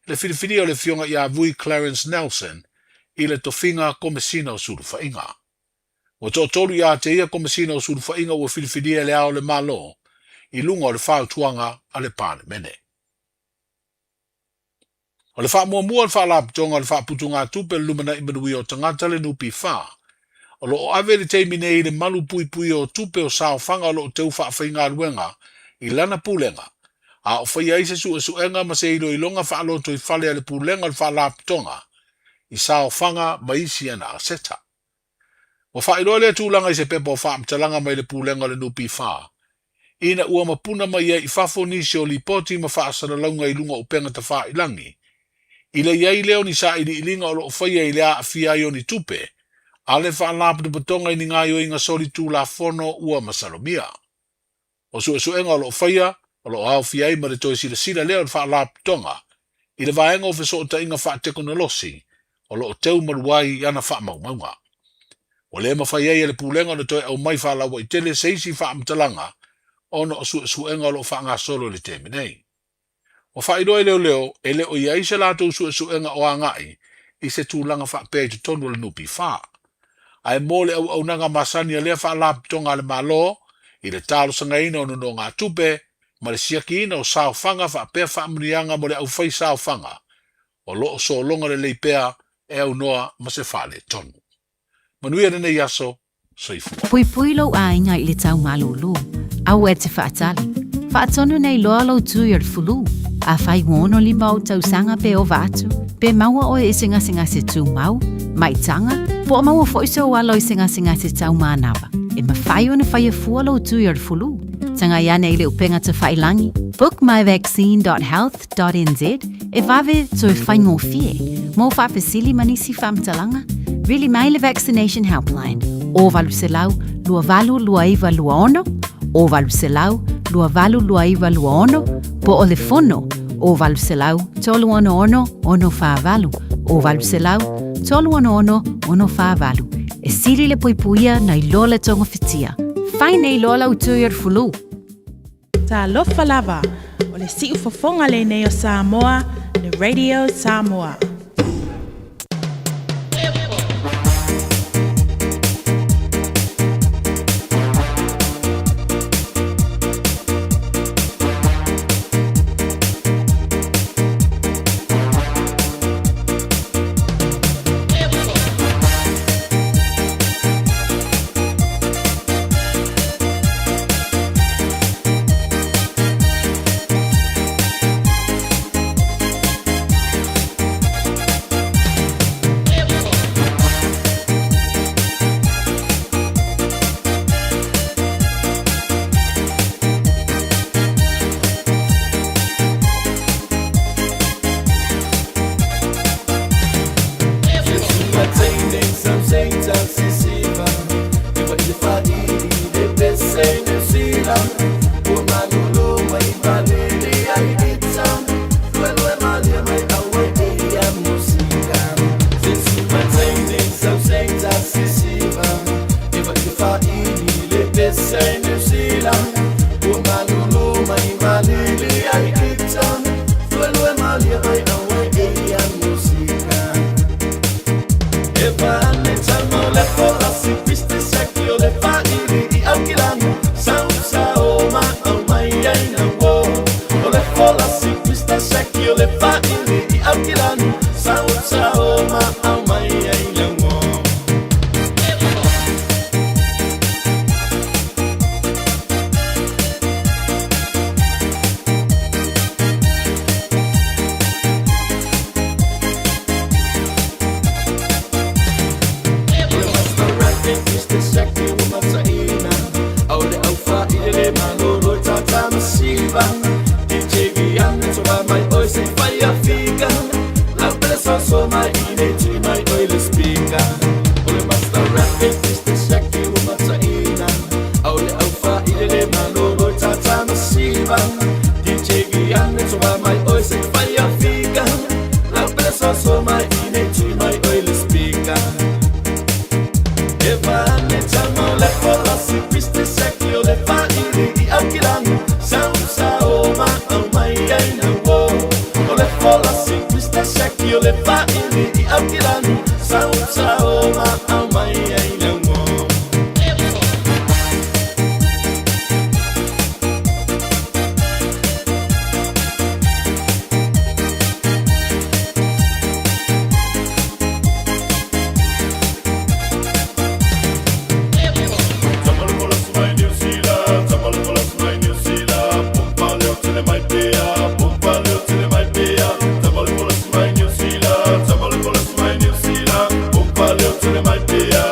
le whiriwhiri o le fionga i a vui Clarence Nelson, i le tofinga komisina o suru whainga. O tō tolu i a te ia komisina o suru whainga ua whiriwhiri e le ao le malo, i lunga o le whautuanga a le pāne mene. O le wha mua le wha laptonga le wha putunga tupe lumana i manui o tangata le nupi wha. O lo o ave le teimi nei le malu pui pui o tupe o sao whanga o lo o teu wha whainga ruenga i lana pulenga. A o whaia ise su e su enga ma se ilo i longa wha aloto i whale le pulenga le wha laptonga i sao whanga maisi ana a seta. O wha ilo le tūlanga i se pepa o wha mtalanga mai le pulenga le nupi wha. Ina ua mapuna mai i whafo nisi o li poti ma wha asana launga i lunga o penga ta wha ilangi. Ila iai leo ni sa ili ilinga o lo whaia i lea a fia i ni tupe, a le wha lapu de patonga i ni ngā yo inga sori tū la fono ua masalomia. O su enga o lo whaia, o lo au fia i ma le toi sila leo le wha lapu tonga, i le vaenga o fiso o ta inga wha tekonolosi, o lo o teu maruai i ana wha maumaunga. O le ma whaia i le pulenga na toi au mai wha lawa i tele seisi wha amtalanga, ono o su enga o lo wha ngā solo le teminei. O wha iroe leo e leo i aise lato su enga o angai, i se tūlanga whapea tu tonu le nupi wha. Ai mole au nanga masani a lea wha lap tonga le malo, i le talo sanga ina ono no ngā tupe, ma le siaki ina o sao whanga whapea whaamrianga mo le au whai sao whanga, o loo so longa le leipea e au noa ma se whale tonu. Manuia nene yaso, soifu.
Pui pui lo a inga i le tau malulu, au e te whaatali. Whaatonu nei loa lo tu i fulu, a whai ngono li mau tau sanga pe o vatu, pe maua o e singa se tu mau, mai tanga, po maua foiso walo i singa se tau manawa. E ma whai o na whai e fua lo tu i fulu. Tanga iane i le upenga te whailangi, bookmyvaccine.health.nz, e vave to whai ngō fie, mō whapesili manisi whamtalanga, Really Maile Vaccination Helpline. O valu se lau, lua valu lua iwa lua ono. O valu se lau, lua valu lua iwa lua ono. Po o le fono. O valu se lau, tolu ono ono wha valu. O valu se lau, tolu ono wha valu. E siri le puipuia na i loa le tonga fitia. Whai nei loa lau tuiar fulu.
Ta lofa lava, o le siu fofonga le nei o Samoa, le Radio Samoa.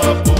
Up.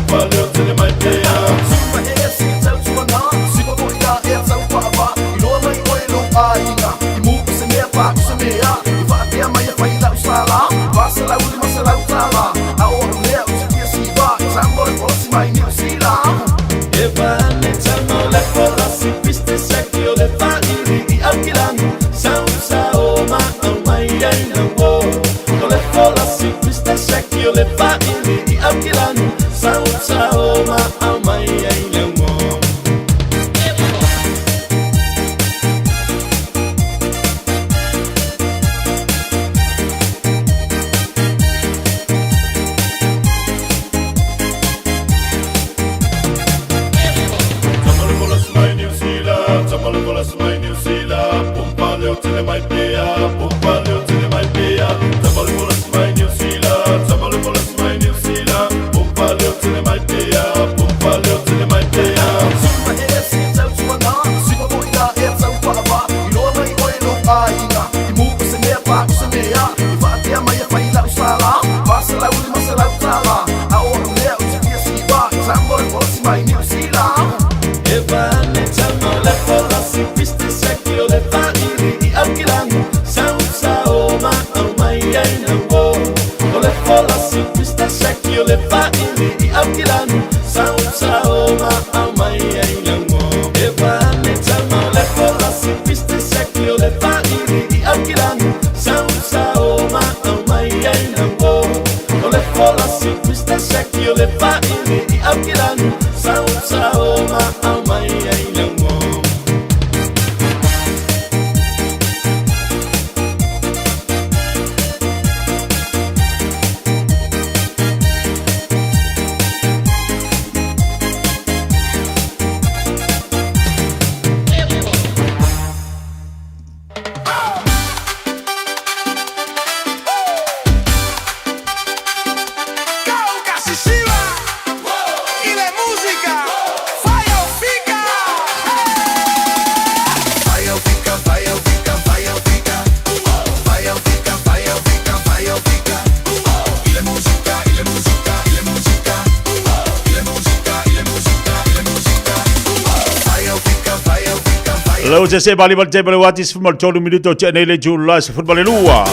Hello, se bali bal table watis fumal tolu minuto chene le JUL se football lua.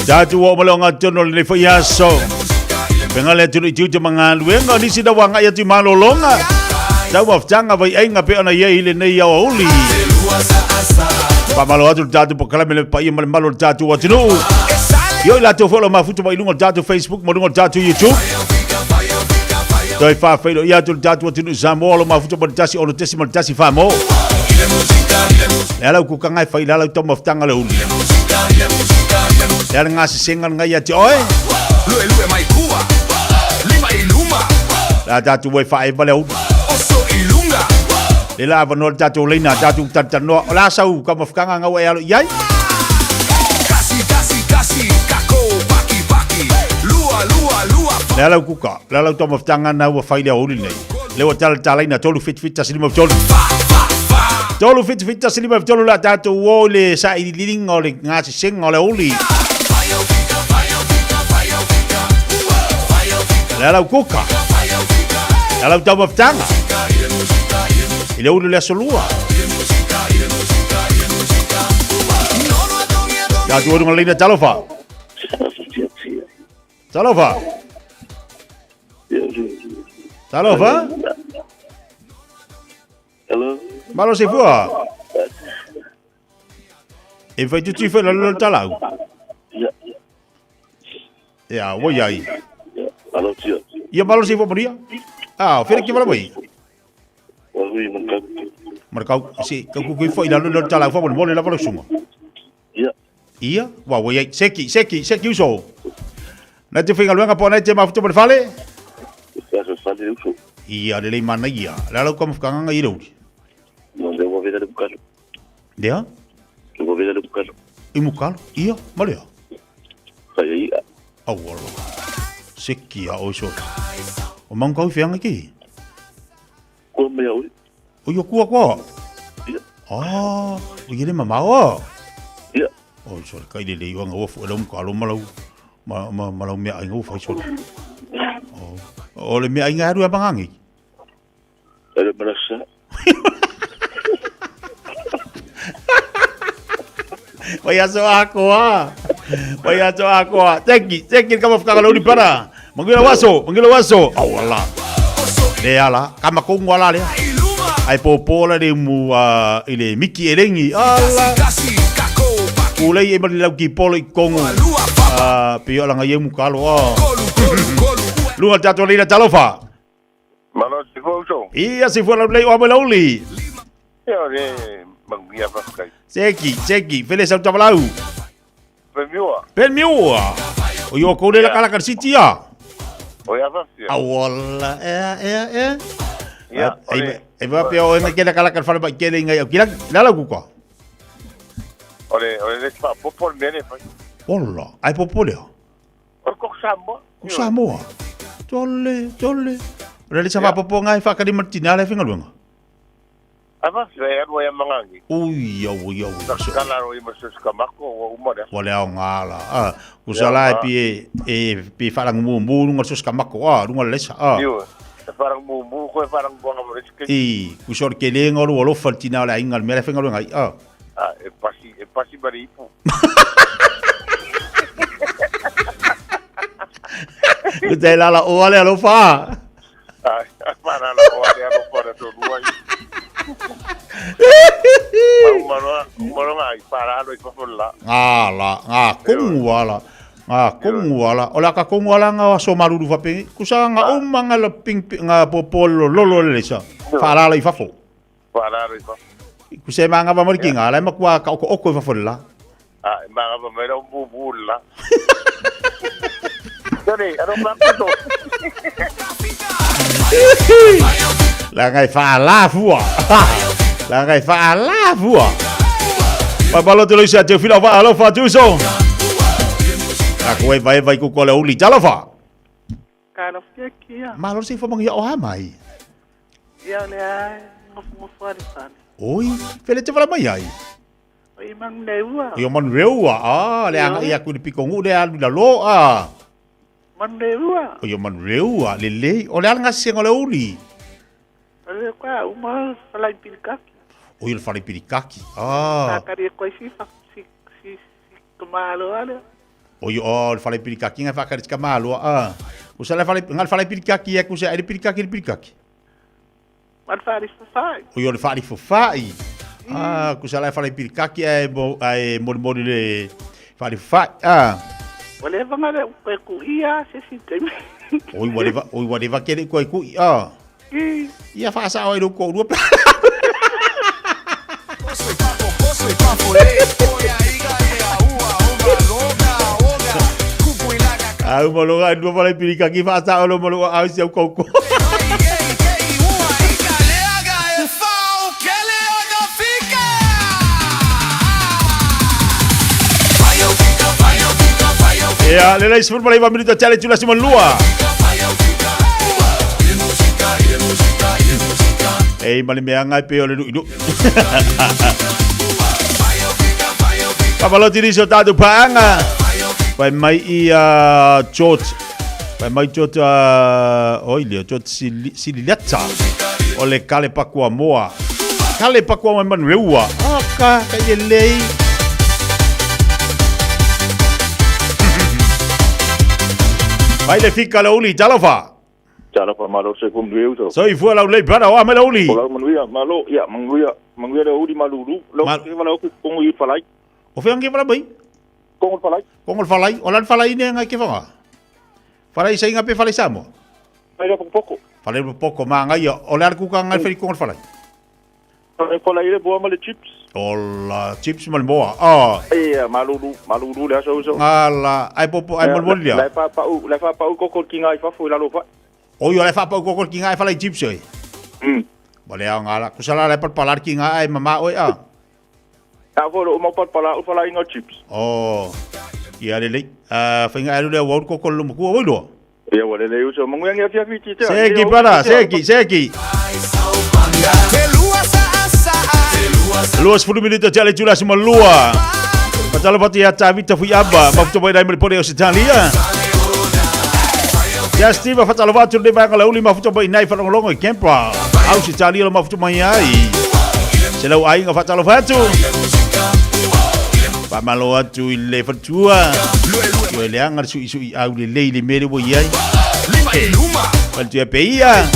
Datu wa malonga tono le fayaso. Pengale tulu itu mga luenga di sida wanga ya ti malolonga. Dau maftanga vai ainga pe ana ye ile nei ya uli. Pa malo atu datu pokala mele pa ye malo datu wa tinu. Yo la to follow ma futu ba ilunga datu Facebook mo lunga datu YouTube. Doi fa feilo ya tu datu wa tinu Samoa lo ma futu ba tasi ono tesi mal tasi fa mo. Ela ku kangai fa ila to maftanga le uli. Ela ngasi sengan ngai ya ti oi.
Lue mai kua lima iluma
La datu wa fa e bale uli.
oso ilunga
Ela va no datu leina datu tatano la sau ka mafkanga ngau e alo yai.
kasi kako paki lua
Ela kuka la to maftanga na wa fa ila uli nei. Le wa tal talaina tolu fit tasili ma tolu. Tolu fit tasili ma tolu la datu wo le sa i liling ole ngasi seng ole uli. Ela kuka. Ela to maftanga. Ile ulu le solua. Ya tu orang lain talofa. Talofa. Talofa.
Hello.
Malo se fua. E vai tu fai la talau. Ya, wo yai.
Hello, tio.
Ya malo se fua moria. Ah, fere que malo vai.
Oi,
Marcau, si, que foi la talau fa mo le la sunga. Ia, wa wo yai, seki uso. Na te finga luanga pona te mafuto per fale? Ia, le mana ia. La lo como fkanga i rou.
Non devo vedere bucalo.
Dea?
Devo vedere bucalo.
I mukalo? Ia, malea.
Sai ia.
Awolo. Seki a oso. O mangkau fianga ki?
Ko me au.
O yo kua kwa?
Ia.
Ah, o yele mamao.
Ia.
O so kai le iwanga o fu elom kalo malau. Malau me ai ngo fai so. O le me ai ngaru abangangi.
Ele merasa.
Vaya so ako ah. Vaya so ako ah. Teki kama fika lo ni para. Mangila waso. Awala. Le ala, kama kongo ala le. Ai popola de mu ile miki elengi. Ala. Ulei e mali lau ki polo i kongo. Pio langa ye mu kalo ah. Lunga tato leina talofa.
Malo si foto.
Iya si fuera lei o abelauli.
Ia le mangia fa kai.
Seki, fele sa tabalau. Permiua. O yo ko le la kala kar siti ya.
O ya fa.
Awala Ya. Ai va pio en que la kala kar fala ba que le ngai. Kila la ku ko.
Ole le fa popol mene fa.
Olla, ai popole.
O ko Samoa.
Samoa. Tolle. Ora le sa fa popo ngai fa ka di martina le finga luanga.
Ava se é no é mangangi.
Ui.
Kala ro i masus kamako o umore.
Wale au ngala. Usala pi fa lang mu nunga sus kamako nunga lesa.
Io. Farang mu ko farang bonga mo riske.
Usor ke le ngoro lo faltina la ingal mera finga luanga.
E pasi bari ipu.
Utai la o ale lo fa.
Para la o ale lo para to ruai. Maro ngai para lo ipa folla.
Kunguala. Ola ka kunguala nga so maruru fa pe. Kusanga umanga la ping nga popolo lolo lesa. Fala la ifa fo.
Para lo ipa.
Kuse manga ba morkinga la makwa ka oko ifa folla.
Manga ba mero bubulla. Dole, ero plato.
La ngai fa la fua. Pa balo te lo sia te fila va alo fa tu so. Aku vai ku kola uli jalo fa.
Kana fikia.
Malo si fa mang ya o mai.
Ya le ai, mo fari san.
Oi, fele te fala mai ai.
Oi mang lewa.
Yo man reua. Le anga ia ku di pikongu de alu la lo
Man lewa.
Yo man reua le o le anga se ngole uli.
Ale kwa uma salai pilka.
O i le whare pirikaki. Ah.
Kari koe si kamalo ale.
O i o le whare pirikaki ngai whakare tika mālua. Ah. O sa le whare pirikaki e kuse ai le pirikaki.
Man whare whawhai.
O i o le whare whawhai. Ah, kusa le whare pirikaki ai mori le whare whawhai. Ah.
Wale vangare koe ku ia se si teimi.
Oi wharewa kere koe kui. Ah. Ia whaasa oi ruko urua. Au maloga dua whare pirikaki whaasa oi maloga au si au kouko. Ya, le lai 10 minuto challenge la semua lua. Mali meanga pe ole du. Pabalo tiri so tatu paanga. Pai mai I George. Pai mai George oile George sililata. Ole kale pakua moa. Kale pakua man reua. Aka kai lei. Vai le fica la uli jalafa.
Jalafa malo se kum riu to.
So I fu la uli brada o mala uli.
Ola manuia malo ya manguia le uli malulu. Lo ke wala ku kongo I falai.
O fe ange para bai?
Kongo falai.
Kongo falai. Ola falai ne ngai ke fanga. Falai sai ngape falai samo.
Falai poco.
Falai poco ma ngai ola ku ka ngai fe kongo falai.
Falai le boa male chips.
Ola chips mal boa. Ah.
Malulu le so.
Ala ai popo ai mal bolia.
La fa pa koko kinga I fa fu la lo fa.
O yo le fa pa koko kinga ai falai chips oi. Bale ngala kusala le par palar kinga ai mama oi a.
Ta vo o mo par pala o falai no chips.
Oh. Ia le finga ai le wo koko lu ku oi lo.
Ia wale le uso mo ngia fia fiti te.
Seki para, seki. Luas 10 minuto challenge la semua lua. Patalo pati ya Vita Fiaba, mafuto bai dai pore Australia. Ya Steve fatalo vatu de banga la uli mafuto bai nai falongo longo kempa. Australia lo mafuto mai ai. Selau ai nga fatalo vatu. Pa malo atu ile fatua. Yo le angar su au le mere bo ai. Faltu ya peia.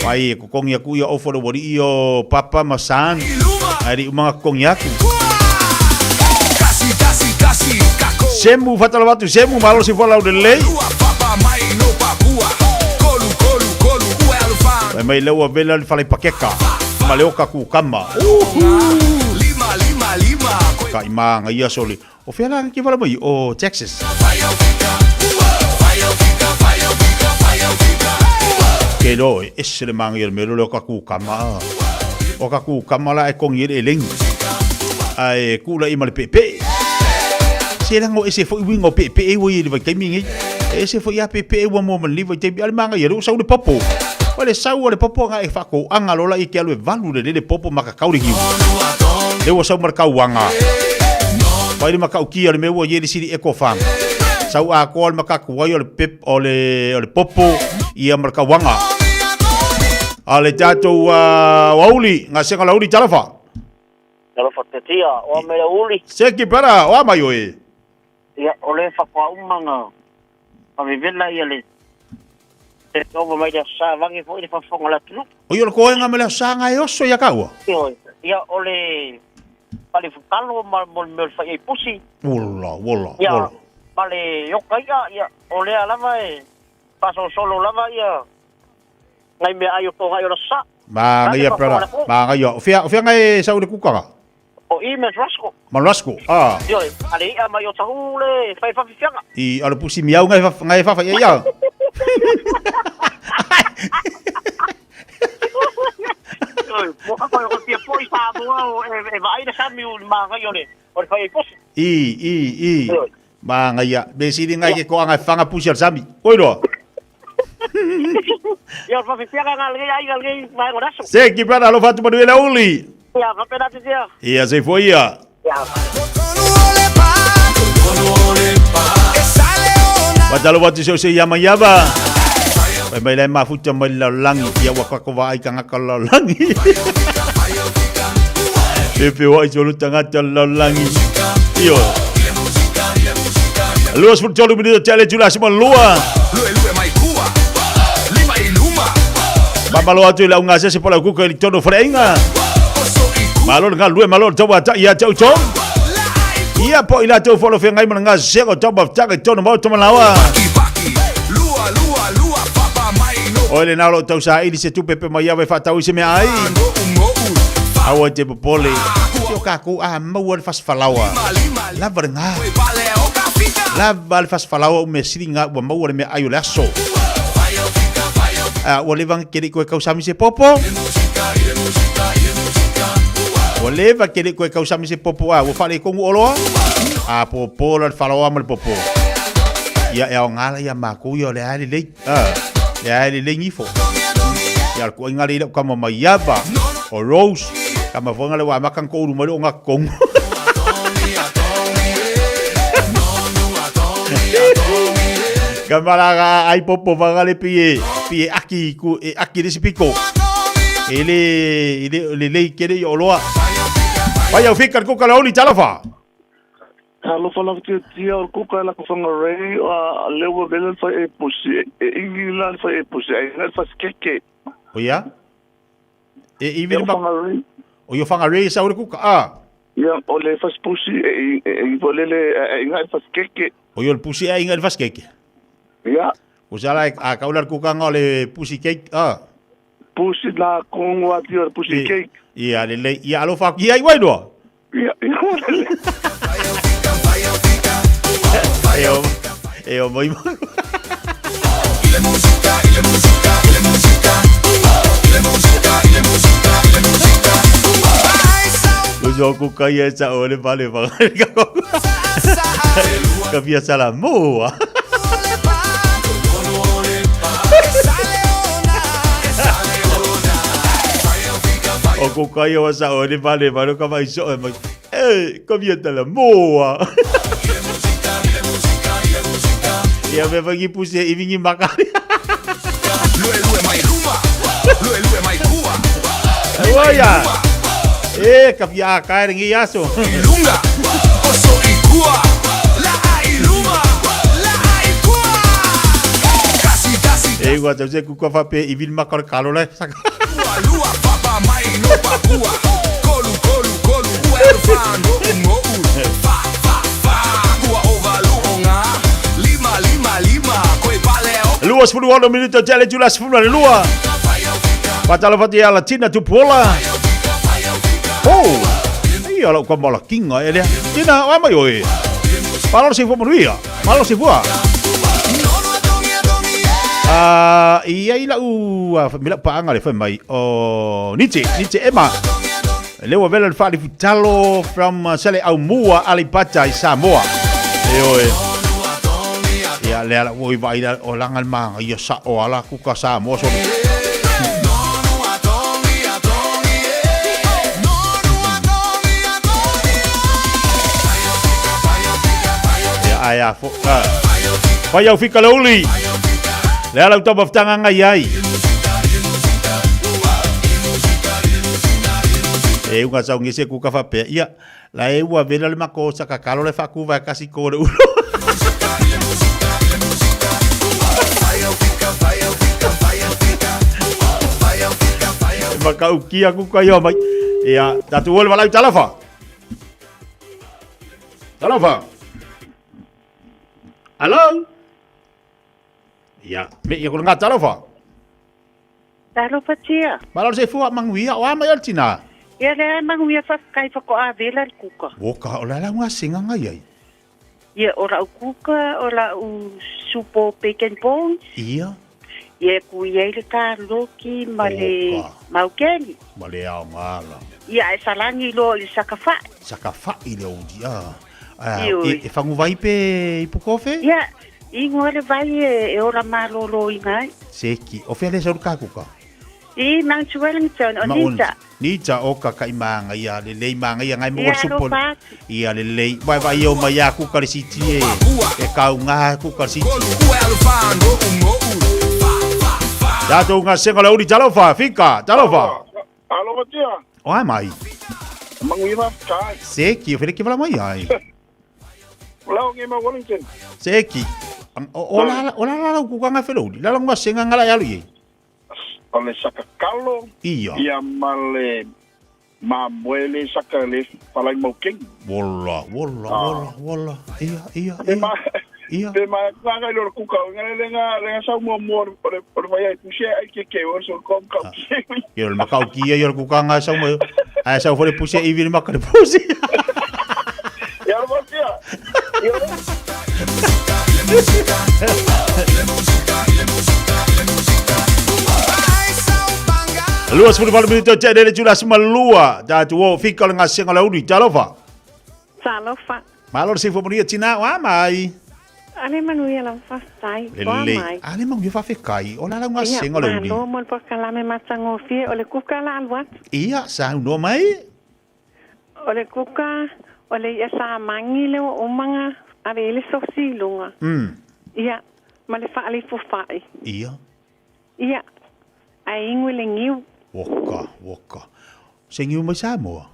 Pai ko kongi aku ya ofo do bori io papa masan. Ari mga kongi aku. Semu fatalo watu semu malo si fola de lei. Mai lewa vela fale pakeka. Maleo kaku kama. Ka imanga ia soli. O fela ki fala mai o Texas. Kero esse le manga il mero lo kaku kama. O kaku kama la e kongi e leng. Ai kula i mal pepe. Serango ese fo wingo pepe e wo i vai kaimingi. Ese fo ia pepe e wo mo man liva te al manga ia so le popo. Ole sau le popo nga e fako anga lola i ke alu valu le popo maka kauri hiu. Le wo sau marka wanga. Pai le maka uki le mewo ye siri eco farm. Sau a ko maka ku yo le pep ole popo ia marka wanga. Ale jato wauli nga senga lauli jalafa.
Jalafa tetia o me uli.
Seki para o mai oi.
Ia ole fako umanga. Pa me vela ia le. Ovo mai da sa vangi foi de fonga la tru.
O yo ko nga me la sa nga yo so ya kawa.
Ia ole pale fukalo mal mol fa e pusi.
Wola.
Ia pale yo kaya ia ole alava e paso solo lava ia. Ngai me ayo to ayo la sa.
Ma nga ia para. Ma nga yo. Fia nga e sa ule kuka.
O i me rasco.
Malasco. Ah.
Yo ale ia mai o tahule fa fianga.
I ale pusi miau nga fa ia.
Moka ko pia foi Samoa e vai da Samoa manga yole. O fai pos.
I. Manga ia. Be sidi ngai ke ko anga fanga pusi al sami. Oiro.
Ia fa fianga ngai mai goraso.
Seki brada lo fatu manuela uli.
Ia fa pedate dia.
Ia se foi ia. Watalo watu se yama yaba. Mai lai mafuta mai la langi ia waka ko vai kanga kala langi. Pepe wa iso tangata lalangi. Iyo. Luas pun tolu minit tele jula semua lua. Mama lo atu la unga se pola kuka li tono freinga. Malo nga lue malo tawa ta ia tau tom. Ia po ila tau folo fe ngai manga se ko toba taka tono mo to malawa. Ole na lo tau sa ili se tu pepe mai ave fa tau se me ai. Awa te popole. Yo kaku mau fas falawa. La brenga. La bal fas falawa me siringa wa mau me ayo laso. Wale vang kiri koe kausami se popo. Wale vang kiri koe kausami se popo. Wo fale kongu oloa. Popo la falawa mal popo. Ya ngala ya maku yo le ali le. Le ali le ngifo. Ya ko ngali le kama mayaba. O rose. Kama fonga le wa makan ko uruma le nga kongu. Kamaraga ai popo vagale pie aki ku aki resipiko. Ele kere yo loa. Vaya ficar ku kala oli talafa.
Halo fala tia ku kala ku fanga rei lewa belen fa e pusi ingila fa e pusi ai fa skeke.
Oya? Even ba o yo fanga rei sa ku
Ya ole fa pusi volele inga fa skeke.
O yo pusi ai inga fa skeke.
Ya.
Usala a kaular kukanga le pussy cake.
Pussy la con wa tio pussy cake.
Ia le ia lo fa ia igual do.
Ia.
Eu moi.
Ile música.
O jogo caia essa ole vale. Capia sala moa. O ko kai o sa o ni vale ka mai so mai ko vieta la moa ya me vagi puse i vingi makari
Lue mai kua
oya ka via kai ngi yaso
lunga oso i kua la ai luma la ai kua kasi
wa tau se ku fa pe i vin makar kalo le
lua papa mai no papua kolu uerfando ungo fa kua ovalunga lima koe paleo
luas fu ono minuto tele julas fu le lua patala fati ala tina tu pola ia lo kwa mola kinga ele tina wa mai oi palo si fu moria malo si fu ia ila mila paanga le mai o Nietzsche Emma lewa vela fali futalo from sale au mua alipata i Samoa ia le ala voi vai o langa manga ia sa o ala kuka Samoa so ia fo vai au fika loli le ala uta baftanga ngai ai unga sa ngise ku ka fa pe ia la ua vela le mako sa ka kalo le fa ku va kasi ko le ulo maka ukia ku ka yo mai ia tatu wol wala talafa halo ya me ia ko nga talafa
tia
malo se fu manguia o ama altina
ia le manguia fa kai fa ko a vela kuka
woka o la nga singa ngai ai
ia ora kuka ora u supo peken pong
ia
ia ku ia le ka loki male maukeni
male au ngala
ia e salangi lo le sakafa
ile o dia e fangu vai pe ipukofe
ia ingore vai e ora malolo ingai
seki o fele sa kuka
I mang chualang chon onita.
Nita o ka kaimanga ia le lei manga ia ngai mo supol. Ia le lei vai vai o mai aku ka siti e ka unga ku ka siti. Ya to nga senga la uri talofa fika talofa.
Alo tia.
O ai mai.
Manguia vai
Seki, eu falei que vai mai ai.
Lá alguém vai Wellington.
Seki. Ola ku kanga felo. La ngwa senga ngala yalu ye.
Ole saka kalo.
Iya.
Ia male mamuele saka le palai moking.
Wala. Iya. Iya.
Te ma kanga lo kuka ngale lenga sa mo por vai ai puxe ai que o so kom ka.
Yo el makau kia yo ku kanga sa mo. Ai sa fole puxe i vir makale puxe.
Ya lo dia.
Luas pun malu minit cek dari julas malua. Dah tu fikal ngasih ngalau ni jalofa.
Jalofa.
Malor si fomoni Cina wa mai.
Ale manuia la fastai.
Lele. Ale mang yo fa fikai. Ola la ngasih ngalau ni.
No mon por kala me masango fie ole kuka la alwat.
Iya, sa no mai.
Ole kuka ole ya sa mangi le o manga ave ile sosilunga. Iya, male fa ale fufai.
Iya.
Iya. Ai ngwilengiu.
Woka. Sengiu mai Samoa.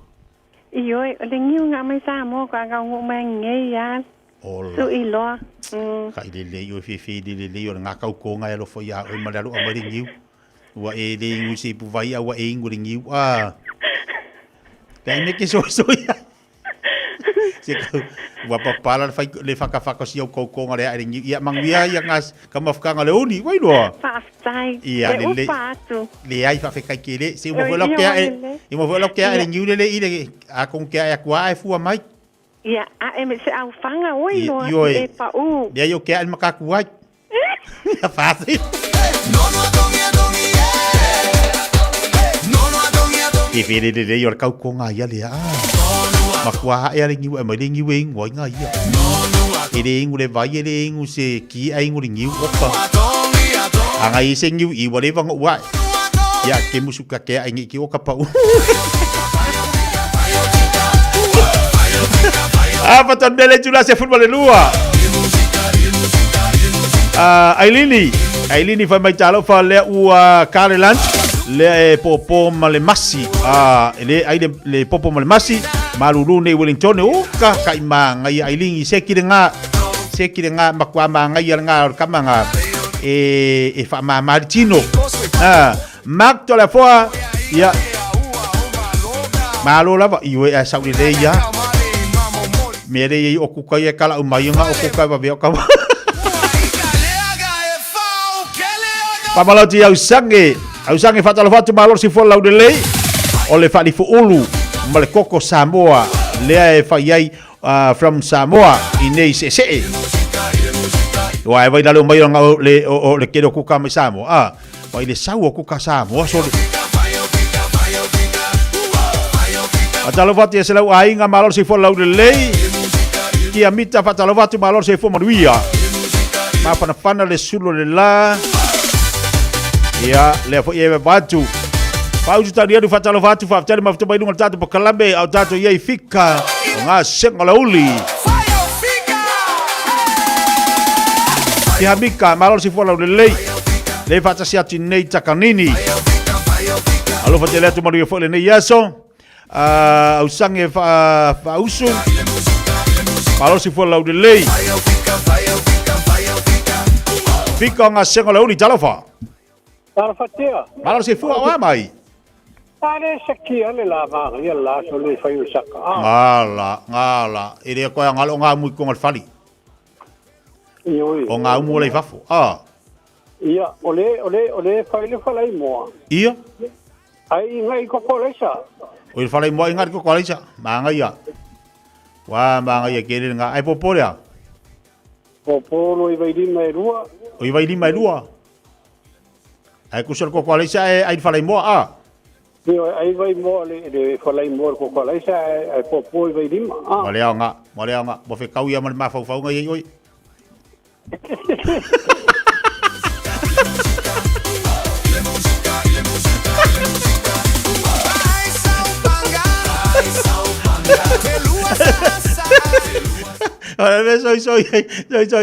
Iyo, lengiu nga mai Samoa ka ga ngumenge ya.
Ola.
Su ilo.
Kai lele yo fi lele yo nga kau ko nga lo fo ya o malalu amaringiu. Wa e le ngu si pu vai wa e ngulingiu. Tene que so ya. Se wa papala le faka si o ko ngale ari ia mangia ia ngas kamafka ngale uni wai lo.
Fastai.
Ia le. Le ai fa feka kile se mo volo ke e mo volo ke ari ngiu le ile a kon ke a kwa e fu mai.
Ia a e me se au fanga oi lo e pa u.
Dia yo ke al makaku wai. Ya fácil. E vere de yo kau ko nga ia le a. Makwa e ari ngiu e mai ngiu e ngoi nga ia. E le ngu le vai e le ngu se ki ai ngu ngiu opa. Anga i se ngiu i wale vanga wa. Ya ke musuka ke ai ngi ki o kapa u. Apa tan dele jula se futbol lua. Ailini fa mai talo fa le u Caroline le popo male masi. Le ai le popo male masi. Malulu ne Wellington o ka kaima ngai Ailini se kirenga makwa ngai nga kamanga e fa Martino. Mark to la fois ya malo lava iwe a saudi le ya. Mere ye okuka ye kala umayunga okuka ba beo ka. Pamalo ti au sange fatalo fatu malor si fo lau de lei. Ole fa di fu ulu male koko Samoa le e fa yai from Samoa inei se. Wa vai dalu mayunga le kedo kuka me Samoa. Wa ile sau kuka Samoa so. Atalo fatu ye selau ainga malor si fo lau de lei. Kia mita fatalo fatu malor se fo manuia. Ma pana le sulo le la. Ya, le fo ye batu. Pau tu dia du fatalo fatu fa tali mafuta bai dunga tatu pokalambe au tatu ye fika. Nga sengola uli. Kia mika malor si fo lau le lei. Le fata siati nei takanini. Alo fatele tu manuia fo le nei yaso. Au sange fa usu. Malo si fo lau de lei. Fika nga sengola uli talofa.
Talofa tia.
Malo si fo wa mai.
Ale sakia le lava ia la so le fai saka.
Ngala. Ire ko ngalo nga mu ko fali.
Iyo.
O nga mu le fafo.
Ia, ole fai le falai mo.
Ia.
Ai ngai ko kolesa.
O le falai mo ngai ko kolesa. Manga ia. Wa manga ia kere nga ai poporia.
Popolo i vai di mai rua.
O i vai di mai rua. Ai kusor ko kolesa ai falai mo
Io ai vai mo le falai mo ko kolesa ai popolo i vai di ma.
Malea nga. Bo fe kau ia ma fau nga ye oi. Ahora soy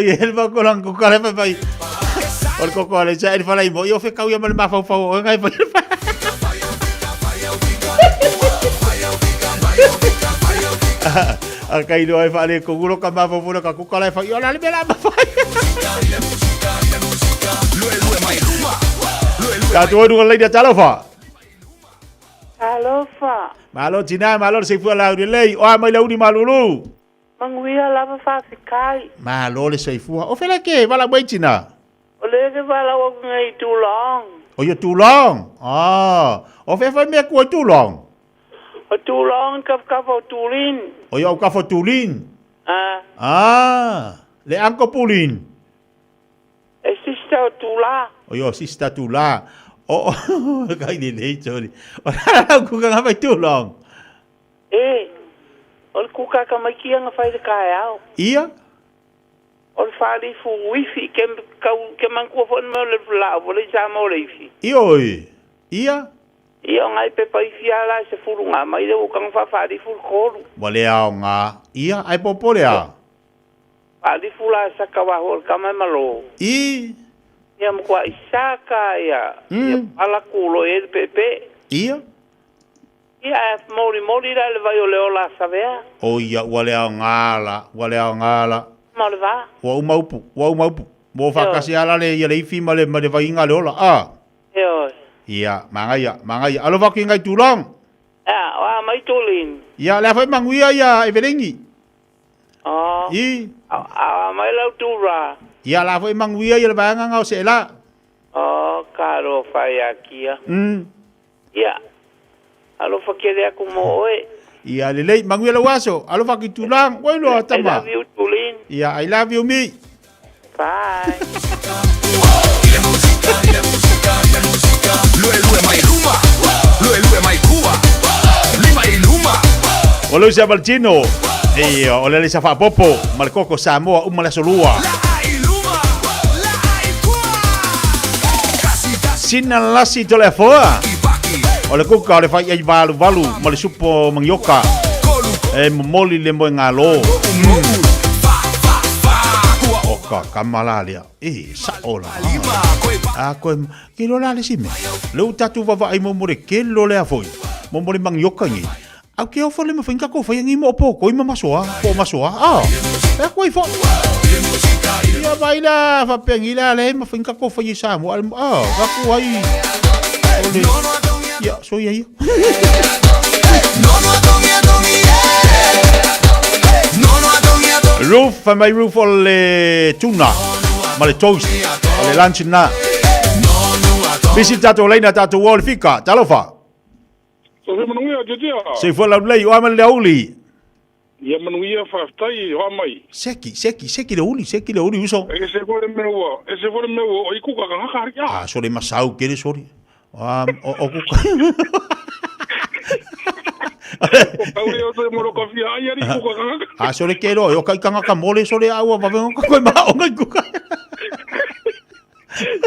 el va con la cucara me pai. Por coco le sai fa lai mo io fe cau ia mal ma fa ngai fa. Kai lo ai fale ko gulo ka mavo puna ka kuka lai fa yo la libera ma fa. Ka tu du lai dia talo fa.
Halo, Fa.
Malo Cina, malo se fu la lei, o mai la uni malulu.
Manguia lava fasikai.
Malo le se fu. O fele ke, vala bai Cina.
O le ke vala o ngai tulong.
O yo tulong. Ah, o fe fa me ko tulong.
O tulong ka fo tulin.
O yo ka fo tulin.
Ah.
Ah, le anko pulin.
E sista o tula.
O yo sista tula. O kai ni nei sorry. O la ku ka mai tulong.
O kuka ka mai kia nga fai kai au.
Ia?
O fali fu wifi ke man ko fon mo le la o le sa mo le fi.
Ioi. Ia?
Ia ngai pe pai fiala se furu nga mai le o kan fa fali fu ko.
Wale au nga. Ia ai popole a.
Fali fu la sa ka wa hol ka mai malo. Ia mo kwa isaka ia. Ala kulo e pepe.
Ia?
Ia mori la le vai o le ola savea.
O ia wale au ngala, wale au ngala.
Ma le va.
Wa umaupu. Mo fa kasi ala le ia le ifi ma le vai inga le ola. Ah. Ia, manga ia. Alo va ki ngai tulong.
Wa mai tulin.
Ia le fa manguia ia e verengi.
Oh. Mai lau tura.
Ia la fa manguia ia le va ngau se la.
Oh, caro fai akia. Ia. Alo fakele aku mo oe.
Ia lelei manguia lo waso. Alo fakitulang. Wai lo atama.
I love you, Tulin.
Ia, I love you, me.
Bye.
Lue mai luma. Lue mai kua. Lima i luma.
Olo sia Balcino. E o le sa fa popo. Malcoco Samoa umala solua. Sina lasi tole foa. O le kuka o le fai ai valu ma le supo mangioka e momoli le mo ngalo oka kamalalia sa ola a ko ke lo la le sime le utatu va ai mo more ke lo le afoi mo more mangioka ngi au ke o fole mo finka ko fai ngi mo po ko ma masoa e ko i fo ia baila fa pengila le mo finka ko fai sa mo va ko ai ya, soy ahí. Roof, my roof ole tuna, male toast, ole lunch na. Visita leina tatu wall fika, talofa.
So se manuia jetia.
Se foi la lei o amal leuli.
Ia manuia faftai o mai.
Seki le uli uso.
Ese foi meu, o ikuka ka ngaka ya.
Ah, sore masau kere sore. O kuka. Sore kero, yo kai kanga ka mole sore au va vengo ko ma o ngai kuka.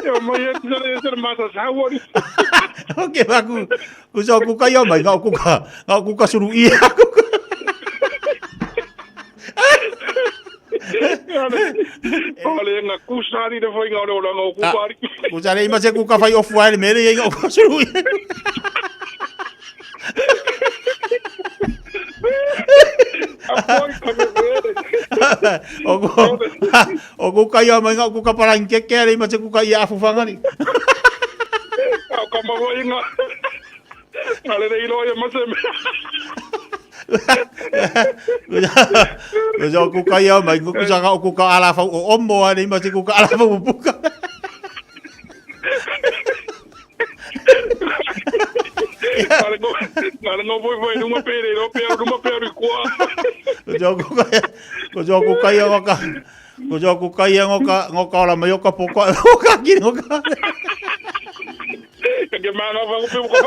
Yo mai sore masa sawori.
Okay, baku. Kuso kuka yo mai ngau kuka suru ia.
Ole nga kusari de foi ngau lo ngau kupari.
Kusari ima se kuka fai ofu ai mere ye ngau suru. O kuka yo mai ngau kuka parang keke ima se kuka ia afu fangani.
Au kama voi nga. Ale de ilo ye maseme.
Kuso kuka yo mai kusa ka kuka ala fa o ombo ani ma kuka ala fa buka.
Ngale ngo voi numa pere kwa.
Kuso kuka yo ka. Kuso kuka yo ngoka ala mai ka poko ka kiri ngoka.
Que mana va ko pa.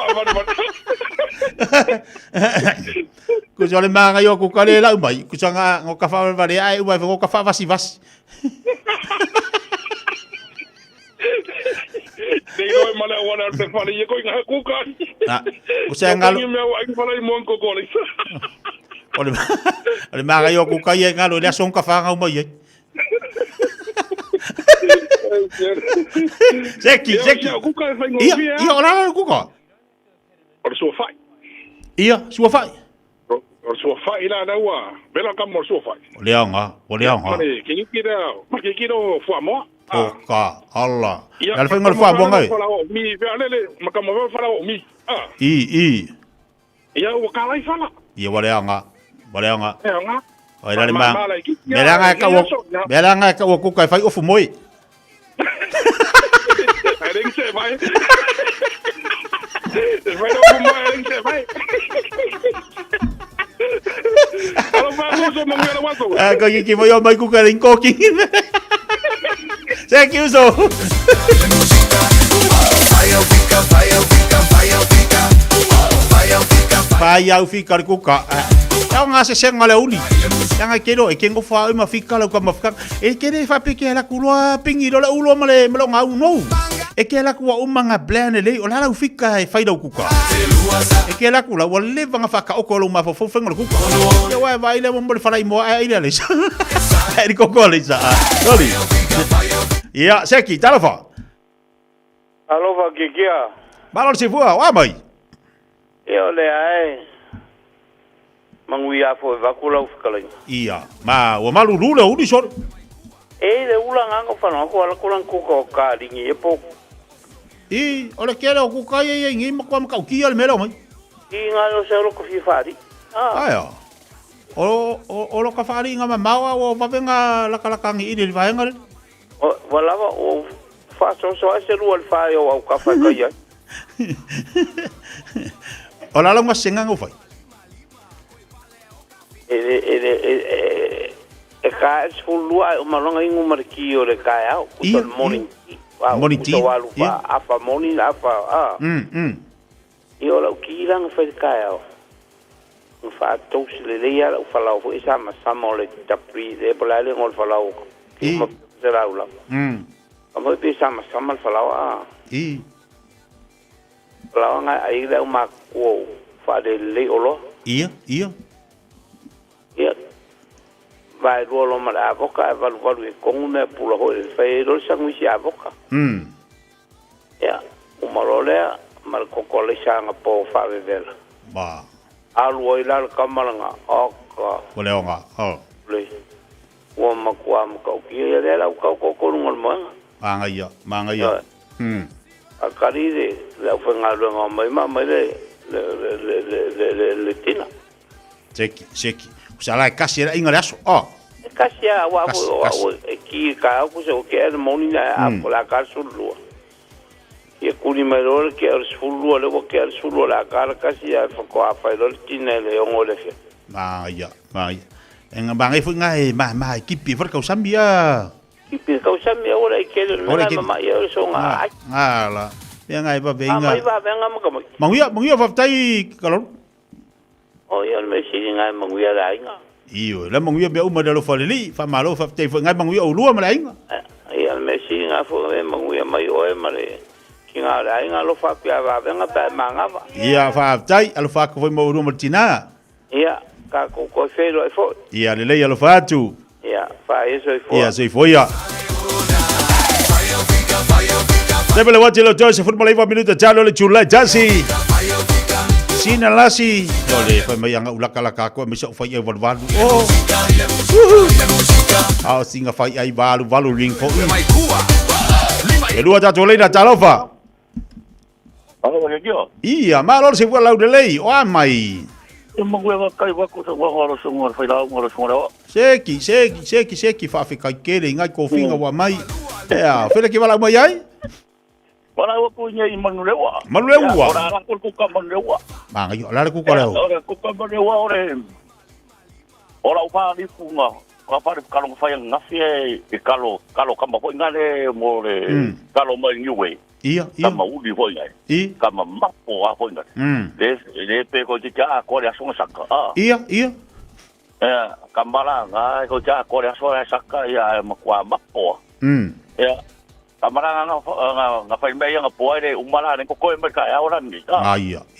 Kuso le manga yo kuka le la mai. Kuso nga ngoka fa va le ai wa ngoka fa vasi.
Dei oi mala wana te fale ye ko nga kuka.
Kuso ngalo.
Ni me ai fale mon ko ko le.
Ole manga yo kuka ye ngalo le son ka fa nga mai. Seki. Ia, ora kuka.
Or so fai.
Ia, sua fai.
Or sofa ila na wa bela kam mo sofa
Leanga, o leanga.
mane kingi kira ma kiro fo mo
O ka, alla. Dal fa ngal fa bo ngai.
mi velele ma kam mo fala mi
I.
ya wa kala fala
Ia wa leanga. Wa leanga.
nga
O ila ma. Belanga ka o ku kai fai o fu moi.
Ring se vai. Vai no mo ring se vai. Kalau bagus mau ngela waso.
Ko ki mo yo mai ku ka ring ko ki. Thank you so. Vai au fika ku ka. Tau nga se senga le uli. Yang kero e kengo fa ma fika la ka ma fika. E kere fa peke la kulwa pingi lo la ulo male melo nga no. E ke la ku o manga blane le o la fika e faida ku ka. E ke la ku la o le vanga fa ka o ko lo ma fo fenga ku ka. E wa vai le mo fala mo ai le. E ko ko le sa. Sorry. Ya, seki talafa.
Alofa kikia.
Balon se fua, wa mai.
Yo le ai. Mangui afo vakula ufkala.
Ia, ma o malu lule o di sor.
Le ula nganga fana ko ala kulan ku ko ka dingi epo.
Ole kera ku ka ye ngi ma ko ka ki al melo mai.
Ngalo se lo ko fi fari.
Aya. O lo ka fari nga ma o va venga la kala kangi ini va ngal.
Wala o fa so ese lu al fa yo au ka fa ka ya.
Ola la ma senga ngo fai.
Ka es fulua o malonga ingu marki o le ka au o morning.
Morning tea.
Afa morning afa. Io la kilang fa ka au. Fa tos le ya la fa la fo isa ma samole tapri de pola le ngol fa la o. Será ula. Vamos pensar mas sama falar falar nga ai da uma ko fa de le olo.
Ia.
Vai rolo ma avoka va e con una pula ho fa ro sangu si avoka. Ya, uma role mal ko ko le sanga po fa vela.
Ba.
Alu ila kamalanga oka.
Koleonga.
Le. Wa makwa mkau ki ya la ko ngol mo.
Manga ya.
Akari de la fue ngalo ngomai ma le tina.
Seki. Usala kasi era inga aso.
Kasi wa ki ka ku se ke el moni na la kasulu. E kuni melor ke el sulu le ke el sulu la kar kasi ya ko fa el tina le ngole fe.
Maya. En bangai fu ngai ma kipi for ka usambia.
Kipi ka usambia ora ikelo ma ya so nga.
Ala. Ya ngai ba venga.
Mai ba venga mo kamo.
Manguia fa tai kalon.
Ya me si ngai manguia la inga.
Iyo, la manguia be uma dalo fa li, fa malo fa tai fa ngai manguia o lua ma la inga.
Ya me si ngai fo manguia mai o e mare. Kinga la inga lo fa pia va venga pa manga ba.
Ya fa tai alo fa ko mo ru martina.
Ya. Ka ko fero e fo.
Ia le le alo fatu.
Ia, fa eso e fo.
Ia so fo ia. Debele wati lo Jose football iva minuto jalo le July jasi. Sina lasi. Dole fa mai anga ulaka laka ko mi so fa ia valu. Singa fa ai valu ring fo. E lua ta tole na talofa. Ia, ma lo se fo lau de lei o mai. Seki fa fika kere ngai ko finga wa mai. Ya, fele ke wala mai ai?
Wala ko nya i manulewa.
Ora
ko ka manulewa.
Ma ngai la ku ko leo.
Ora ko ka manulewa ore. Ora upa ni funga. Ka pa ka lo fa nga fie e kalo ka ma ko ngale mo le kalo mai niwe.
Ia.
Kama uli foi ngai. Kama mapo a foi ngai. Le pe ko ti ka ko le aso saka.
Ia.
Kamala ngai ko ja ko le aso saka ia makwa mapo. Ya. Kamala nga fa mai nga po le umala ne ko me ka ora ni.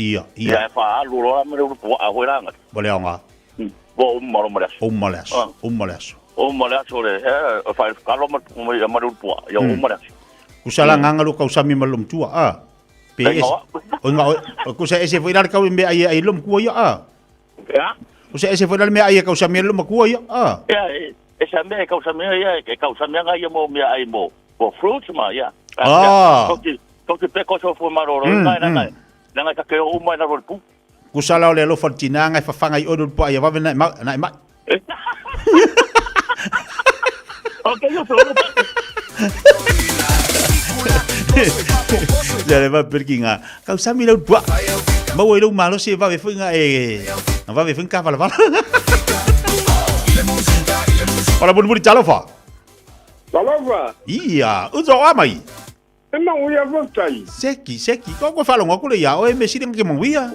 Ia.
Ya fa lu ro me lu po a foi ngai.
Bole nga.
Bo umala. Umala le fa kalo ma lu po. Ya umala.
Kusala nganga lu kau sami malum tua PS. O nga ku sa ese foi dar kau me ai lum ku ya.
Ya.
O se ese foi le mea ia kau sa mea lo makua ia. Ah.
Ia, e sa mea kau sa mea ia, e kau sa mea ngai mo mea ai mo. Mo fruits ma ia. Kau te peko so fu maroro, ngai. Nanga ka ke o mai na ro pu.
Ku sala le lo fortina ngai fa fanga i odu pa ia va na ma.
Okay, yo so.
Ya le va perkinga. Kau sa mi lo tua. Ma wo lo malo se va ve funga va ve funga va. Ora bun chalofa.
Chalofa.
Iya, uzo amai.
Emang uia votai.
Seki, kau falo ngoko le ya, o me sidi ke mo uia.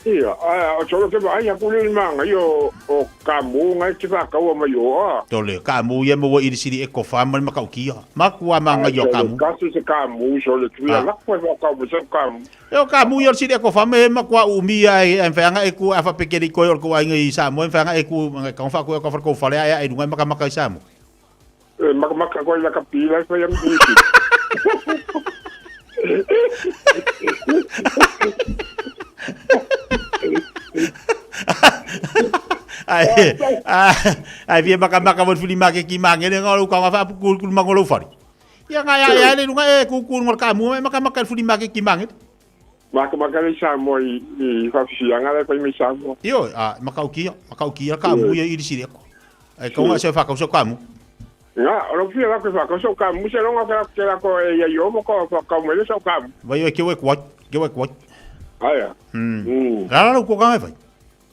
Iya, o solo ke vai aku le manga yo o kamu ngai te fa kau ma yo.
Tole, kamu ye mo i sidi e ko fama ma kau kia. Ma ku manga yo kamu.
Kasu se kamu solo tu la ko fa kau mo se kamu.
Yo kamu yo sidi e ko fama ma ku umi ai en fa nga e ku afa pekeri ko yo ko ai ngai sa mo en fa nga e ku ka fa ko fa le ai dunga maka sa mo.
Maka ko la kapila ko yang ni. Ai via maka mo fuli make ki mange ne ngolo ka fa ku mangolo fari. Ya nga ya le lunga e ku ngol kamu maka fuli make ki mange. Maka le sa mo i fa fianga le ko mi sa mo.
Yo maka ukia kamu ya i siri ko. Ai ka nga se fa ka so kamu.
Nga, ora fia la ko fa ko so kamu se longa ka la ko ya yo mo ko fa ka mo le so kamu.
Vai ke we kwat.
Aya.
La ko ka vai.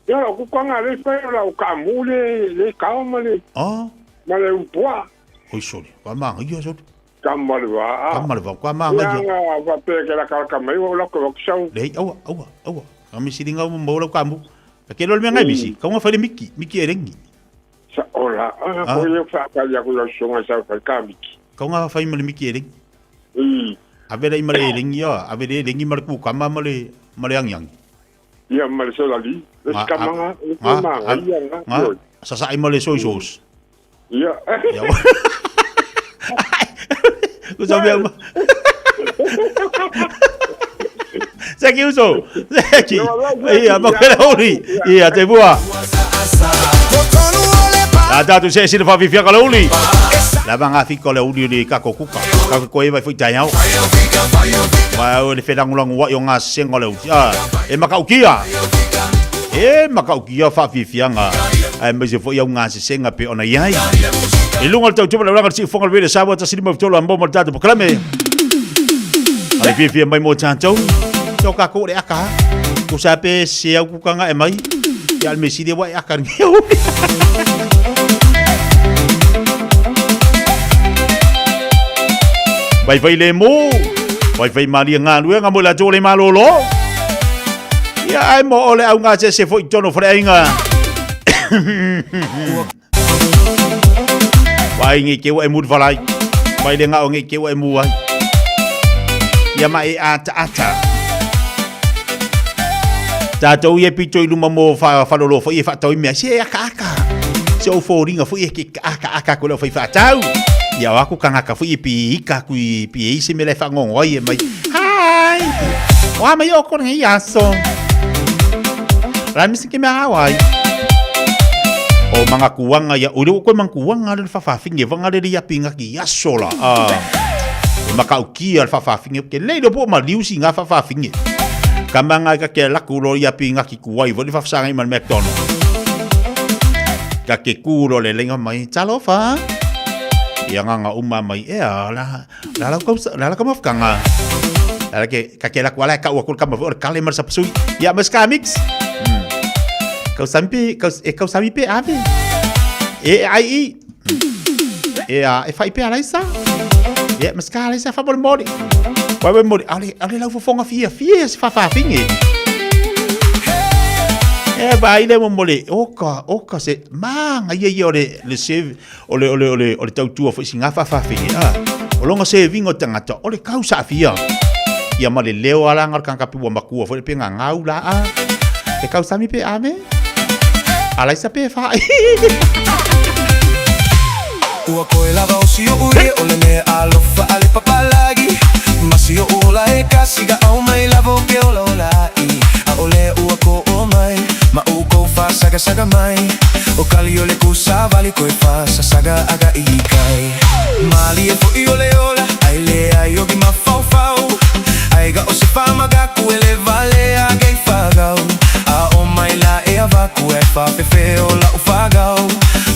Ya ko ka nga le fa la kamu le ka mo le.
Ah.
Ma le un poa.
Oi sori, ka ma ngi so.
Kamalva,
ka ma ngi.
Ya va pe ke la ka mai o la ko so.
Le awa. Ka mi sidinga mo lo kamu. Ke lo me ngai bisi. Ka mo fa le miki erengi.
Sa ola, ko yo fa ka ya ko so nga sa ka kamiki.
Ka nga fa le miki erengi. Avere imale erengi ya, avere erengi mar ku ka ma le yang.
Ya mal so la li. Ska manga, manga ya nga.
Sa imale so.
Ya.
Ku sabi ang Seki uso. Seki. Iya, makela uri. Iya, te bua. Ada tu se sila fa Fiafia ka uli. La banga fi ko le uli ni ka ko kuka. Ka ko e vai foi taiao. Wa o le fedang ulang wa yo nga sengo le uli. E makaukia. E makaukia fa Fiafia nga. Ai me se foi yo nga senga pe ona yai. Ilunga tau tupa la si fonga vele sawa ta sinima tolo ambo mo tatu proklame. Ai Fiafia mai mo tantou. Tau ka ko le aka. Ku sape se au ku kanga e mai. Ya al mesidi wa aka ni. Vai le mo. Vai mali nga lu nga mo la jole malolo. Ya ai mo ole au nga se foi tono freinga. Vai ngi ke wa mud valai. Vai le nga o ngi ke wa mu ai. Ya mai ata. Tatou ye pito i luma mo fa lolo fo i fa tau me se aka. Se o fo ringa fo i ke aka ko lo fa tau. Ya wa ku kanga ka fo i pi ka ku i pi se me le fa ngongo i mai. Hai. Wa mai o ko ngi aso. Ra mi se ke me hawai. O mga kuwanga ya uri ko mang kuwanga le fa finge vanga le ya pinga ki aso la. Maka uki al fa finge ke le do po ma liusi nga fa finge. Kamanga ka ke la kulo ya pinga ki kuwai vo fa sanga i man McDonald. Ka ke kulo le lenga mai chalofa. Ya nga umma mai la ko mafkanga. La ke ka ke la kwala ka wakul ka mafur kale mar sapsui. Ya mas ka mix. Kau sampai pe ave. Ai. E fai pe alaisa. Ya mas ka alaisa fa bol modi. Vai modi. Ale la fonga Fiafia se fa finge. Vai le mo mole. Oka se manga ye le save ole tau tua fo singa fa finge. O longa se vingo tangata. Ole causa Fia. Ya male leo ala ngar kan kapi wa makua fo pe ngau la a. E causa mi pe ave. Alaisa pe fa.
Ua koe lava o sio ue o le mea alofa ale papalagi. Masio ola e kasiga au mai lavo ke ola ola i. A ole ua ko o mai. Ma uko fa saga saga koe whasa saga aga I kai Mali e fo I ole ola Ai le ai ogi ma fau fau Ai ga o se whamaga ku e le vale a gei whagau A o mai la e a waku e whawhewhe o la u whagau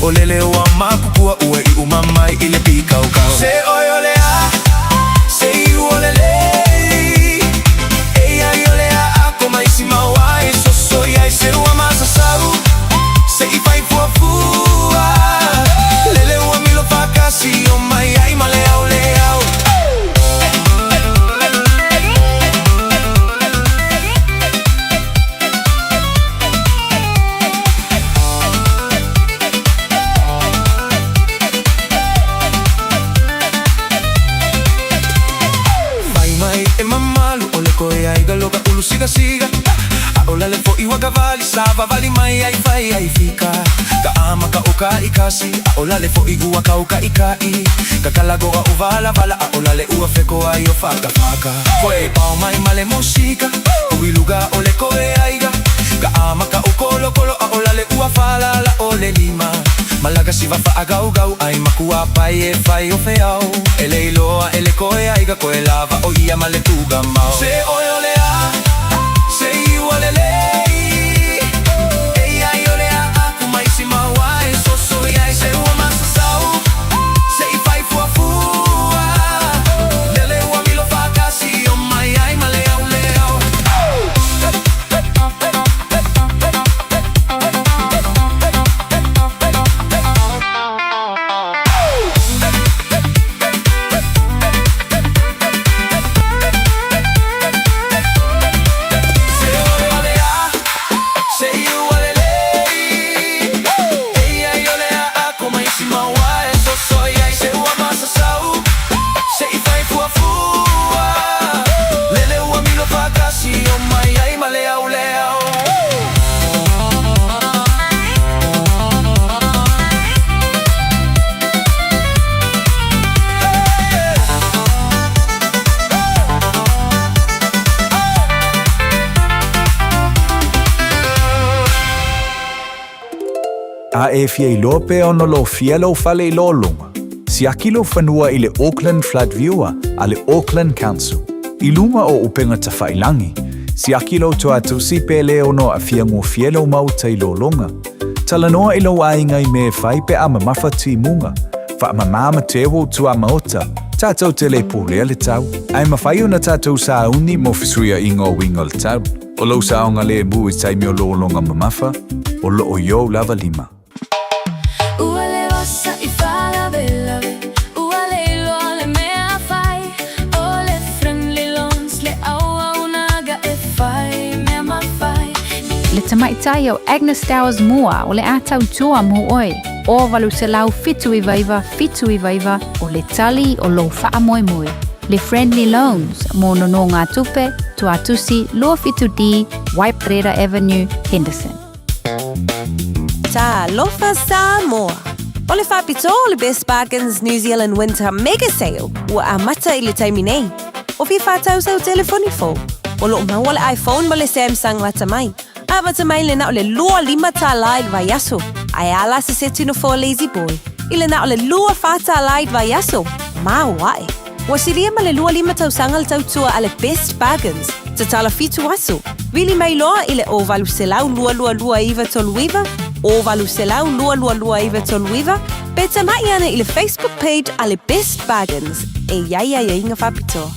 O lele o a makukua ua I umamai I le pikau kau Se oi ole a Se I ole le E ai ole a ako mai si maua E so so I ai se ua masa sau Se I fai fua fua Lele ua milo whakasi o mai ai ma le au le au Siga siga A ola le fo I waka vali Sava vali mai ai fai ai fika Ka ama ka oka I kasi A ola le fo I ua ka oka I kai Ka kalagoa o vala vala A ola le ua feko ai o faka faka Koe pao mai ma le musika Ui luga o le koe aiga Ka ama ka o kolo kolo A ola le ua fala la o le lima Malaga si wafa a gau gau Ai makua pai e fai o feau E le iloa e le koe aiga Koe lava o ia ma le tuga mau Se oi ole a Sei ole lei Ei ai ole a aku mai si maua E so so I ai se ua masa sau Sei fai fua fua Lele ua milo whakasi o mai ai ma le au le au
A e fia I lope ono lo fia lo fale I lo lunga. Si akilo fanua I le Auckland Flood Viewer a le Auckland Council. I lunga o upenga ta whailangi. Si akilo to atu si pele ono a fia ngō fia lo mauta I lo lunga. Talanoa I lo ainga I me whai pe ama mawhati munga. Wha ama mama tewo tu a maota. Tātou te le pōlea le tau. Ai mawhai una tātou sa uni mo fisuia I ngō winga le tau. O lo sa onga le mu I taimi o lo longa mamafa. O lo o yo lava lima.
Le tamaitai o Agnes Dowers mua o le atau tua mo oi. O walu se lau fitu I vaiva o le tali o lo faa moe moe. Le Friendly Loans mo nono ngā tupe, tu atusi, Lua Fitu D, Waiparera Avenue, Henderson.
Ta lofa Samoa. O le whapito o le Best Bargains New Zealand Winter Mega Sale ua a mata I le taimi nei. O fi whātau sau telefoni fo. O lo maua le iPhone ma le Samsung lata mai. A mata mai le na o le lua lima ta lai vai yaso. Ai ala se se tino fo lazy boy. I le na o le lua whata lai vai yaso. Ma wae. Wa siria ma le lua lima tau sanga le tau tua a le Best Bargains. Ta tala fitu aso. Vili mai loa I le o valu selau lua iwa toluiva. O valu selau lua iwa toluiva. Peta mai ana I le Facebook page a le Best Bargains. E ia inga whapito.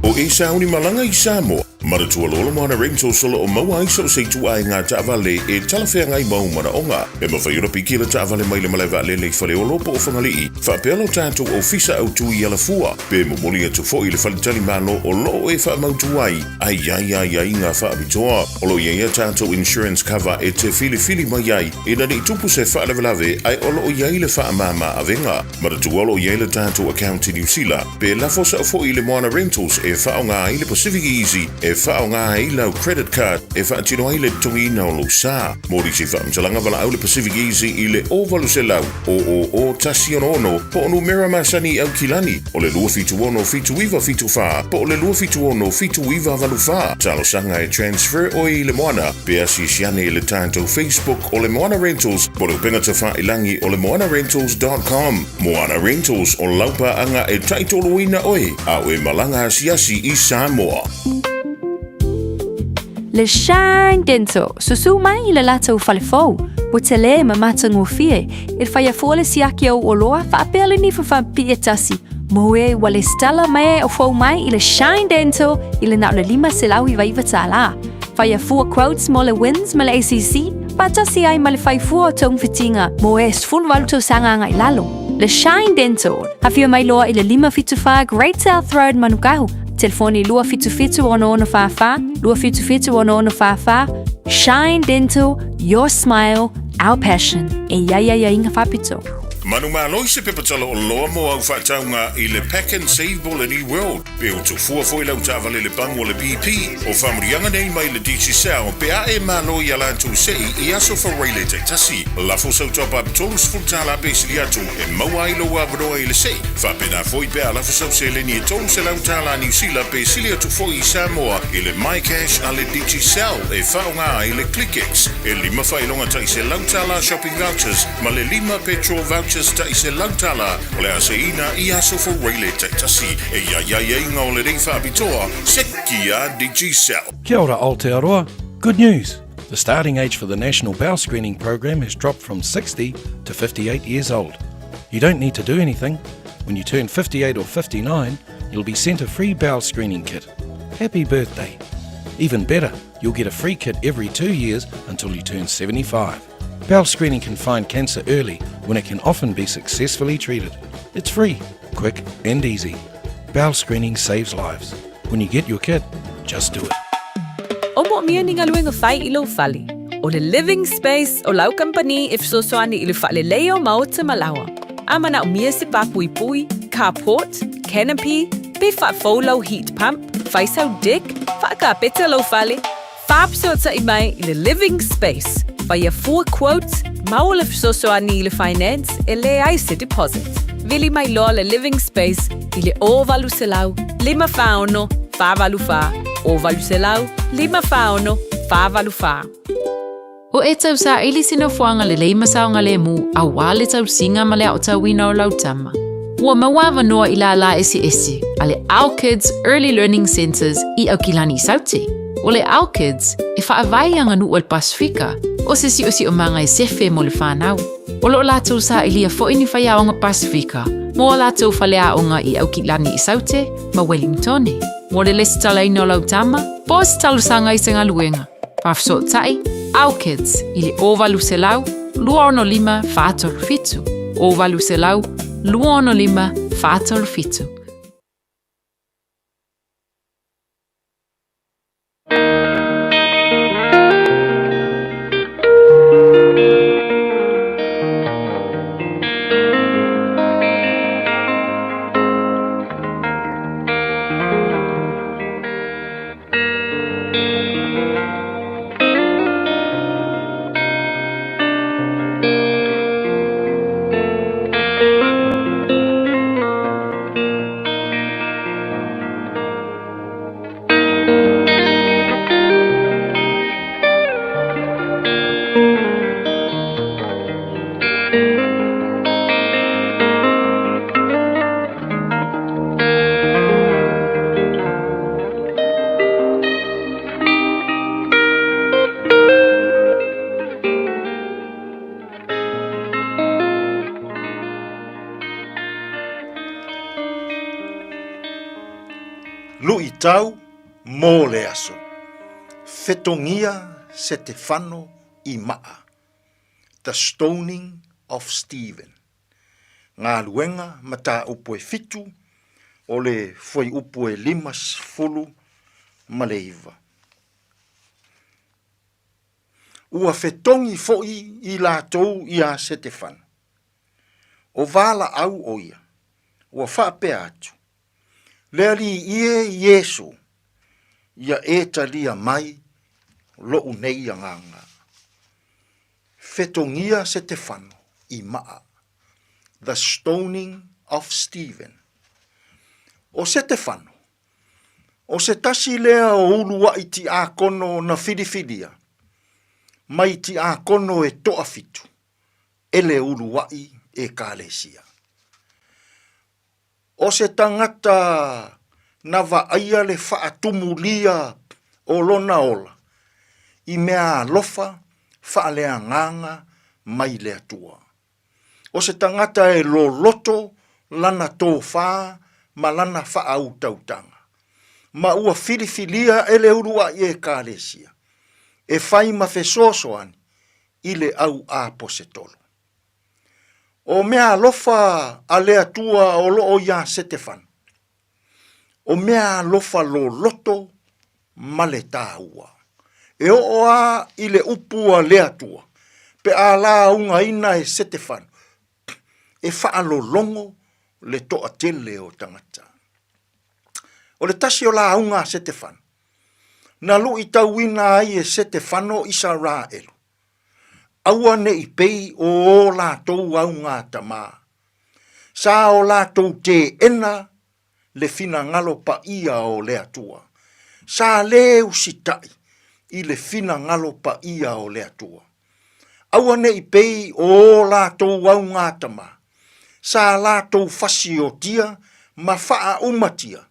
O e sauni malanga I Samoa. Maratua lolo mana rental solo o maua iso se tu ai ngā taavale e talawhea ngai mau mana onga. E mawhaiura piki la taavale mai le malaiwa lele whale o lopo o whangalii. Whapelo tātou o fisa au tui ala fua. Pe momoli atu fo I le whalitali malo o loo e whamautu ai. Ai ngā whaabitoa. O lo ia tātou insurance cover e te fili mai ai. E nani tupu se whaalawelawe ai o loo iai le whaamama avenga. Maratua lo iai le tātou account I New Zealand. Pe lafosa o fo I le moana rentals e whaonga I le Pacific Easy e whao ngā i lau credit card e whaatino ai le tongi na o lo sa. Mori se wha mtalanga wala au le Pacific Easy i le ovalu se lau o tasi ono po onu mera masani au kilani o le lua fitu ono fitu iwa fitu wha po le lua fitu ono fitu iwa valu wha. Talo sanga e transfer o i le moana pe asi siane i le tanto Facebook o le Moana Rentals po le upenga ta wha ilangi o le moanarentals.com. Moana Rentals o laupa anga e taitolo ina oi au e malanga asiasi i Samoa.
Le Shine Dental, susu mai i le lata u falefou. Wa te le ma mata ngofie, il Fiafia le siaki au oloa fa apele ni fa pietasi. Moe wa le stella mai o fou mai i le Shine Dental i le na le lima selau i vaiva tala. Fiafia quotes mo le wins ma le ACC, pa tasi ai ma le Fiafia tong fitinga, moe sful valuto sanga ngai lalo. Le Shine Dental, hafia mai loa i le lima fitufa Great South Road Manukau. Telefoni lua fitu ono fafa, lua fitu ono fafa. Shine Dental, your smile, our passion. E ia inga fapito.
Manu maloi se pepatala o loa mo au whaataunga i le Pack and Save Ball New World. Pe o tu fuafoi lau tāwale le pango le BP. O whamurianga nei mai le DC Sao. Pe a e maloi ala tu sei i aso whareile te tasi. Lafo sau topa tolus fultala pe siliatu. E maua ilo wabroa i le sei. Whapena foi pe a lafo sau se le ni e tolus e lau tala New Zealand pe siliatu foi i Samoa. I le My Cash a le DC Sao. E whaonga i le ClickX. E lima whailonga tai se lau tala shopping vouchers. Ma le lima petrol vouchers ta i se lautala o le aseina i aso whareile te tasi e ia inga o le rei whaapitoa se kia DG Cell.
Kia ora Aotearoa. Good news. The starting age for the National Bowel Screening Program has dropped from 60 to 58 years old. You don't need to do anything. When you turn 58 or 59, you'll be sent a free bowel screening kit. Happy birthday. Even better, you'll get a free kit every 2 years until you turn 75. Bowel screening can find cancer early when it can often be successfully treated. It's free, quick and easy. Bowel screening saves lives. When you get your kit, just do it.
O mo mia ni ngaluenga fai ilo fali. O le living space o lau company if so soani ilu fale leo maota malawa. Ama na umia se pa pui, carport, canopy, pe fa folo heat pump, fai sau dick, fa ka peta lo fale. Fab so ta imai i le living space. Via 4 quotes, maul of sosoani le finance e le aise deposit. Vili mai lo le living space i le o valu selau, lima faono, fa valu fa, o valu selau, lima faono, fa valu fa.
O e tau sa ili sino fuanga le leima saonga le mu a wale tau singa ma le au tau wina o lau tama. Ua mawawa noa ila la esi, ale Our Kids Early Learning Centers i au kilani sauti. O le Our Kids e whaavai anga nu o le Pasifika, o se si o manga e sefe mo le whanau. O lo lātou sa ilia fo ini whai aonga Pasifika, mo lātou whale aonga i au kilani i saute, ma Wellingtone. Mo le lesi tala ino lau tama, po se talu sanga i senga luenga. Pafso tai, Our Kids, i le ovalu se lau, lua ono lima whātolu fitu. Ovalu se lau, lua ono lima whātolu fitu.
Lui tau mō le aso. Fetongia Stefano I maa. The Stoning of Stephen. Ngā luenga mata upo e fitu o le foi upo e limas fulu ma le iwa. Ua fetongi foi I lātou I a Stefano. O vala au o ia. Ua whape atu. Le ali ie Yesu, ia e talia mai lo unei anganga. Fetongia Stefano I maa. The stoning of Stephen. O Stefano. O se tasi lea o ulua I ti a kono na whiriwhiria. Mai ti a kono e toa fitu. Ele ulua I e kālesia. O se tangata na vaaia le whaatumulia o lona ola. I mea lofa whaalea nganga mai le atua. O se tangata e lo loto lana tō whaa ma lana whaau tautanga. Ma ua whiriwhiria ele urua I e kālesia. E whai ma whesosoani I le au a posetolo. O mea lofa a le atua o loo ia Stefano. O mea lofa lo loto ma le tāua. E o a I le upua le atua. Pe a la unga ina e Stefano. E whaalo longo le toa tele o tangata. O le tasi o la unga Stefano. Na lu I tauina ai e Stefano Israelu. Aua ne I pei o la tou aunga tama. Sa o la tou te ena le fina ngalo pa ia o le atua. Sa le usitai I le fina ngalo pa ia o le atua. Aua ne I pei o la tou aunga tama. Sa la tou fasi o tia ma faa umatia.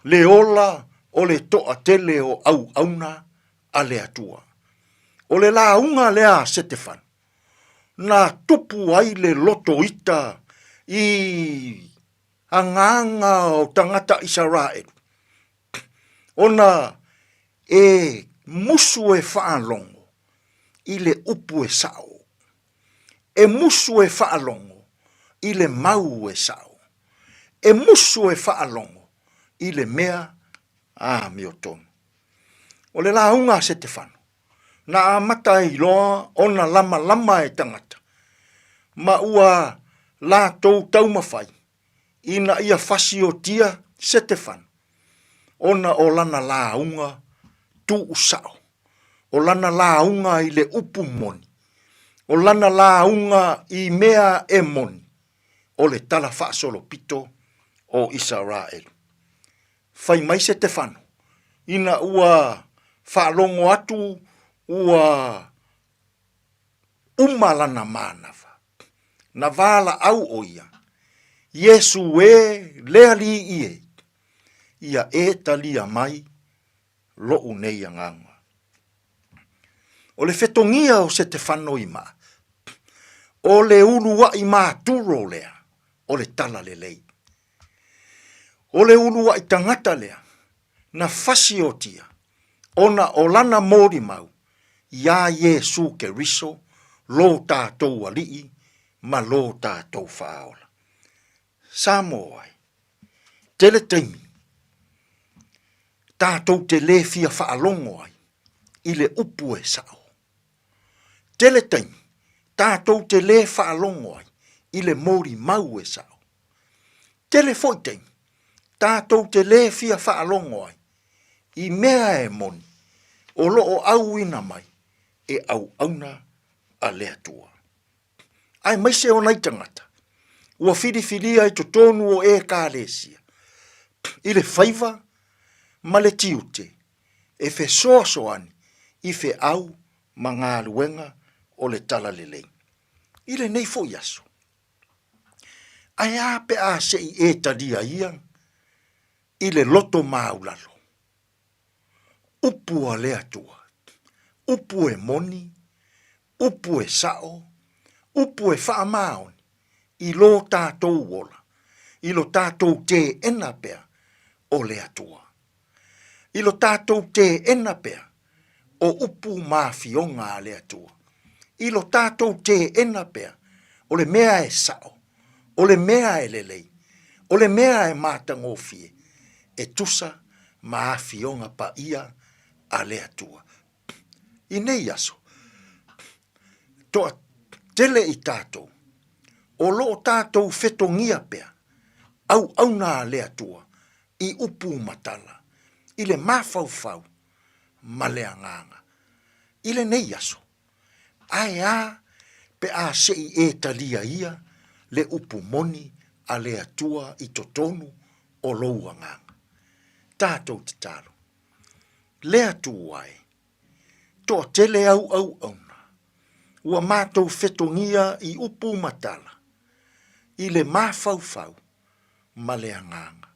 Le ola o le toa tele o au auna a le atua. O le la unga lea Stefano. Na tupu ai le loto ita I anganga o tangata Israel. Ona e musu e whaalongo I le upu e sao. E musu e whaalongo I le mau e sao. E musu e whaalongo I le mea a miotono. O le la unga Stefano. Na amata I loa ona lama lama e tangata. Ma ua la tou tau mawhai. Ina ia fasi o tia Stefano. Ona o lana la unga tu usao. O lana la unga I le upu moni. O lana la unga I mea e moni. O le tala whaasolo pito o Israel. Fai mai Stefano. Ina ua whaalongo atu ua umalana manawa. Na vala au o ia. Yesu e lea li ie. Ia e talia mai lo unei anganga. O le fetongia o Stefano I maa. O le ulua I maa turo lea. O le tala le lei. O le ulua I tangata lea. Na fasi o tia. Ona o lana mori mau. Ia Yesu ke riso. Lo tātou alii. Ma lo tātou whaola. Samoa. Tele taimi. Tātou te le fia whaalongo ai. I le upu e sao. Tele taimi. Tātou te le whaalongo ai. I le mori mau e sao. Tele foi taimi. Tātou te le fia whaalongo ai. I mea e moni. O loo au ina mai. E au auna a lea tua. Ai mai se o nai tangata. Ua whiriwhiria I to tonu o e kālesia. I le whaiva, ma le tiute, e whe soasoani, I whe au, ma ngā luenga o le tala le lei. I le nei fo yaso. Ai ape a se I e tadia iang, I le loto maulalo. Upu a lea tua. Upu e moni, upu e sao, upu e whaamaoni. I lo tātou wola. I lo tātou te ena pea o le atua. I lo tātou te ena pea o upu mawhionga a le atua. I lo tātou te ena pea o le mea e sao. O le mea e lelei. O le mea e mātangofie. E tusa mawhionga pa ia a le atua. I nei aso. Toa tele I tātou. O lo tātou fetongia pea, au auna lea tua, I upu matala, I le mafaufau ma le anganga. I le nei aso. Ai a pe a sei e talia ia le upu moni a le atua I totonu o lou anganga. Tātou te taro. Le atua ai. Tō tele au auna. Ua mātou fetongia I upu matala. I le mafaufau ma le anganga.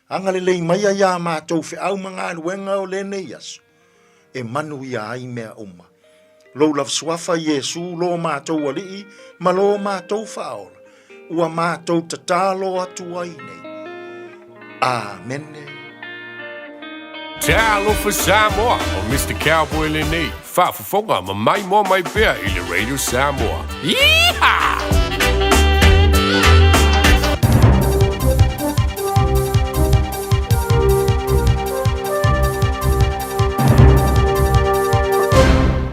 Anga le lei mai ia mātou fe au mga aluenga o le nei aso. E manu ia ai mea uma. Lo laf swafa Yesu lo mātou alii, ma lo mātou faola. Ua mātou tatalo atu ai nei. Amene.
Te alofa Samoa o Mr. Cowboy le nei. Whaafafonga ma mai mo mai pea I le Radio Samoa. Yeehaw!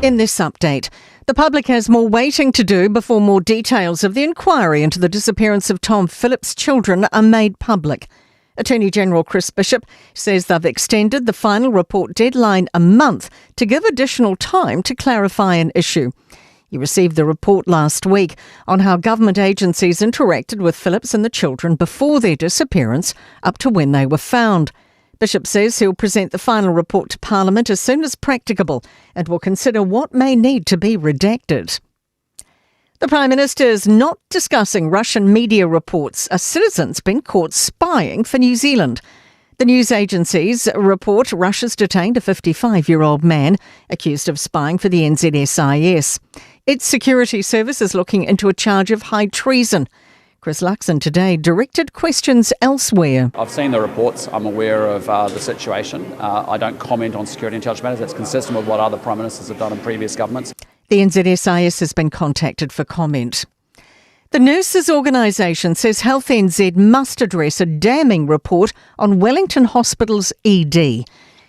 In this update, the public has more waiting to do before more details of the inquiry into the disappearance of Tom Phillips' children are made public. Attorney General Chris Bishop says they've extended the final report deadline a month to give additional time to clarify an issue. He received the report last week on how government agencies interacted with Phillips and the children before their disappearance up to when they were found. Bishop says he'll present the final report to Parliament as soon as practicable and will consider what may need to be redacted. The Prime Minister is not discussing Russian media reports a citizen's been caught spying for New Zealand. The news agencies report Russia's detained a 55-year-old man accused of spying for the NZSIS. Its security service is looking into a charge of high treason. Chris Luxon today directed questions elsewhere.
I've seen the reports. I'm aware of the situation. I don't comment on security intelligence matters. That's consistent with what other Prime Ministers have done in previous governments.
The NZSIS has been contacted for comment. The Nurses Organisation says Health NZ must address a damning report on Wellington Hospital's ED.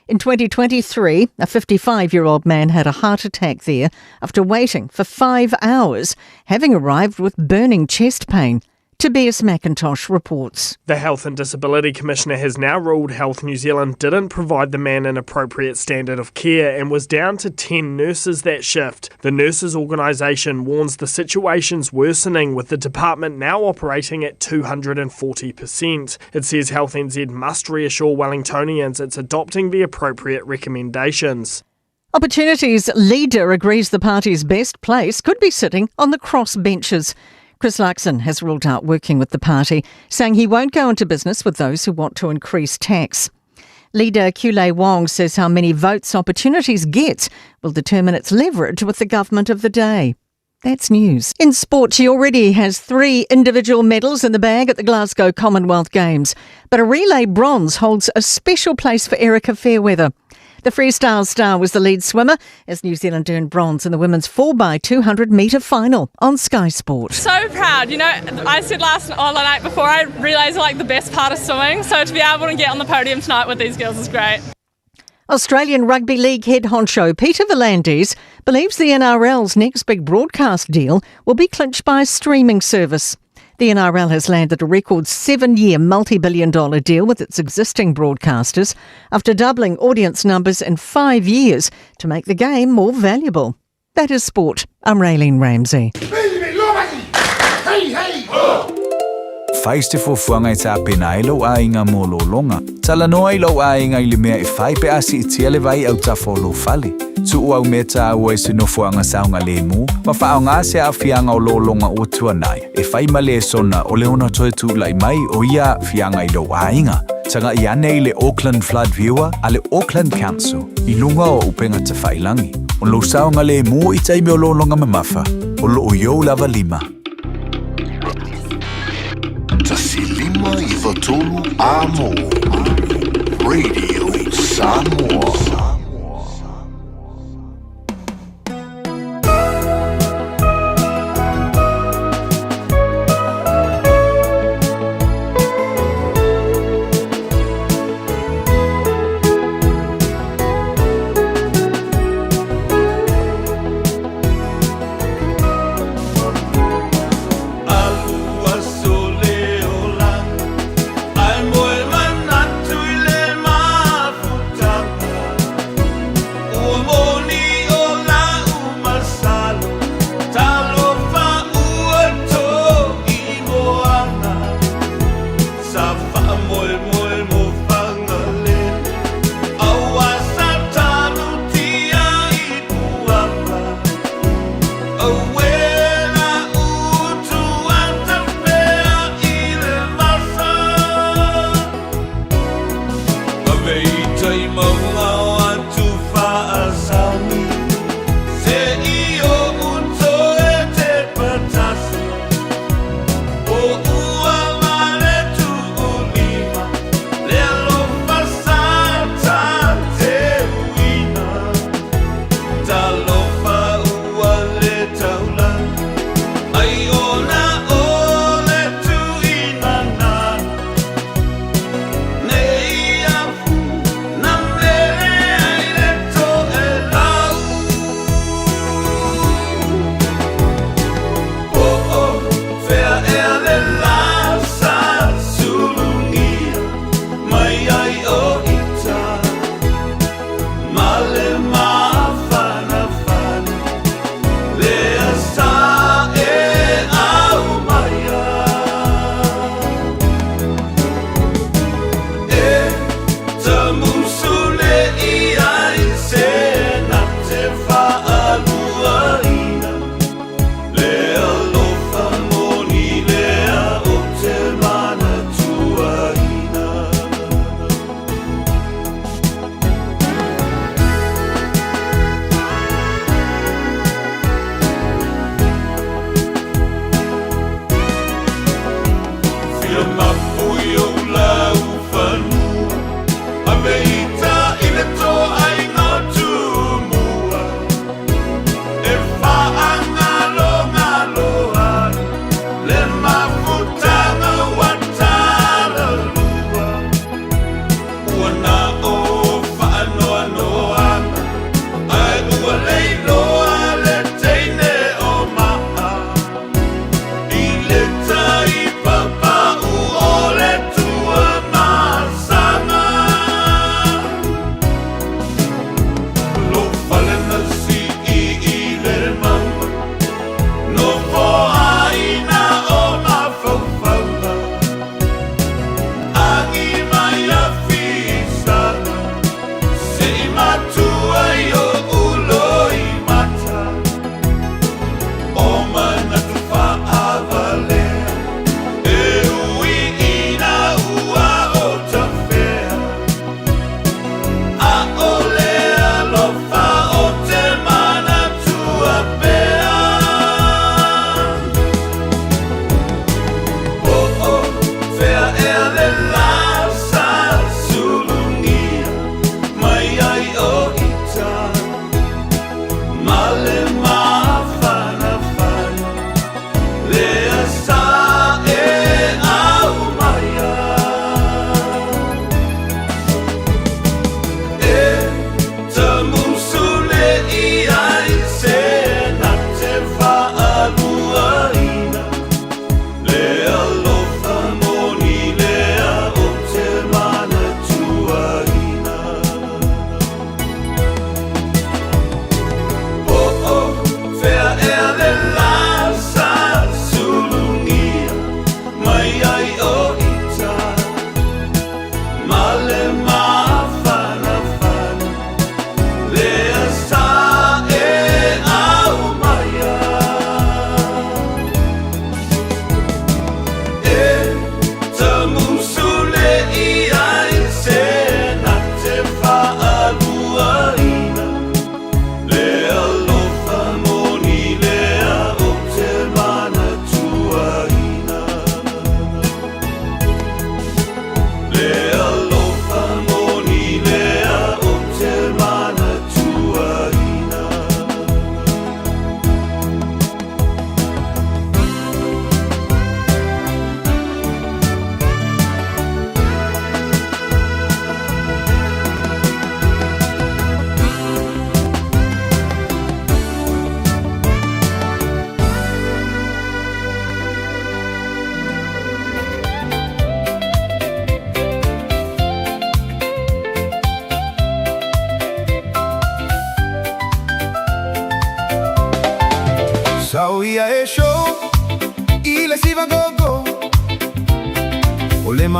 In 2023, a 55-year-old man had a heart attack there after waiting for 5 hours, having arrived with burning chest pain. Tobias McIntosh reports.
The Health and Disability Commissioner has now ruled Health New Zealand didn't provide the man an appropriate standard of care and was down to 10 nurses that shift. The Nurses Organisation warns the situation's worsening, with the department now operating at 240%. It says Health NZ must reassure Wellingtonians it's adopting the appropriate recommendations.
Opportunity's leader agrees the party's best place could be sitting on the cross benches. Chris Luxon has ruled out working with the party, saying he won't go into business with those who want to increase tax. Leader Kulei Wong says how many votes Opportunities gets will determine its leverage with the government of the day. That's news. In sport, she already has 3 individual medals in the bag at the Glasgow Commonwealth Games, but a relay bronze holds a special place for Erica Fairweather. The freestyle star was the lead swimmer as New Zealand earned bronze in the women's 4x200 metre final on Sky Sport.
So proud. You know, I said last night before, I realised I like the best part of swimming, so to be able to get on the podium tonight with these girls is great.
Australian Rugby League head honcho Peter V'landys believes the NRL's next big broadcast deal will be clinched by a streaming service. The NRL has landed a record 7-year multi-billion-dollar deal with its existing broadcasters after doubling audience numbers in 5 years to make the game more valuable. That is sport. I'm Raylene Ramsey.
Fais te fofuanga I tā pena e lau ainga mō lo longa. Tala noa I lau ainga I le mea I whai pe asi I tia le vai au ta fōlo fale. Tu au me tā ua I se no fuanga saunga le mu, ma whao ngā se a fianga o lo longa o tuanai. E whai ma le sona o le ona toe tu lai mai o ia fianga I lau ainga. Tanga I ane I le Auckland Flood Viewer a le Auckland Council I lunga o upenga te whailangi. O lo saunga le mu I taime o lo longa mamafa, o lo o yo lava lima.
Tasilima I Vatolu Amo Radio Samoa.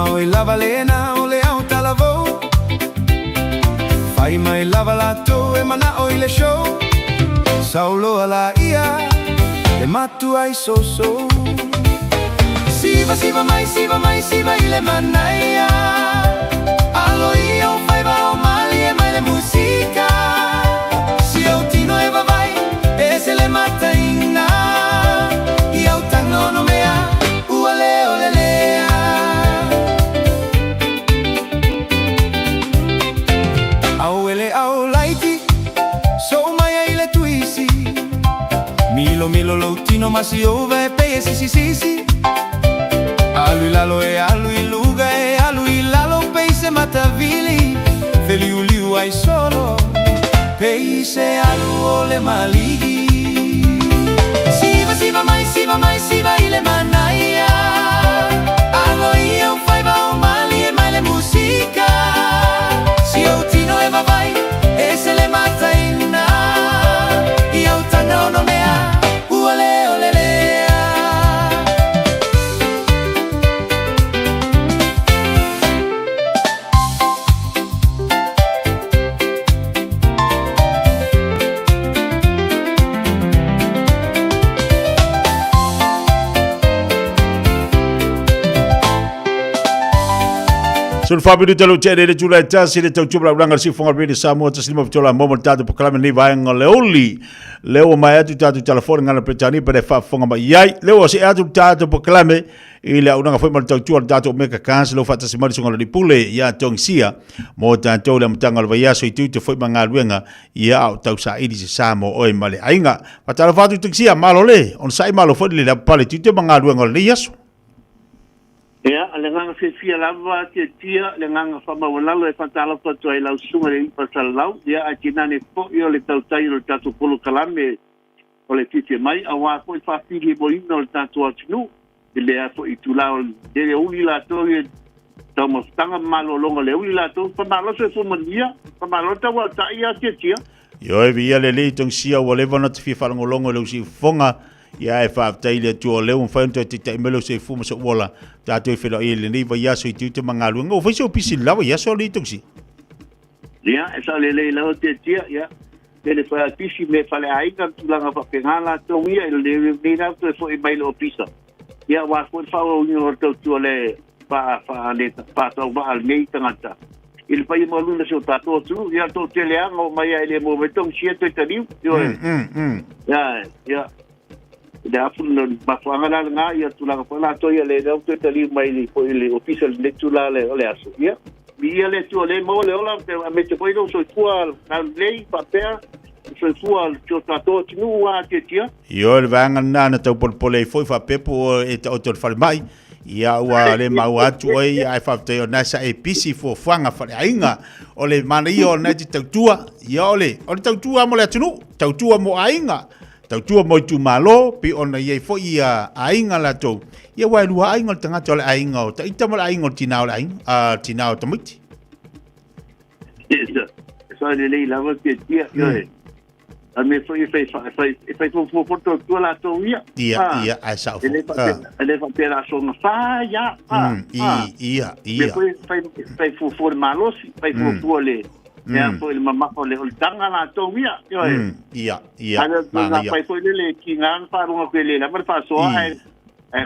Mau lava lena o le au talavou Fai mai lava lato e mana o le show Saulo ala ia le matu ai so Siva siva ile manaia Alo ia o fai va o mali e mai le musica Si o tino e va vai e se le mata inna Ia o tango no mea uale o le lea Au ele au laiti so mai ile tuisi Milo lo tino masi ove pe si Alui lalo e alui luga e alui lalo peise matavili Feliu liu ai solo peise alu ole maligi Siva mai ile manaia Alo ia o fai va o mali e mai le musica Si o tino e va vai e se le mata inna Ia o tano no mea uale ole lea
Sul Fabio di Telo Cede le Giulia Tassi le tau chubra ranga si fonga bini Samoa ta silima pitola momo tatu pokalame ni vaenga leoli leo mai atu tatu telefone ngana pretani pere fa fonga mai yai leo si atu tatu pokalame ile unanga foi mal tau chua tatu meka kanse lo fata simari songa di pule ya tongsia mo tatu le mtanga le vayaso itu te foi manga luenga ya au tau sa idi se Samoa oi male ainga patala fatu tongsia malole on sai malo foi le pale tu te manga luenga le yaso
Ya, le nganga Fiafia lava te tia, le nganga whamawalalo e whatala patu ai lau sunga le ipasala lau, ia a tinane po i o le tautai o le tatu polo kalame o le Fiafia Mai, a wā po i whawhiri mo ina o le tatu atinu, i le a po i tulao, e le uli la to i tau mawhtanga malo longa le uli la to, whamaloso e whamania, whamalota wa tai a te tia.
Yo e via le le tong sia o le vana te fi falongolongo le usi fonga ia e whaatai le tu o leo un whaunto te te imelo se fuma sa uola tātou e whela i le nei wa iaso i te mangaluanga o whaise o pisi lawa iaso o le tongsi
Ia, e sa le le lau te tia, ia le whaia pisi me whale ainga tulanga whapengala tongia i le nina tu e fo i maile o pisa ia wa fo i whaua uni o tau tu o le whaatau wa al nei tangata i le pai mo luna se o tātou tu ia tō te leanga o mai ai le mo metong sia tu i taniu ia le afu no mafanga nga ia tulanga pala to ia le no te tali mai li po le official le tula le ole aso ia ia le tu le mo le ola me te poi no so tua na lei papel so tua cho tato tinu wa te tia
yo le vanga na tau pole foi fa pepo e o te fal mai ia wa le mau atu oi ai fa te na sa e pisi fo fanga fa ainga o le mana io na te tau tua ia ole o tau tua mo le tunu tau tua mo ainga tau tua mo tu malo pe ona ye fo ia ainga la to ia wa lu ainga tanga tole ainga o ta ita mo ainga tinao la ainga tinao tamuti
so le la mo te tia yo a me fo fai fo to la to ia
ia ai sa
ele fa pera so na fa ya
ia
fai fo malo fai fo le ya po il mamma po le tanga na to ia
ia
ana pai po le kingan pa runga ko le na mar fa so ai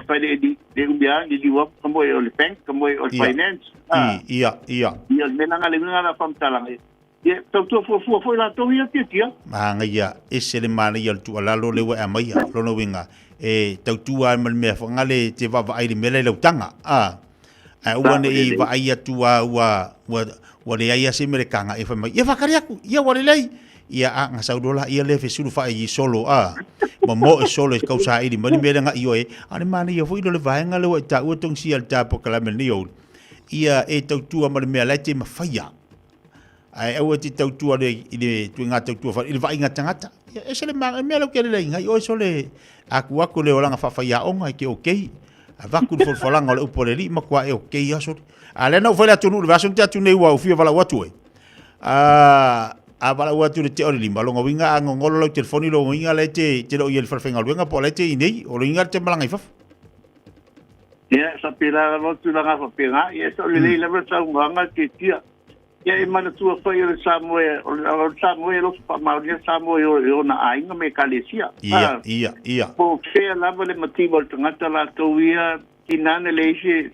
fa de umbia di wa como el bank como el finance
ia
me na le na fam talang ia to fo la to ia tia
manga ia ese le mana ia tu ala lo le wa mai lo no winga e tau tua mal me fa ngale te va ai le mele le tanga ua ne i va ai tu wa le ai se mere kanga e fa mai ia fakari aku ia wa le lei ia a nga saudola ia le fe sulu fa i solo mo e solo e kausa i mani mere nga io e ane mana ia foi le vaenga le wa ta u tong si al ta po kala menio ia e tau tua mal me la te mafaya ai o te tau tua le i tu nga tau tua fa i va inga tangata e se le ma me lo ke le nga io so le aku le ola nga fa ya onga ke okay avaku fo falanga le upoleli ma kwa e okay aso ale no foi la tunu le vaso tu nei wa ufia vala watu e a vala watu le te ori limba longa winga a ngolo lo telefoni lo winga le te lo yel farfenga winga po le te nei o lo winga te malanga ifaf
Ia sa pila lo tu langa fa pila ia so le le le sa nganga te tia. Ia e mana tua fai o Samoa o Samoa lo fa ma o Samoa o na ainga me kalesia.
Ia.
Po fea lava le motivo tangata la toia kinana le se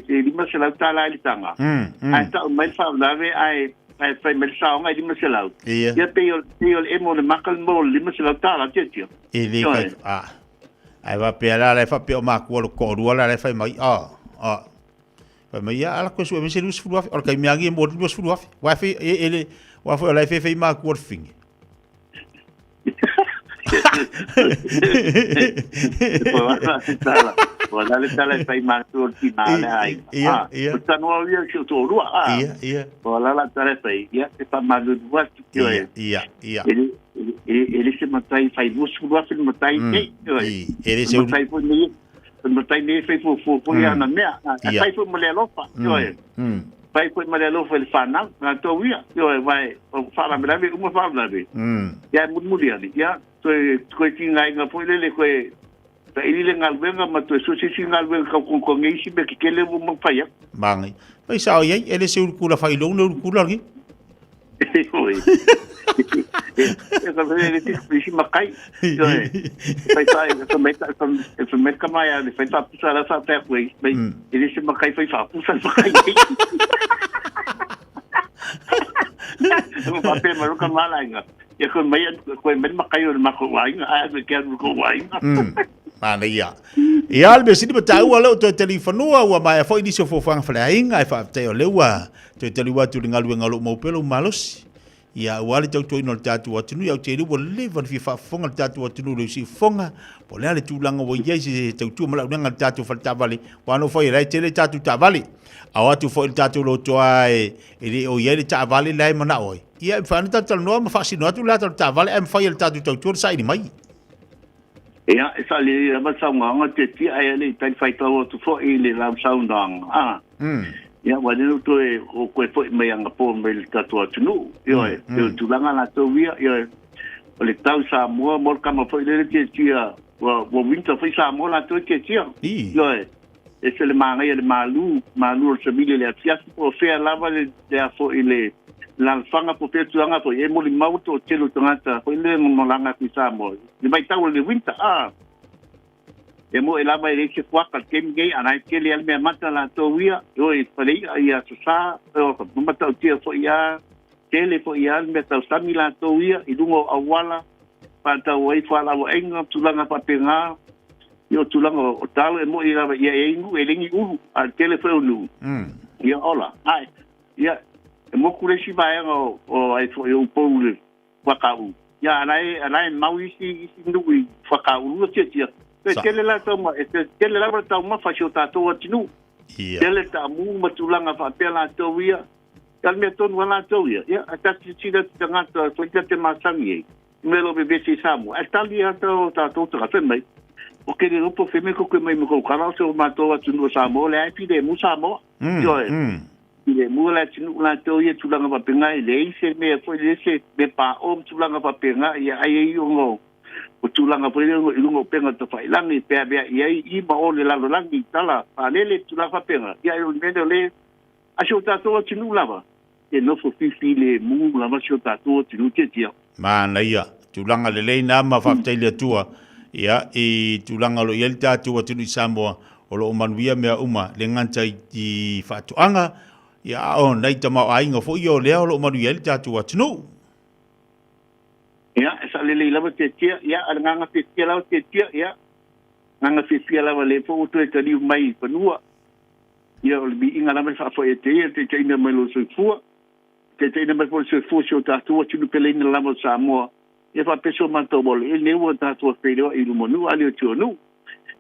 lima se la tala le tanga. Ai ta mai fa lave ai fai me sa ngai lima se la. Ia pe o e mo le makal mo lima se la tala te tia.
Ili ka ai va pe la le fa pe o ma ko ko ru la le fa mai fa mai ala ko su me se lus fu o ka mi agi mo lus fu wa fe ele wa fo la fe ma ko fin
Wala le tala fai ma tu ti male ai. Ia. Puta no ia que tu ru. Ia. Wala la tala fai. Ia e pa ma lu wa tu.
Ia.
Ele se matai fai bus fu wa fil matai.
Ele se
matai fu ni. Matai ni fai fu ia na mea. Fai fu male lofa. Fai fu male lofa il fana. Na to ia. Vai fa la mele uma fa la be. Ia mudi ali. Ia ko tinga nga fu le ko ta ili le ngalwenga ma to so si ngalwenga ko ngi si be ke le mo fa ya
mangi ai sa ye ele se kula fa ilo no kula ngi
oi esa vele ti si makai fai sai so met kama ya le fai ta pusa la sa ta we ele se makai fai fa pusa makai no papel maru kan mala nga ya ko mai ko men makai o mako wainga a me ke ko wainga
mana ia ia le sini batau ala to telefonua wa mai foi diso fo fang flainga fa te o lewa to teliwa tu ngalu mo pelo malos ia wali tau to no tatu wa tunu ya te lu le van fi fa fonga tatu wa tunu le si fonga po le ale tu langa wo ye si tau tu mala nga tatu fa tavali wa no foi rai tele tatu tavali awa tu foi tatu lo to ai ele o ye tavali lai mana oi ia fa na tatu no ma fa si no tu la tavali em foi tatu tau tu sai ni mai.
Ia esa le ma sa nga te ti ai le tai fai tau tu fo ile la sound dong ia wa le to e o ko fo me anga po me tatu atu io e tu langa la to via io o le tau sa mo kama fo ile te ti wa winter fo sa mo la to te ti io e se le manga le malu se mile le atia po fe lava le fo ile la fanga po pe tuanga po e mo li mauto telo tangata po ile mo langa ki sa mo ni mai tau le winter e mo ela mai le ke kwa ka kem gei ana ke le me mata la to wia yo e pale ia sa o mo mata o tia fo ia tele fo ia me tau sami la to wia i dungo awala pa tau ai fa la enga tulanga pa penga yo tulanga o talo e mo ia e ingu e lengi ulu a tele fo nu ia ola ai ia mo kure si vai o ai fo eu poule wakau ya anai maui si ndui wakau lo tia tele la toma tele la toma fa shota to tinu tele ta mu matulanga fa pela to via kalme ton wala to via ya ata si da tanga to te masangi melo bebe si samu atalia to to mai o ke no po feme ko mai mo kala so ma to tinu samu le ai pide mu samu yo ile mula tinu la to ye tulanga pa penga ile se me foi ese me pa om tulanga pa penga ia ai ngo o tulanga pa ngo penga to fa ilangi pe be ia I ma o le la langi tala pa lele tulanga pa penga ia o me le a shota to tinu lava e no fo fifi le mu la ma shota to tinu te tia
mana ia tulanga le na ma fa tele tua ia I tulanga lo yelta tu tinu Samoa o lo manuia me uma le nganta I fatuanga ia o nei tama ainga fo io leo lo manuel tatu atnu
ia sa le lava te tia ia nga te tia la te tia ia nga te tia la le fo to te li mai panua ia o bi inga la me fa fo te ina me lo so fu te ina me fo so fu so tatu atnu pele ina la mo Samoa ia fa peso manto bol e ne wo tatu pele I lu monu ali o nu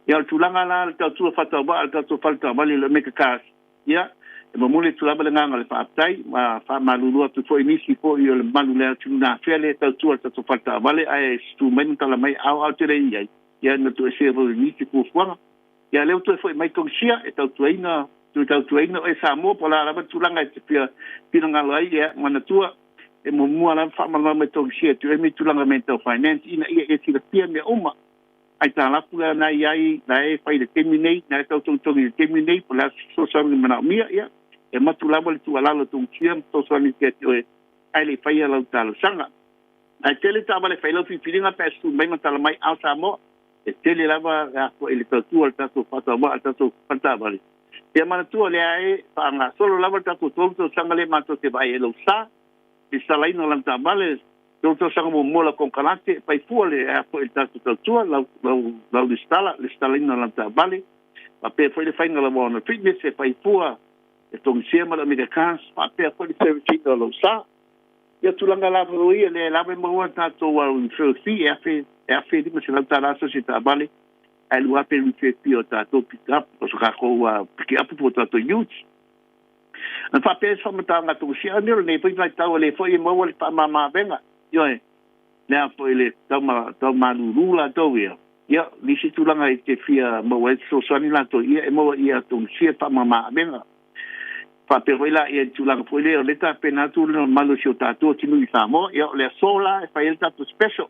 ia tulanga la tatu fa ta ba tatu falta ba le me ka ia mo mole tu laba nga le patai ma fa malulu tu foi nisi po io le malule tu na fele tu falta vale ai strumento la mai au te rei ia na tu se ro nisi po fora ia le tu foi mai tongsia e tu ina e Samoa po la tu langa te pina nga lai ia mana tu e mo mo la fa ma me tongsia tu e mi tu langa mental finance ina ia e si le pia me uma ai tā lapu na iai, na e whai le temi nei, na e tau tongi le temi nei, po la sosani mana mia ia, e matu lama le tua lalo tong tia, sosani kia te oe, ai le whai alau tālo sanga. Ai tele tāma le whai lau whiwhiringa pē su mai matala mai au Samoa, e tele lama e le tautua le tātou whatawa, le tātou whatawale. Ia mana tua le ae, whaanga solo lama le tātou tōruto sanga le mātou te vai e lau sā, e salaina lam tāmale, tōruto sanga mo mola kong kalate, pai fua le ae le tātou tautua, lau le stalaina lam tāmale, pa pē fai le whainga la wana fitness, e pai fua, e tongi sema la mega kans, pa pē fai le servicina lau sā, ia tulanga la ia le lama maua tātou au i whiwhi, e awhi lima se lau tālasa se tāmale, ai lua pe lufi o tātou pick up, o so kako piki apu po tātou youth. An whapea whamata ngā tōku si anero, nei pui mai tau le fwoi e maua le whamama venga. Ioe, nea fwoi le tau manuru la tau ia. Ia, nisi tūlanga i te whia maua e so sani la tau ia, e maua ia tōku si e whamama venga. Whapea fwoi la ia tūlanga fwoi le, o le tā pena tūlanga malu si o tātou tinu i Samoa, ia, o le sola e whai el tātou special.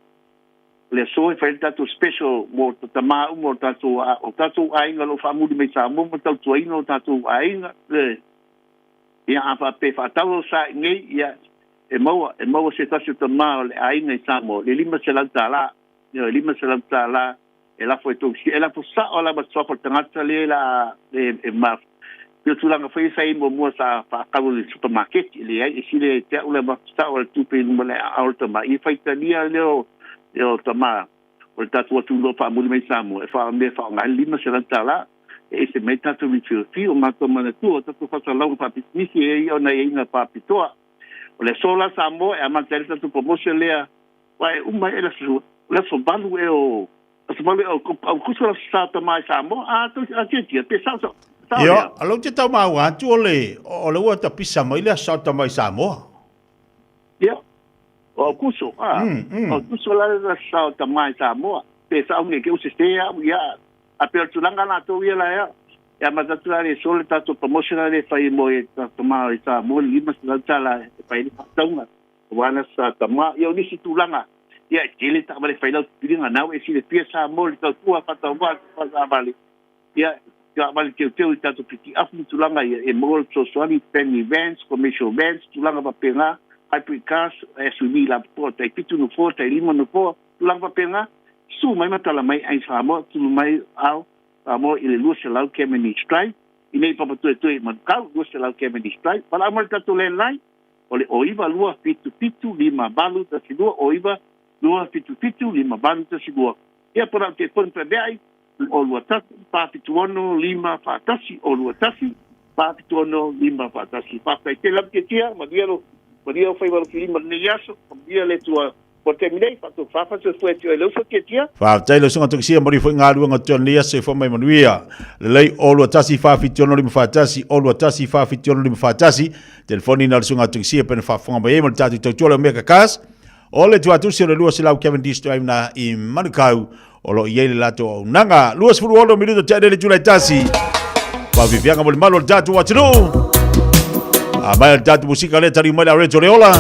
Le so e fai tātou special mo tamau mo tātou ainga lo whamuri mai Samoa mo tātou aina o tātou ainga le ia apa pe whatau sa ngei ia e maua se tasi tamau le ainga i Samoa le lima se lau tāla e la foi tōksi e la po sa o la matsofa tangata le la e maf pio tūlanga whai sai mo mua sa whakaru le supermarket le ai e sile te ule matsa o le tupe numa le aorta ma i whai tania leo yo tama o tatu atu lo pa muli mai Samoa e fa me fa ngai lima se tala e se me tatu mi fi o ma to mana tu o tatu fa lau pa nisi e o na ina pa pitoa o le sola Samoa e ma tele tatu promotion le vai uma ela so balu e o so balu o kusura sa to mai Samoa a to a tia pe sa so
yo alo te tau ma wa tu ole o le wa ta pisa mai le sa to mai Samoa
yo o kuso o kuso la sa ta mai Samoa pe sa unge ke o se ya a pe tulanga na to ia la ya ma tatu la so le tatu promotional le fai mo e ta mai Samoa lima sa tala e fai ni fatonga wana sa ta ma yo ni si tulanga ya kile ta ma le fai la piringa na e si le pia Samoa le tatu a fata wa fa vale ya vale que teu tatu piti afu tulanga e mo so swali family events commercial events tulanga pa penga ai picas e sumi la porta e pitu no porta e lima no porta lava penga su mai matala mai ai Samoa tu mai au Samoa ile lu se lau kemeni strike i nei papa tu man kau lu se lau kemeni strike pala mal tatu le lai ole oiva lua pitu lima balu ta sidua oiva lua pitu lima balu ta sidua ia para te pon pe bai o lua tatu pa pitu ono lima pa tasi o lua tasi pa pitu ono lima pa tasi pa te lam ke tia madielo Maria foi para que lima ne yaso, dia le tua por terminei para tu fafa se foi tu ele que tia.
Fa tai lo songa toksia mori foi ngalu nga ton lia se foi mai manuia. Lei olu tasi fa fitiono lim fa tasi, olu tasi fa fitiono lim fa tasi. Telefoni na songa toksia pen fa fonga mai mo tatu totola me kakas. Ole tu atu se le lua se lau Kevin District na I Manukau. Olo yele lato nanga luas fu olo minuto tade le julai tasi. Pa vivianga mo malo tatu watru. Mai tatu musika le tari mai la reto leola.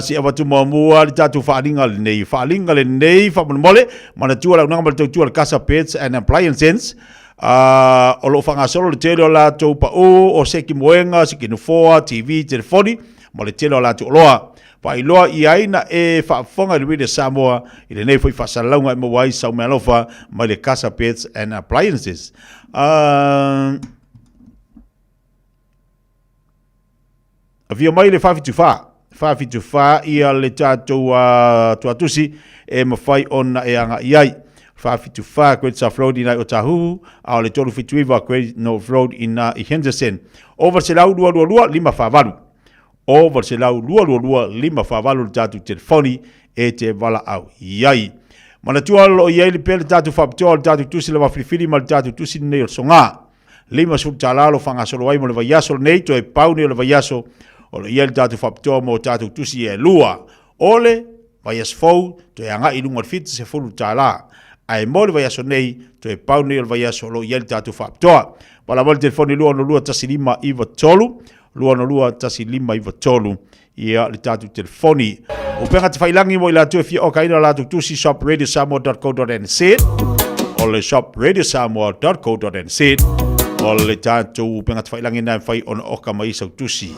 Si avatu mua li tatu whaalinga le nei whamole mana tua la unanga maltau tua le Casa Pets and Appliances. O lo whangasolo le tele o la tau pa o seki moenga, seki nufoa, TV, telefoni, ma le tele o la tau loa. Pa iloa I aina e whaafonga le wile Samoa, I le nei fwoi whasalaunga I mawai sau mea lofa mai le Casa Pets and Appliances. Avia mai le whawhituwha ia le tātou tuatusi e mawhai ona e anga iai. Whawhituwha koe tsa Road ina o Tahuhu, a le tolu fituiva koe no Road ina I Henderson. Over se lau lua lima whavalu. Over se lau lua lima whavalu le tātou telefoni e te wala au iai. Mana tua lo iai le pele tātou whapitoa le tātou tusi le wawhirifiri ma le tātou tusi nei o songa. Lima sul tālalo whangasolo wai mo le vaiaso nei to e pauni o le vaiaso. O le iel tātou whapitoa mo tātou tusi e lua. Ole, vai as fau, to e anga I lunga fita se fulu tā la. Ai mo le vai aso nei, to e pauni o le vai aso lo iel tātou whapitoa. Pala wale telefoni lua no lua tasi lima iwa tolu. Lua no lua tasi lima iwa tolu. Ia le tātou telefoni. O penga te whailangi mo I la tuafia o kaina la tutusi shopradio.samoa.co.nz o le shopradio.samoa.co.nz o le tātou penga te whailangi nai whai ona oka mai sau tusi.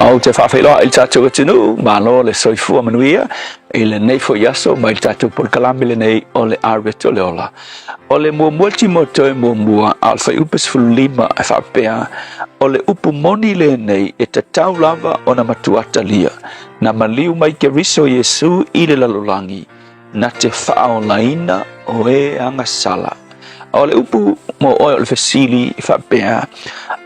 Au te whawhailoa il tātou atinu, mālo le soifua manuia, i le nei fo yaso, mai tātou por kalami le nei o le arweto le ola. O le mua muati moto e mua alfa upes fulima e whapea, o le upu moni le nei e te tau lava o na matuata lia, na maliu mai ke riso Yesu i le lalolangi, na te whao laina o e anga sala. O le upu mo o le fesili i whapea,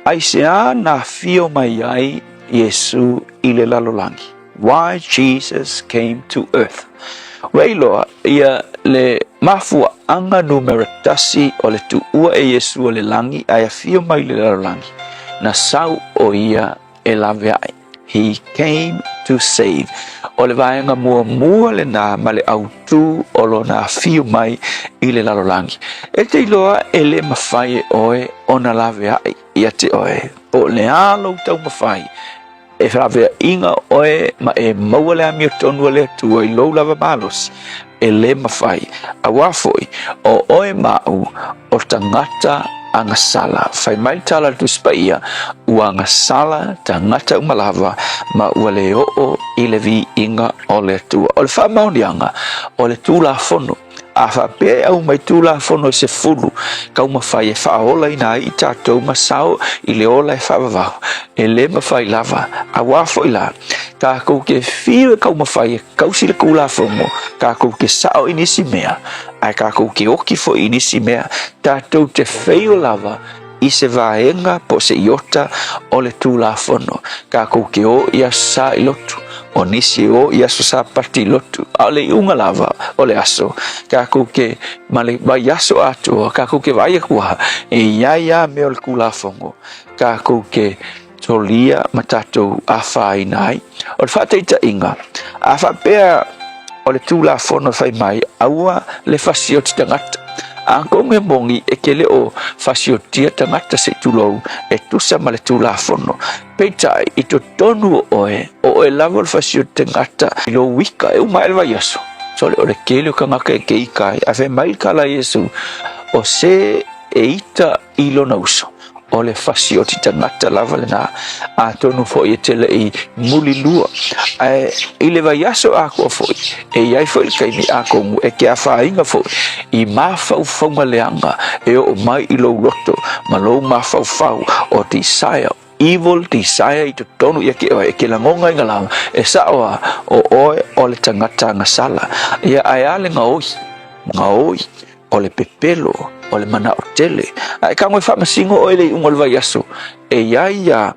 ai sea na fio mai ai Yesu i le lalolangi. Why Jesus came to earth. Weiloa ia le mafua anga numeratasi o le tuua e Yesu o le langi ai a fio mai le lalolangi. Na sau o ia e lawe ai. He came to save. O le vaenga mua le nā ma le autu o lo nā fiu mai i le lalolangi. E te iloa e le mawhai oe o na lawe ai ia te oe. Po le alo tau mawhai. E whawea inga oe ma e maua le amio tonu le tua i lou lava malos. E le mawhai. A wafoi o oe mau o tangata anga sala. Whai mai tala tu spaia ua anga sala tangata umalava ma ua le o i le vi inga o le tua. O le wha maunianga o le tūla fono. A whape au mai tūla fono se fulu. Kau mawhai e whaola ina i tātou masao i le ola e whawawau. E le mawhai lava. A wafo i la. Ka kou ke whiu kau mawhai e kausi le kula fono. Ka kou ke sao inisi mea. Ai ka kou ke oki fo inisi mea. Tātou te wheio lava. I se vaenga po se iota o le tūla fono. Ka kou ke o ia sa i lotu. O nisi o ia so sa pati lotu. A le unga lava o le aso. Ka kou ke male vai aso atua. Ka kou ke vai akua. E ia meo le kula fongo. Ka kou ke tolia matatou a whainai. O le whateita inga. A whapea o le tūla fono whai mai. Aua le whasio ti tangata. Anko me mongi e kele o fasio tia tangata se tulou e tusa ma le tūla fono. Peitai i to tonu oe lava le fasio tangata i lo wika e uma elva yaso. So le o le kele o kangaka e keikai a fe mai kala Yesu o se e ita i lo nauso. O le fasio ti tangata lava le na a tonu fo i tele i muli lua. I le vai aso ako fo e iai fo i kaimi ako mu e ke a whainga fo i mawhau whaunga leanga e o mai i lo roto ma lo mawhau whau o ti Isaiah. Evil desire i to tonu ia ke oe e ke langonga inga lau e saoa o oe o le tangata ngasala ia ai ale ngaoi o le pepelo o le mana o tele ai ka ngoi whamasingo o le unga le vai aso e ia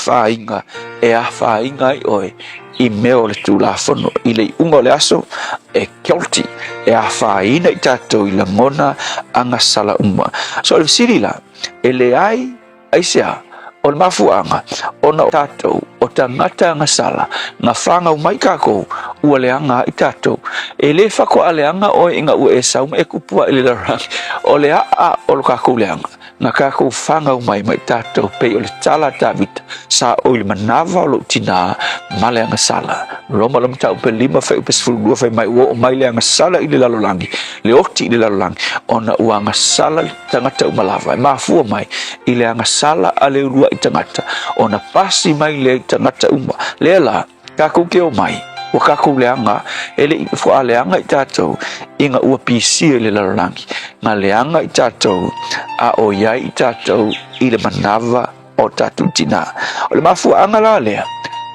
whainga e a whainga i oe i meo le tūla fono i le unga o le aso e kiolti e a whaina i tātou i langona anga sala uma so le sirila e le ai sea o le mafuanga o na tātou o tangata anga sala nga whanga umai kako ua leanga i tātou e le whako a leanga o inga ua e sauma e kupua i le larangi o le a o lo kako leanga nga kako whanga umai mai tātou pei o le tala tāwita sa o le manawa o lo tina ma le anga sala roma lam tau pe 5 fai upe sfulua fai mai ua o mai le anga sala i le lalolangi le oti i le lalolangi o na ua anga sala tangata umalava e mafua mai i le anga sala a le urua i tangata o na pasi mai le tangata uma le la kako ke o mai o kako leanga ele i fua leanga i tātou inga ua pisi le lalolangi nga leanga i tātou a o iai i tātou i le manawa o tātou tina o le mafua anga la lea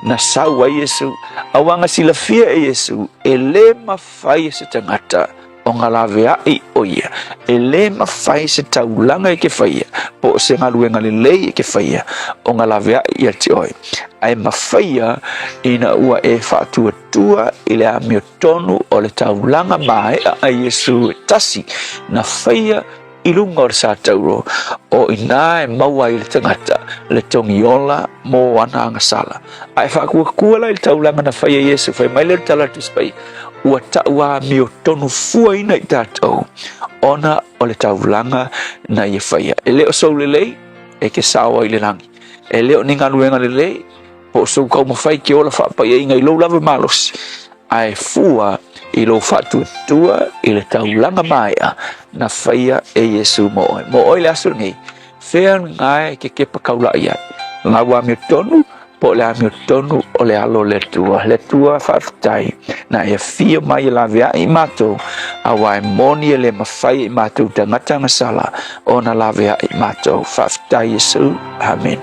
na sau a Yesu awanga silafia e Yesu e le mawhai se tangata o ngā lawe ai o ia e le mawhai se taulanga e ke whaia po se ngaluenga le lei e ke whaia o ngā lawe ai ia te oi ai mawhaia ina ua e whātua i le amio tonu o le taulanga mai a Yesu e tasi na whaia i lunga o le sa tauro o ina e maua i le tangata le tongiola mo wana anga sala ai whakua la i le taulanga na whaia Yesu whai mai le talatu spai ua taua mio tonu fua ina i tātou ona o le taulanga na i whaia e leo sau le lei e ke sawa i le rangi e leo ni ngaluenga le lei po sau kau mawhai ke ola whapai e inga i lau lava malos ai fua i lo whātua i le taulanga mai a na whaia e Yesu mo oi le asu ngai whea ngai ke kepa kaula ia ngā wā mio tonu po le amio tonu o le alo le tua whaafutai na e fia mai la vea i mato a wai moni e le mawhai i mato tangata ngasala o na la vea i mato whaafutai Yesu amen.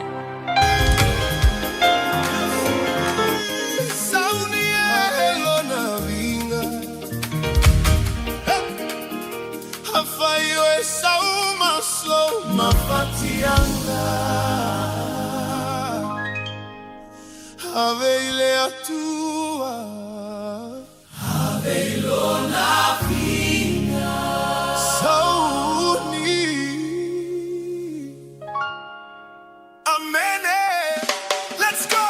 Aveile atua, aveilo na vinha, sauni. Amen. Let's go.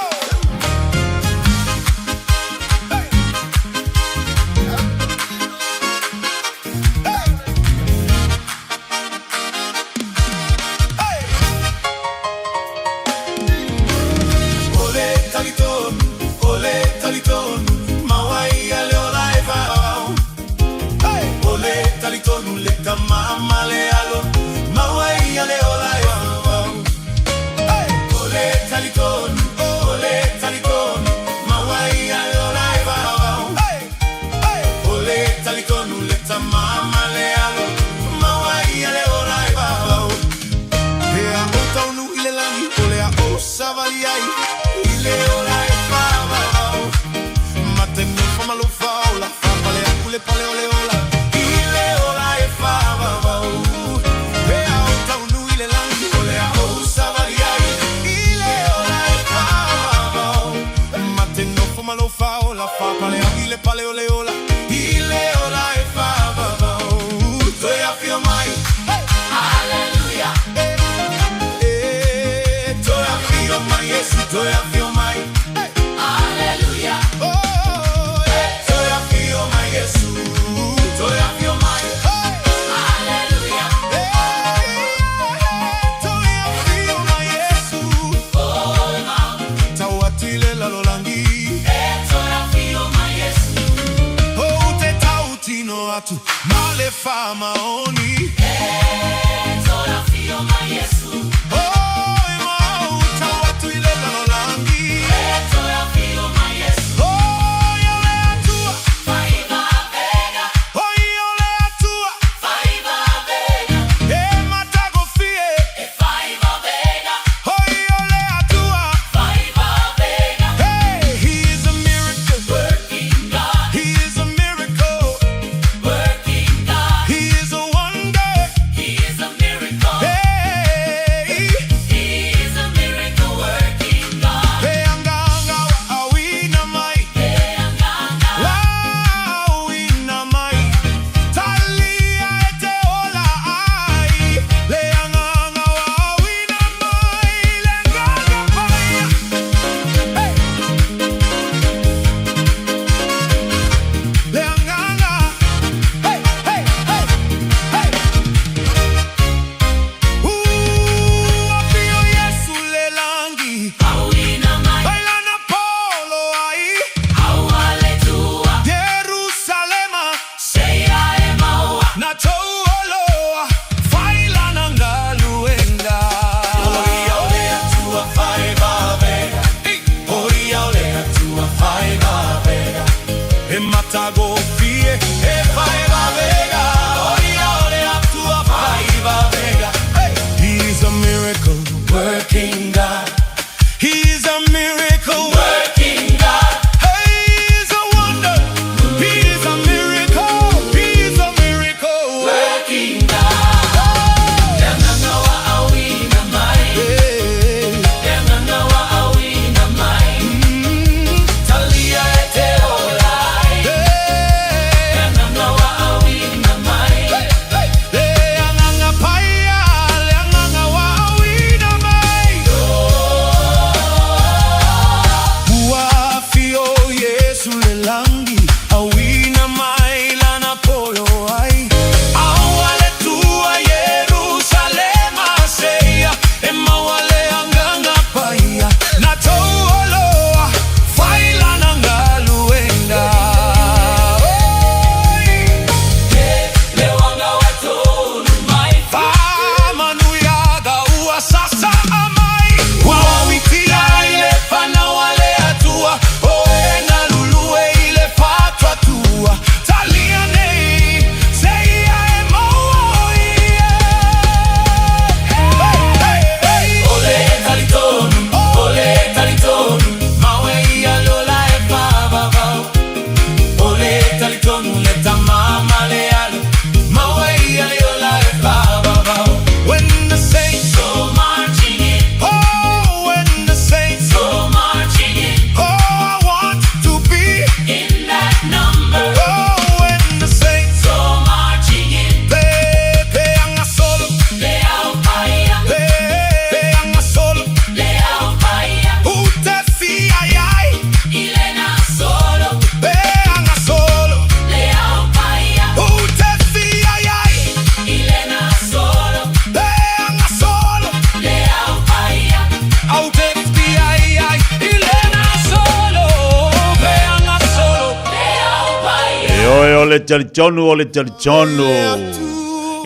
Ole talitonu.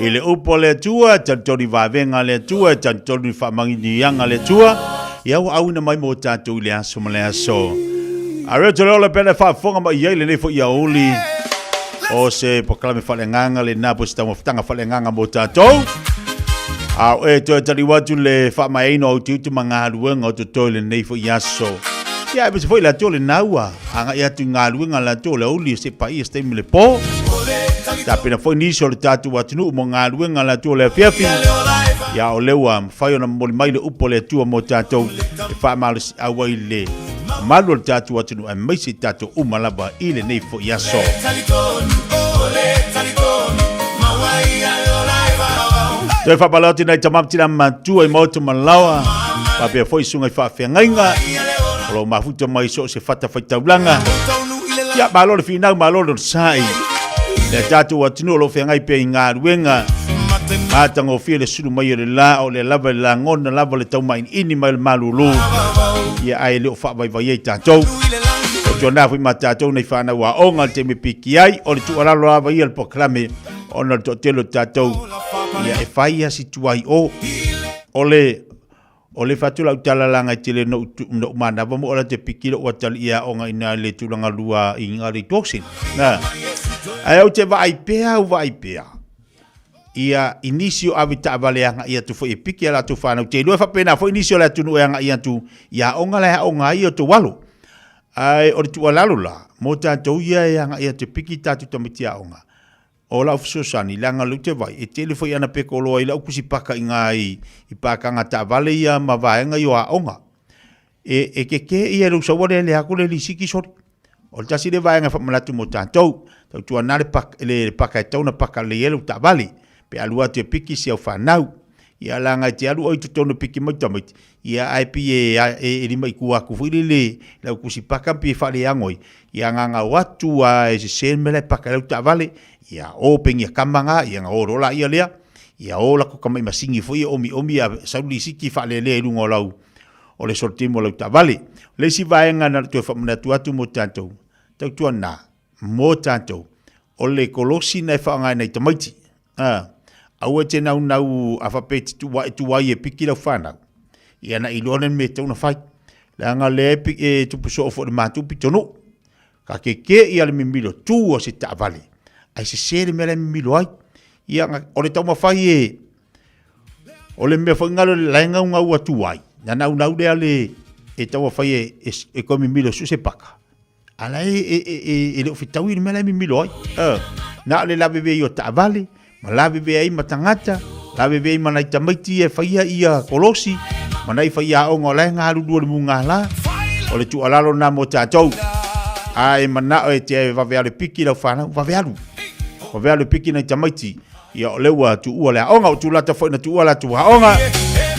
Ile upo le tua, talitoni vavenga le tua, talitoni whamanginianga le tua. Iau au na mai mo tātou le aso ma le aso. Are te lola pele whafonga ma iei le nefo ia uli. O se pokalame whalenganga le napo se tamawhtanga whalenganga mo tātou. Au e toi tari watu le whamaeino au tiutu ma ngā luenga o to le nefo iaso. Ia e bese foi la tole naua. Anga ia tu ngā luenga la tole uli se pa ia stemi le po. Ta pena foi niso le tatu watinu mo ngā luenga la tole fiafi. Ia o leua whai ona moli mai le upo le tua mo tātou. E whamalisi awai le malu le tatu watinu a maisi tātou umalaba i le nefo iaso. Toi whapalauti nei tamamtina matua i mauta malawa. Papea foi sunga i whaafea ngainga. Olo mafuta mai so se fata whaitaulanga. Ia malo le finau malo le sai. Le tatu watinu lo whea ngai pe i ngā ruenga. Mātango fia le suru mai le la o le lava le la ngona lava le tau mai ini mai le malulu. Ia ai leo whaavai vai ei tātou. O tua nāwhi ma tātou nei whāna wa onga te me piki ai. O le tu alalo awa ia le poklame. Ona le totelo tātou. Ia e whaia si tuai o. O le whatula utalalanga te le no umana. Vamo ola te pikira o atali ia onga ina le tulanga lua i ngari toksin. Ai au te vai pea u vai pea. Ia inisio avita avaleanga ia tu foi piki ala tu whanau. Te lua whapena foi inisio la tunu eanga ia tu. Ia onga leha onga ia tu walo. Ai o le tu alalo la. Mo tātou ia eanga ia te piki tātu tamitia onga. O la ofisosani langa lute vai e tele foi ana pekolo i la ukusi paka inga i pakanga ta vale ia ma vaenga yo a onga e ke ia lu so wole le akule li siki sori o tasi le vaenga fa malatu mo tantou tu ana le paka e tona paka le yelo ta vale pe alua te piki si au fanau ia langa te alu o tona piki mai tamai ia IP e lima i kua ku fuile le la ukusi paka pe fa le angoi ia nganga watu a e se mele paka le ta vale ia open ia kamanga ia ngoro la ia lea ia ola ko kama masingi foi omi a sauli siki fa le lungo lau o le sortimo lau tavali le si vaenga na tu fa mna tu mo tanto tu na mo tanto o le kolosi na fa nga na tamaiti au te nau a fa peti tu wa e piki la fana ia na ilonen me tu na fai la nga le e tu puso fo de matu pitono ka ke ia le mimilo tu o se tavali ai se sere mele milo ai ia o le tau mawhai e o le mea whaingalo le laenga unga ua tu ai na nau le ale e tau mawhai e komi milo su se paka ala e le ofitau i le mele milo ai na le la bebe i o taavale ma la bebe ai matangata la bebe ai manai tamaiti e whaia ia kolosi manai whaia onga o laenga harudua le munga la o le tu alalo na mo tātou ai mana o e te vaveale piki lau whanau vavealu o vea le piki nei tamaiti ia o leua tu ua lea onga o tu lata foi na tu ua latu haonga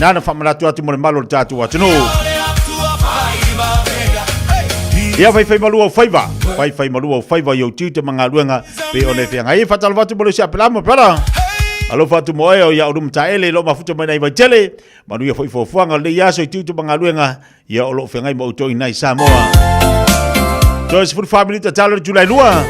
nana whamalatu atu mo le malo le tātu atunu ia whai malua o whaiva whai malua o whaiva iau tiu te mga luenga pe o ne whianga i whatalo watu mo le sia pelamo pera alo whatu mo eo ia o rumta ele lo mafuta mai nei vai tele manu ia whai whafuanga le iaso i tiu te mga luenga ia o lo whianga i mo utoi nei Samoa toi se furu family ta talo le Julai lua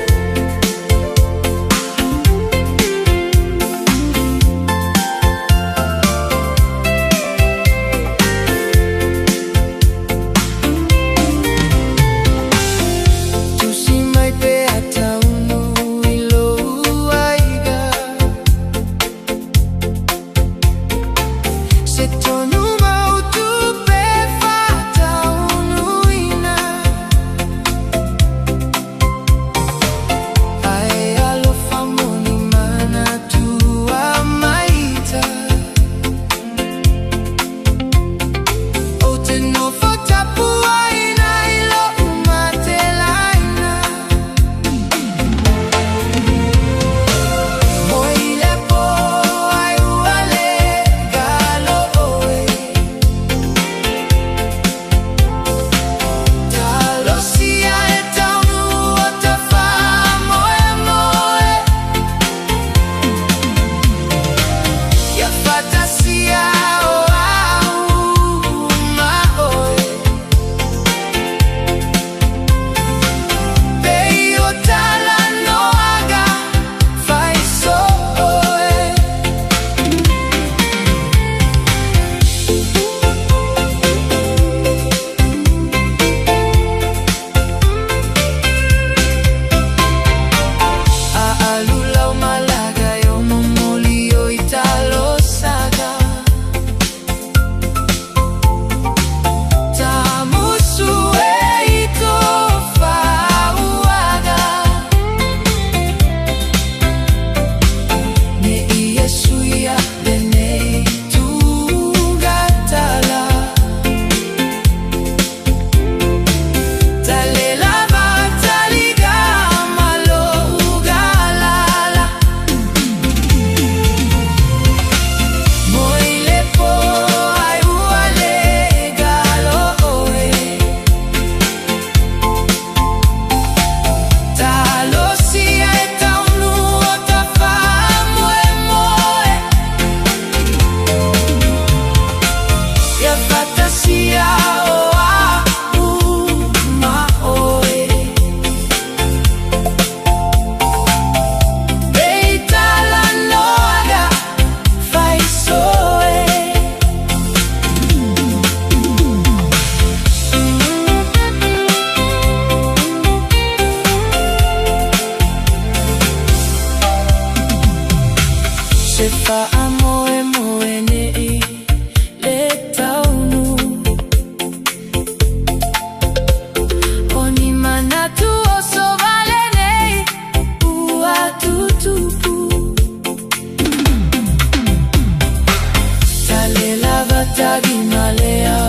lagi malea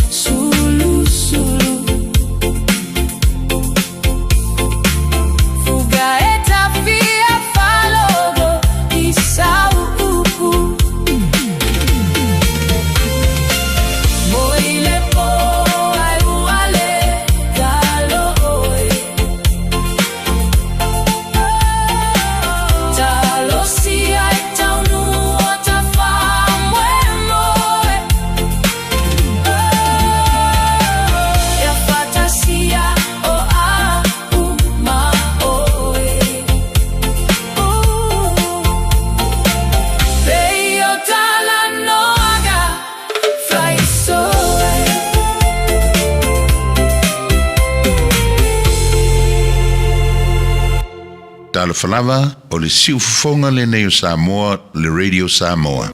sulu sulu fuga eta via falogo isau upu moile po ai uale galo oi talo si ai taunu ota famwe moe ya fantasia o a uma oe Veio tala noga fai soe
Tala falava o le siufonga le neo Samoa, le Radio Samoa.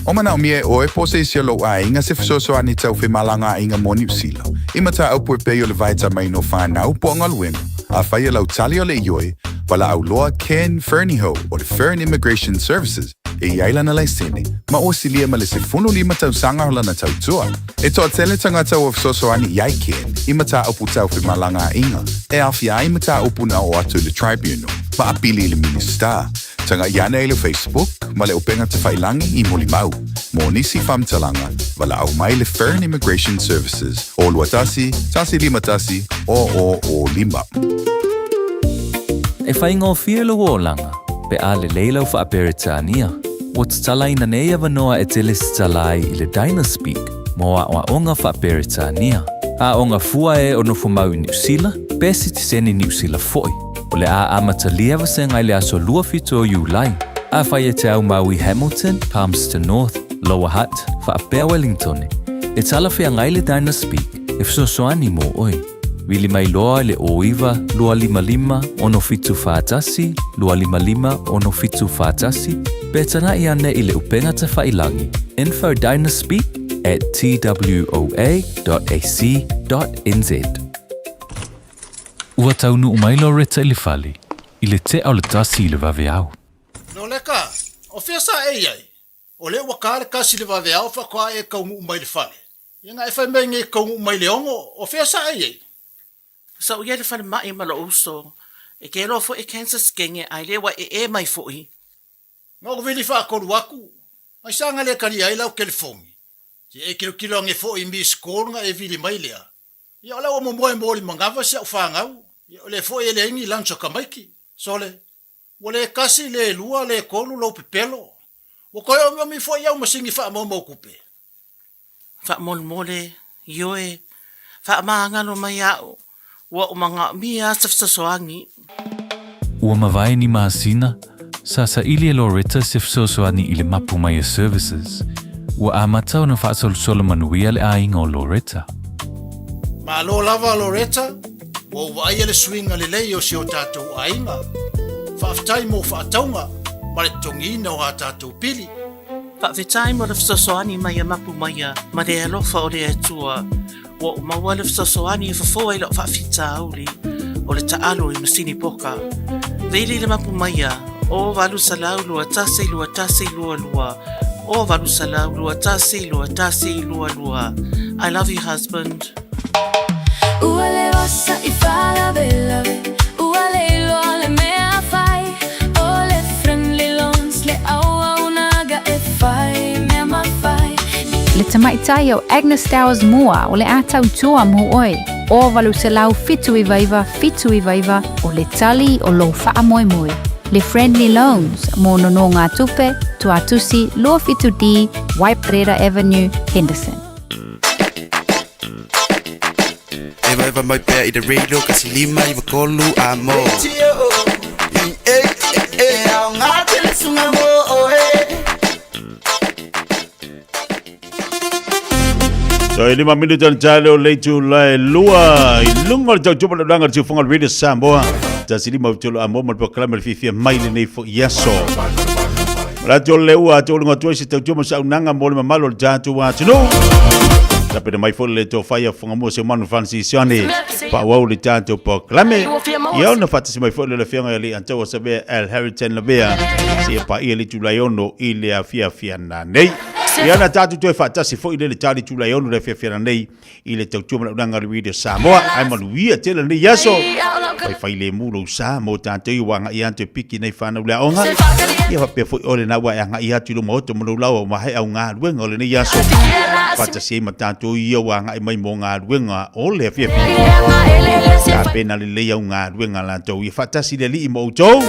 O mana o mie o e pose isi lo a inga se fisoso ani tau fi malanga inga mo New Zealand. Ima ta au pui peo le vaita mai no whanau po anga luenga. A whaia lau tali o le ioi, wala au loa Ken Ferniho o le Fern Immigration Services e iailana lai sene. Ma o silia ma le se funu lima tau sanga hola na tau tua. E toa tele tanga tau o fisoso ani iai Ken, ima ta au pu tau fi malanga inga. E awhia ima ta au puna o atu le tribunal. Ma apili le minister. Tanga iana e le Facebook, ma le openga te whailangi I Molimau. Mo nisi whamtalanga, wala au mai le Fern Immigration Services. O luatasi, tasi lima tasi, o lima.
E whainga o whielo o langa, pe a le leilau wha aperitania. O talai na neia wanoa e teles talai I le Dynaspeak, mo a onga wha aperitania. A onga fua e o nofu mau I New Zealand, pesi te seni New Zealand foi. O le a amatalia wasenga I le aso lua fito o Julai. A whai e te au mau I Hamilton, Palmerston North, Lower Hutt, wha apea Wellington. E tala whea ngai le Dynaspeak, e wsosoani mo oi. Wili mai loa le oiva, lua lima lima, ono fitu whaatasi, lua lima lima, ono fitu whaatasi. Betana I ane I le upenga te whailangi. Info Dynaspeak at twoa.ac.nz. Ua taunu umailo reta I le whali, I le te au le tasi I le waweau.
No leka, o fia sa ei ai. O le wakare kasi le waweau whakoa e kaungu umai le whale. Inga e whai mei nge kaungu umai le ongo, o fia sa ei ai.
Sa uia le whale mai ma lo uso, e ke lo fo e cancer skenge ai le wa e mai fo I.
Ngau vili whakoru aku, mai sanga le kari ai lau kelifongi. Si e kilo nge fo I mi skol nga e vili mai lea. Ia ola o momoe mori mangawa si au whangau. Ia ole fo e le ingi lancho kamaiki. Sole, wale kasi le lua le kolu lo pepelo. Wakoe o mi fo iau masingi wha mo kupe.
Wha mole, ioe, wha maangalo mai au, wa o manga mia safsasoangi.
Ua mawai ni maasina, sa ili e Loretta sifsosoani I le mapu mai services. Ua amatau na whaasol manuia le ainga o Loretta.
Ma lo lava Loretta, wo wai ele swinga le lei o si o tātou ainga. Whaaftai mo whaataunga, ma le tongina o ha tātou pili.
Whaawetai mo le whasosoani mai a mapu mai a, ma le alofa o le atua, wa o maua le whasosoani e whafoa I lo whaafita auli, o le taalo I masini poka. Veili le mapu mai a, o walu salau lua tase lua lua, o walu salau lua tase lua lua. I love you, husband.
Ua le osa I whala bela ve Ua le loa le mea whai O le friendly loans le aua unaga e whai mea ma whai
Le tamaitai o Agnes Towers mua o le atau tua mo oi. O walu se lau fitu I vaiva o le tali o lo wha moe moe. Le Friendly Loans mo nono ngā tupe, tuatusi, lua fitu D, Waiparera Avenue, Henderson.
Eva mai pea I le radio kasi lima I wakolu a mo.
Au ngā tele sunga mo
So, 5 minuto ang talo late July lua. Ilungal tau chupa na langar si fungal radio Samoa. Tasi lima utulo amo malproklama Fiafia Mai le nei fo yaso. Radio leua tau lunga tuai si tau chupa sa unanga mole mamalo jatu wa tino. Tapi na mai fo le to faya funga mo se manu francisione. Pa wau le jatu proklame. Ia na fata si mai fo le fianga ali antau sabe El Heritage la bea. Si pa ia le July ono ile a Fiafia na nei. Ia na tatu toe whaatasi fo i le tari tula ionu le Fiafia nei i le tautua manaunanga Radio Samoa ai manuia tela nei yaso whai le muro sa mo tātou i wanga i anto piki nei whanau lea onga ia whapea fo i ole na wai anga i atu lo maoto manaulau o mahai au ngā ruenga ole nei yaso whaatasi ma tātou i au anga i mai mo ngā ruenga o le Fiafia ka pena le lei au ngā ruenga lantou i whaatasi le li i mo utou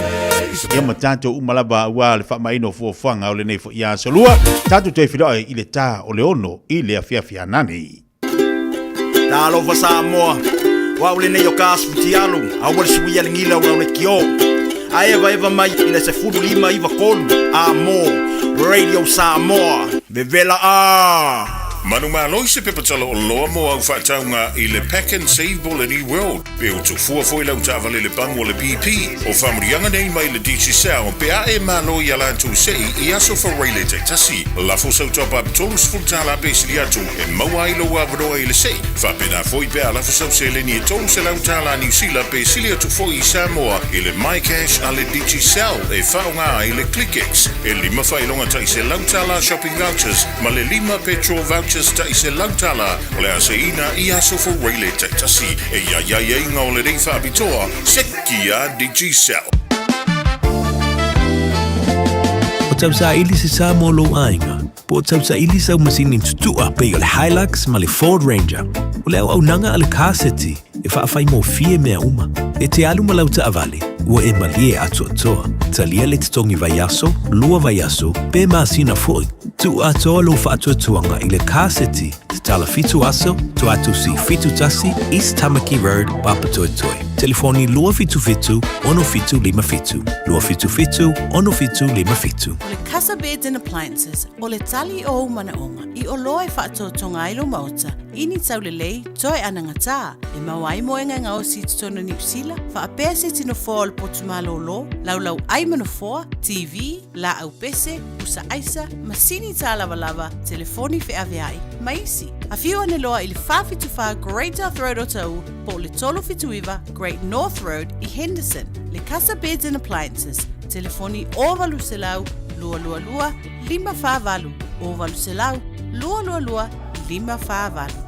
ia ma tātou umalaba ua le whamaino fuafanga o le nei fo i aso lua tātou te whiroa i le tā o le ono i le Fiafia nani.
Talo fa Samoa, wa ule ne yo kasputi alu, awal suia ngila wa le kio. Eva mai ile se fudu lima iva kolu, amo, Radio Samoa, bevela a.
Manu maloi se pepatalo o loa mo au whaataunga i le Pack and Save Ball in e-World. Pe o tu fuafoi lau tāwale le bangu o le BP. O whamurianga nei mai le DC Sao. Pe a e maloi ala antu sei i aso whareile te tasi. Lafo sau top up tolus fultala besili atu. E maua ilo wavanoa i le sei. Whapena foi pe a lafo sau se le ni e tolus e lau tala New Zealand besili atu foi i Samoa. I le My Cash a le DC Sao. E whaunga i le ClickX. E lima whailonga ta i se lau tala shopping vouchers. Ma le lima petrol vouchers ta i se lautala o le aseina i aso for Rayleigh Tasi e ia inga o le rei whaapitoa sekia DigiCell.
O tau sa ili se sa molo ainga, po o tau sa ili sa umasini tutua pe o le Hilux ma le Ford Ranger o le au nanga a le kaseti e whaafai mo fie mea uma e te alu malauta avale ua e malie atu atoa talia le titongi vaiaso, lua vaiaso pe maasina foi tu atoa lo whaatuatuanga i le kaseti te tala fitu aso tu atu si fitu tasi East Tamaki Road, Papatoetoe. Telefoni lua fitu fitu, ono fitu lima fitu. Lua fitu fitu, ono fitu lima fitu.
O le Casa Beds and Appliances, o le tali o umanaonga, i o loa e whaatotonga i lo mauta, ini tau le lei, toe anangata, e mawai moenga ngao si tutono New Zealand, whaapea se tino fōa le potumalo lo, lau aimano fōa, TV, la au pese, usa aisa, masini tā lava, telefoni Fiaviai, maisi. A fiu ane loa i le whawhituwha Great North Road o tau, po le tolo fituiva Great North Road i Henderson. Le Casa Beds and Appliances, telefoni ovalu selau, lua, lima whavalu, ovalu selau, lua, lima whavalu.